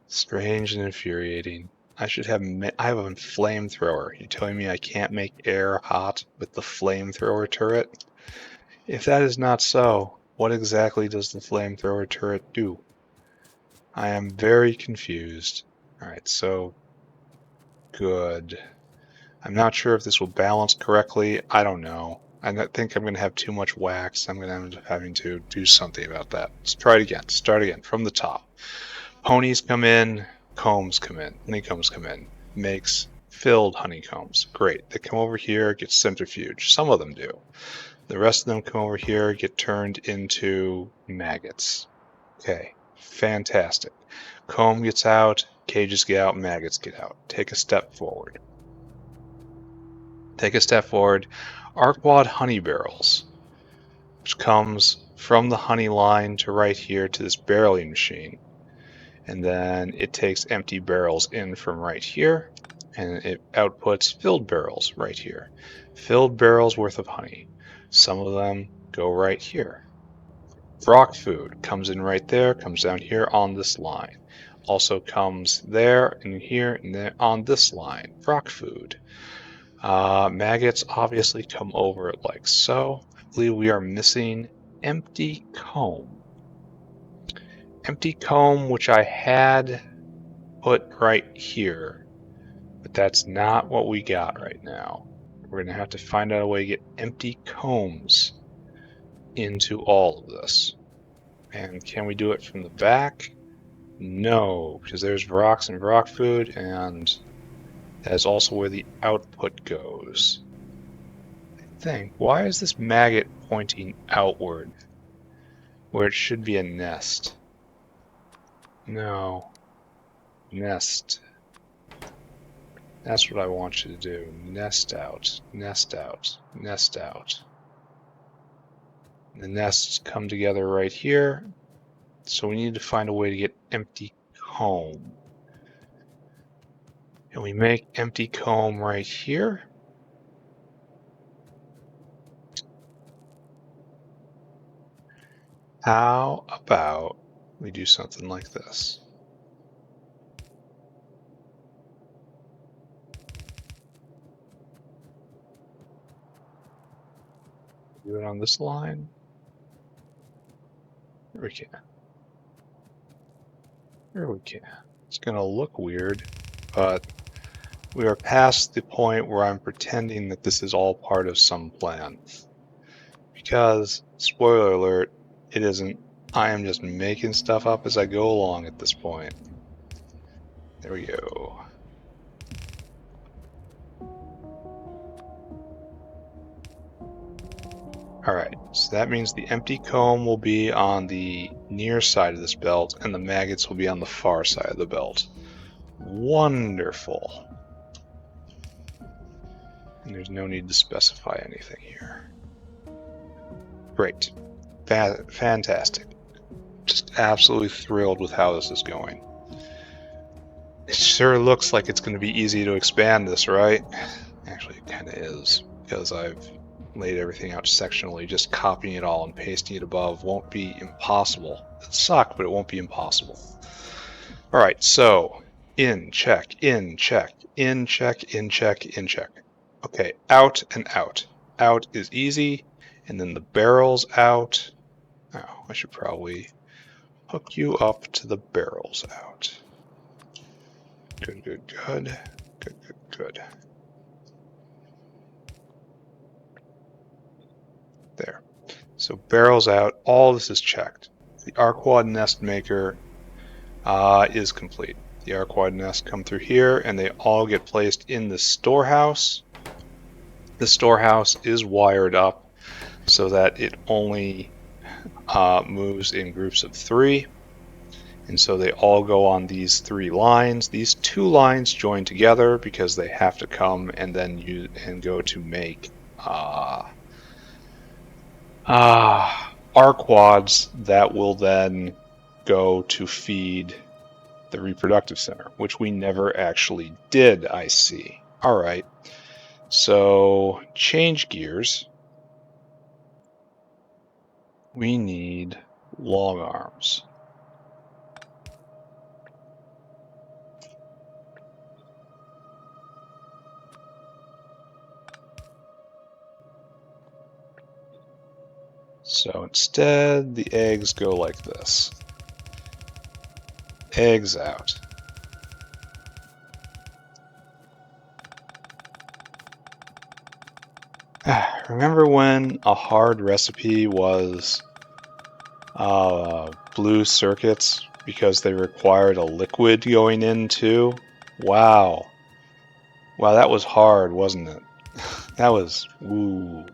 strange and infuriating. I have a flamethrower. You're telling me I can't make air hot with the flamethrower turret? If that is not so, what exactly does the flamethrower turret do? I am very confused. Alright, so good. I'm not sure if this will balance correctly. I don't know. I think I'm going to have too much wax. I'm going to end up having to do something about that. Let's try it again. Start again from the top. Ponies come in, combs come in, honeycombs come in. Makes filled honeycombs. Great. They come over here, get centrifuged. Some of them do. The rest of them come over here, get turned into maggots. Okay, fantastic. Comb gets out, cages get out, maggots get out. Take a step forward. Take a step forward. Arqad honey barrels, which comes from the honey line to right here to this barreling machine. And then it takes empty barrels in from right here, and it outputs filled barrels right here. Filled barrels worth of honey. Some of them go right here. Rock food comes in right there, comes down here on this line. Also comes there and here and there on this line. Rock food. Maggots obviously come over like so. I believe we are missing empty comb. Empty comb, which I had put right here, but that's not what we got right now. We're going to have to find out a way to get empty combs into all of this. And can we do it from the back? No, because there's rocks and rock food, and that is also where the output goes. I think. Why is this maggot pointing outward, where it should be a nest? No. Nest. That's what I want you to do. Nest out, nest out, nest out. The nests come together right here. So we need to find a way to get empty comb. And we make empty comb right here. How about we do something like this? Do it on this line. Here we can. Here we can. It's going to look weird, but we are past the point where I'm pretending that this is all part of some plan. Because, spoiler alert, it isn't. I am just making stuff up as I go along at this point. There we go. Alright, so that means the empty comb will be on the near side of this belt, and the maggots will be on the far side of the belt. Wonderful. And there's no need to specify anything here. Great. Fantastic. Just absolutely thrilled with how this is going. It sure looks like it's going to be easy to expand this, right? Actually, it kind of is, because I've laid everything out sectionally. Just copying it all and pasting it above won't be impossible. It'll suck, but it won't be impossible. All right, so in, check, in, check, in, check, in, check, in, check. Okay, out and out. Out is easy, and then the barrels out. Oh, I should probably hook you up to the barrels out. Good, good, good. Good, good, good. There. So barrels out, all this is checked. The Arqad nest maker is complete. The Arqad nest come through here and they all get placed in the storehouse. The storehouse is wired up so that it only moves in groups of 3. And so they all go on these 3 lines. These 2 lines join together because they have to come and then use and go to make Arqads that will then go to feed the reproductive center, which we never actually did, I see. All right, so change gears. We need long arms. So instead, the eggs go like this. Eggs out. Remember when a hard recipe was blue circuits because they required a liquid going in too? Wow. Wow, that was hard, wasn't it? That was, ooh.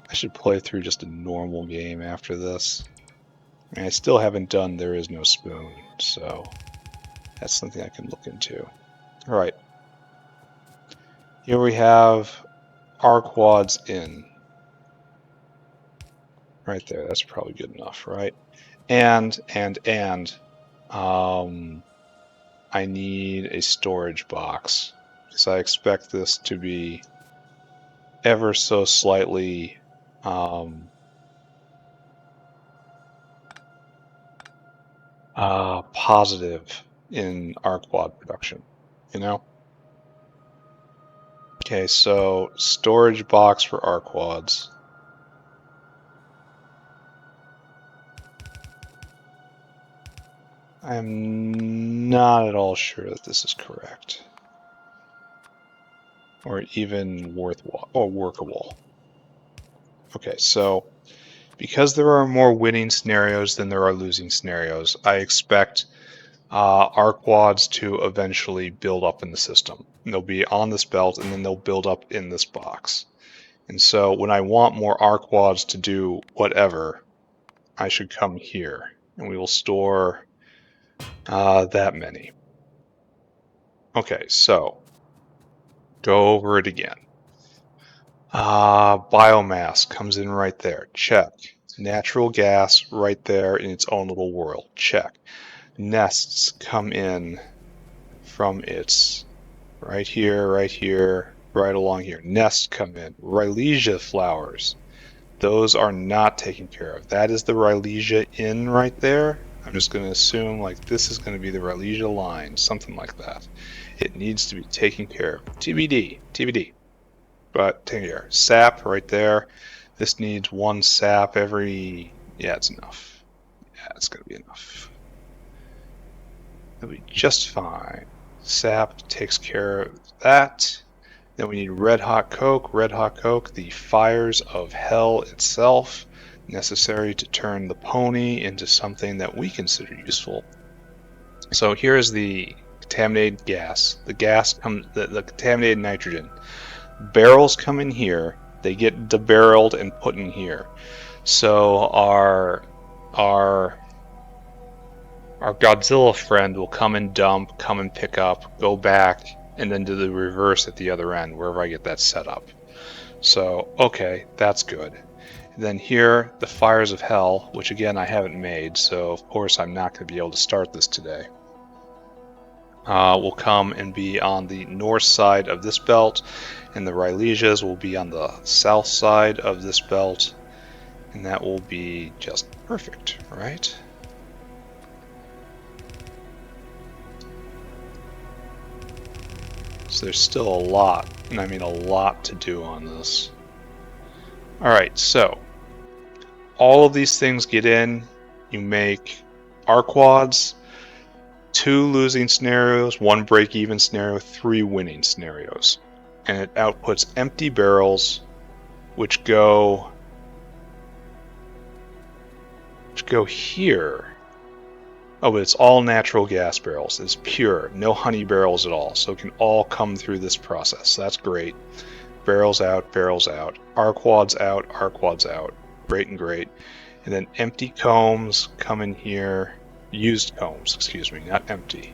I should play through just a normal game after this. I mean, I still haven't done There Is No Spoon, so that's something I can look into. All right. Here we have Arqads in. Right there, that's probably good enough, right? And I need a storage box because I expect this to be ever so slightly positive in Arqad production, you know? Okay, so storage box for Arqads. I'm not at all sure that this is correct. Or even worthwhile or workable. Okay, so because there are more winning scenarios than there are losing scenarios, I expect Arqads to eventually build up in the system. And they'll be on this belt and then they'll build up in this box. And so when I want more Arqads to do whatever, I should come here and we will store that many. Okay, so go over it again. Biomass comes in right there. Check. Natural gas right there in its own little world. Check. Nests come in from its right here, right along here. Nests come in. Rhylesia flowers. Those are not taken care of. That is the Rhylesia in right there. I'm just going to assume like this is going to be the Rhylesia line, something like that. It needs to be taken care of. TBD. But take care. Sap right there. This needs 1 sap every... Yeah, it's enough. Yeah, it's going to be enough. It'll be just fine. Sap takes care of that. Then we need red hot coke. Red hot coke, the fires of hell itself, necessary to turn the pony into something that we consider useful. So here's the contaminated gas. The contaminated nitrogen. Barrels come in here. They get debarreled and put in here. So our Godzilla friend will come and dump, come and pick up, go back, and then do the reverse at the other end, wherever I get that set up. So, okay, that's good. And then here, the Fires of Hell, which again I haven't made, so of course I'm not going to be able to start this today. Will come and be on the north side of this belt, and the Rhylesias will be on the south side of this belt, and that will be just perfect, right? So there's still a lot, and I mean a lot to do on this. Alright, so all of these things get in. you make Arqads, 2 losing scenarios, 1 break-even scenario, 3 winning scenarios. And it outputs empty barrels, which go here. Oh, but it's all natural gas barrels. It's pure, no honey barrels at all. So it can all come through this process. So that's great. Barrels out, Arqads out, Arqads out. Great and great. And then empty combs come in here. Used combs, excuse me, not empty.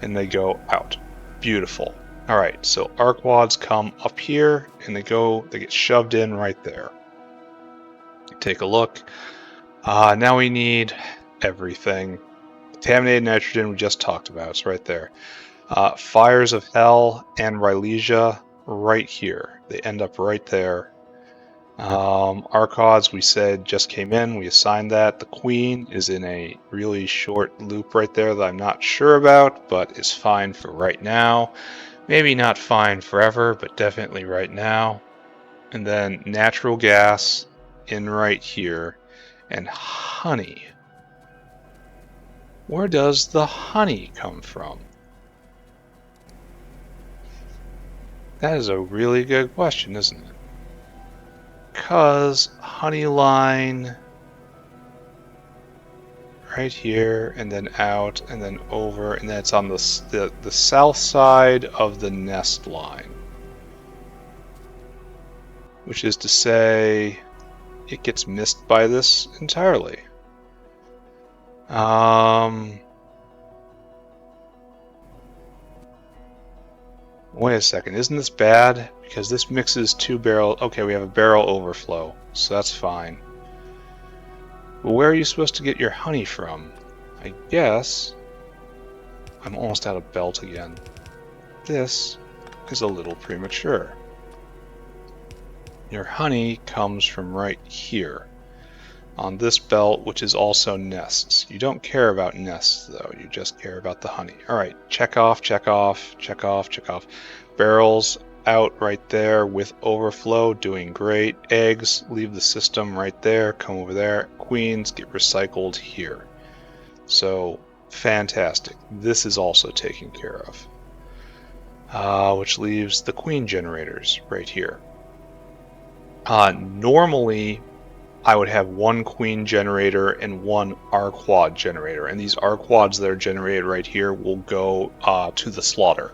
And they go out. Beautiful. All right, so Arqads come up here and they get shoved in right there. Take a look. Now we need everything. Contaminated nitrogen we just talked about. It's right there. Fires of Hell and Rhylesia right here. They end up right there. Arqads we said just came in. We assigned that. The Queen is in a really short loop right there that I'm not sure about, but is fine for right now. Maybe not fine forever, but definitely right now. And then natural gas in right here. And honey. Where does the honey come from? That is a really good question, isn't it? Because honey line right here, and then out, and then over, and then it's on the south side of the nest line. Which is to say, it gets missed by this entirely. Wait a second, isn't this bad? Because this mixes 2 barrels. Okay, we have a barrel overflow, so that's fine. But where are you supposed to get your honey from? I guess I'm almost out of belt again. This is a little premature. Your honey comes from right here on this belt, which is also nests. You don't care about nests though, you just care about the honey. Alright, check off, check off, check off, check off. Barrels out right there with overflow, doing great. Eggs leave the system right there, come over there. Queens get recycled here. So fantastic. This is also taken care of. Which leaves the queen generators right here. Normally I would have 1 queen generator and 1 Arqad generator, and these Arqads that are generated right here will go to the slaughter.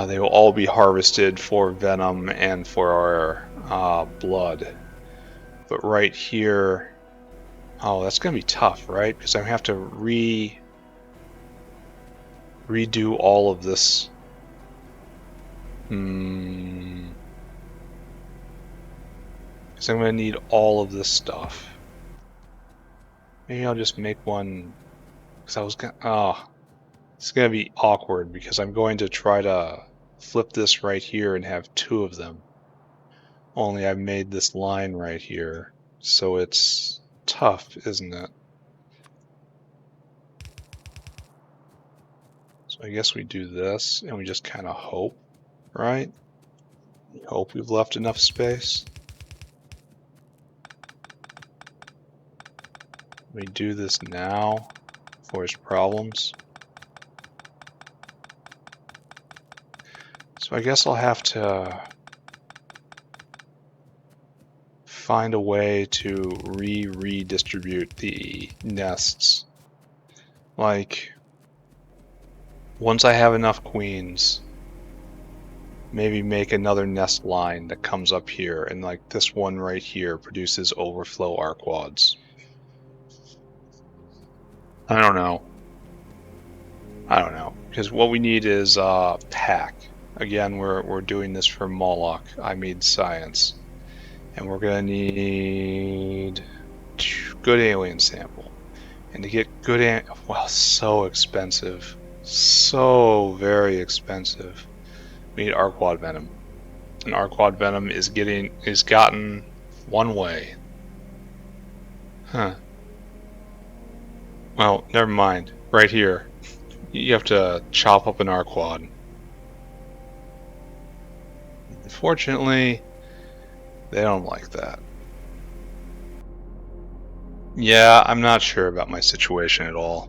They will all be harvested for venom and for our blood. But right here, oh, that's going to be tough, right? Because I have to redo all of this. Because I'm going to need all of this stuff. Maybe I'll just make one. Because I was going to. Oh, it's going to be awkward because I'm going to try to flip this right here and have 2 of them. Only I've made this line right here. So it's tough, isn't it? So I guess we do this and we just kind of hope, right? We hope we've left enough space. We do this now before there's problems. So I guess I'll have to find a way to redistribute the nests. Like, once I have enough queens, maybe make another nest line that comes up here, and like this one right here produces overflow Arqads. I don't know, because what we need is pack. Again, we're doing this for Moloch. I made science, and we're gonna need good alien sample, and to get good well, so expensive, so very expensive. We need Arqad venom, and Arqad venom is gotten one way. Huh. Well, never mind. Right here, you have to chop up an Arqad. Unfortunately, they don't like that. Yeah, I'm not sure about my situation at all.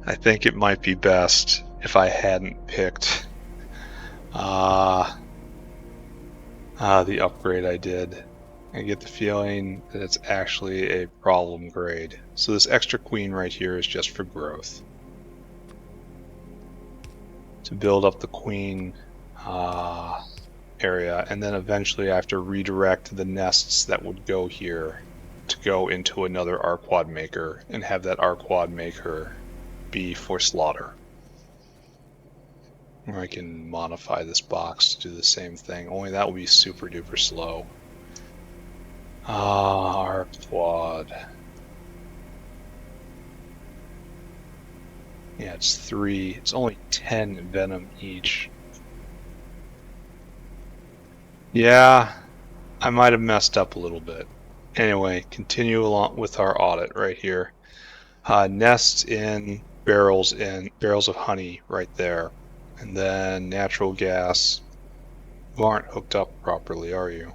I think it might be best if I hadn't picked the upgrade I did. I get the feeling that it's actually a problem grade. So this extra queen right here is just for growth. To build up the queen area, and then eventually I have to redirect the nests that would go here to go into another Arqad maker and have that Arqad maker be for slaughter. Or I can modify this box to do the same thing, only that will be super duper slow. Arqad. Yeah, it's 3. It's only 10 venom each. Yeah, I might have messed up a little bit. Anyway, continue along with our audit right here. Nests in barrels of honey right there. And then natural gas. You aren't hooked up properly, are you?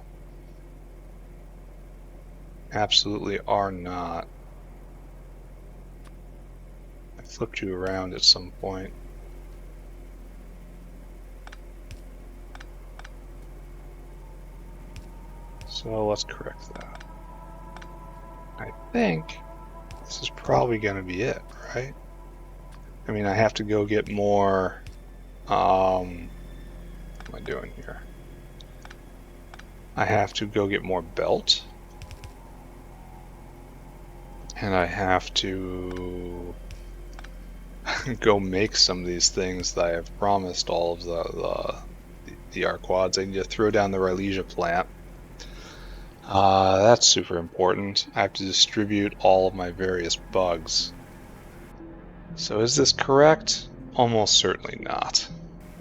Absolutely are not. I flipped you around at some point. So let's correct that. I think this is probably going to be it, right? I mean, I have to go get more. What am I doing here? I have to go get more belt. And I have to go make some of these things that I have promised all of the Arqads. I need to throw down the Rhylesia plant. That's super important. I have to distribute all of my various bugs. So is this correct? Almost certainly not.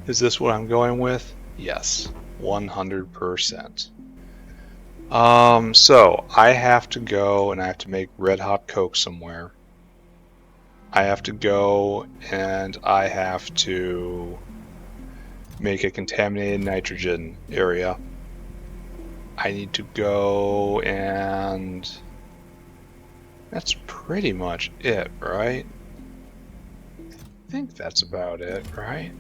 Is this what I'm going with? Yes, 100%. So I have to go and I have to make red hot coke somewhere. I have to go and I have to make a contaminated nitrogen area. I need to go and that's pretty much it, right? I think that's about it, right?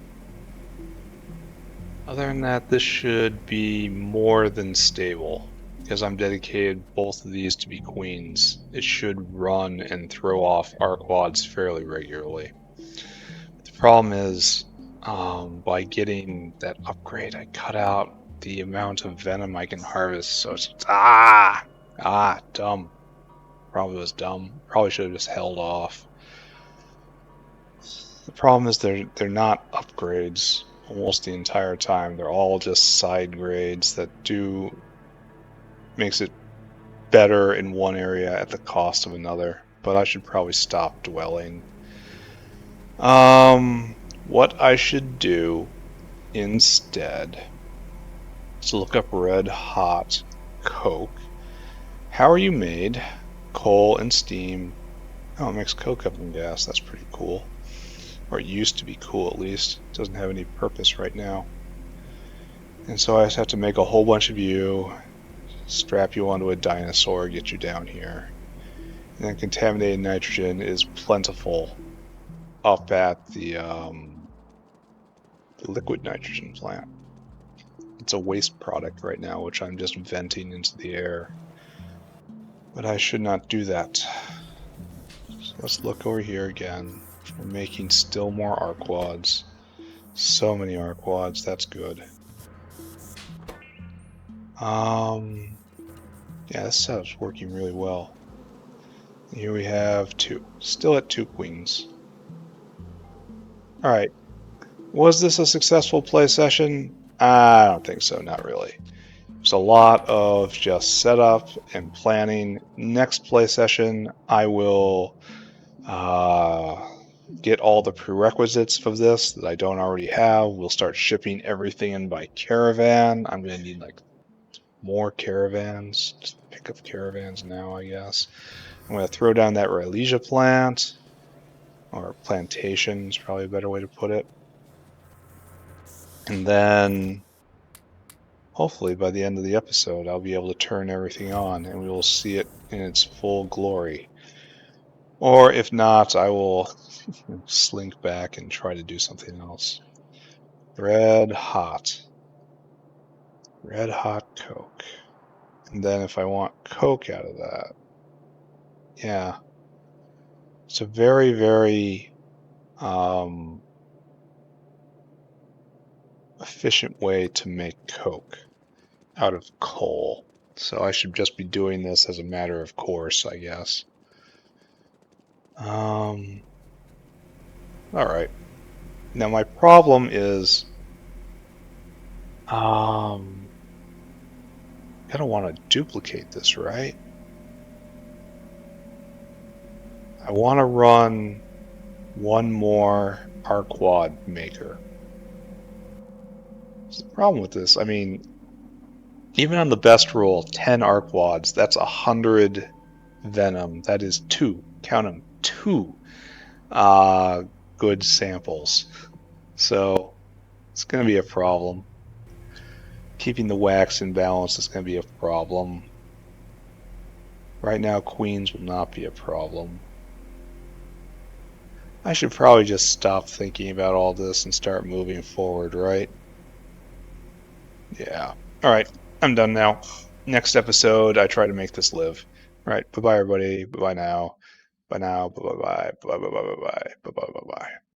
Other than that, this should be more than stable. Because I'm dedicated both of these to be queens, it should run and throw off Arqads fairly regularly. But the problem is, by getting that upgrade, I cut out the amount of venom I can harvest, so it's dumb. Probably was dumb. Probably should have just held off. The problem is they're not upgrades almost the entire time. They're all just side grades that makes it better in one area at the cost of another. But I should probably stop dwelling. What I should do instead is look up red hot coke. How are you made? Coal and steam. Oh, it makes coke up in gas. That's pretty cool. Or it used to be cool, at least. It doesn't have any purpose right now. And so I just have to make a whole bunch of you, strap you onto a dinosaur, get you down here. And then contaminated nitrogen is plentiful up at the liquid nitrogen plant. It's a waste product right now, which I'm just venting into the air. But I should not do that. So let's look over here again. We're making still more Arqads. So many Arqads, that's good. Yeah, this setup's working really well. Here we have 2. Still at 2 queens. Alright. Was this a successful play session? I don't think so, not really. There's a lot of just setup and planning. Next play session, I will get all the prerequisites of this that I don't already have. We'll start shipping everything in by caravan. I'm going to need like more caravans. Just pick up caravans now, I guess. I'm going to throw down that Rhylesia plant, or plantation is probably a better way to put it. And then hopefully by the end of the episode, I'll be able to turn everything on and we will see it in its full glory. Or if not, I will slink back and try to do something else. Red hot Coke. And then if I want Coke out of that, yeah, it's a very, very efficient way to make Coke out of coal. So I should just be doing this as a matter of course, I guess. All right. Now my problem is, I don't want to duplicate this, right? I want to run one more Arqad maker. What's the problem with this? I mean, even on the best roll, 10 Arqads, that's 100 venom. That is 2. Count them, 2 good samples. So it's going to be a problem. Keeping the wax in balance is going to be a problem. Right now, queens will not be a problem. I should probably just stop thinking about all this and start moving forward, right? Yeah. All right. I'm done now. Next episode, I try to make this live. All right. Bye-bye, everybody. Bye-bye now. Bye now. Bye-bye. Bye-bye. Bye-bye. Bye-bye. Bye-bye. Bye-bye.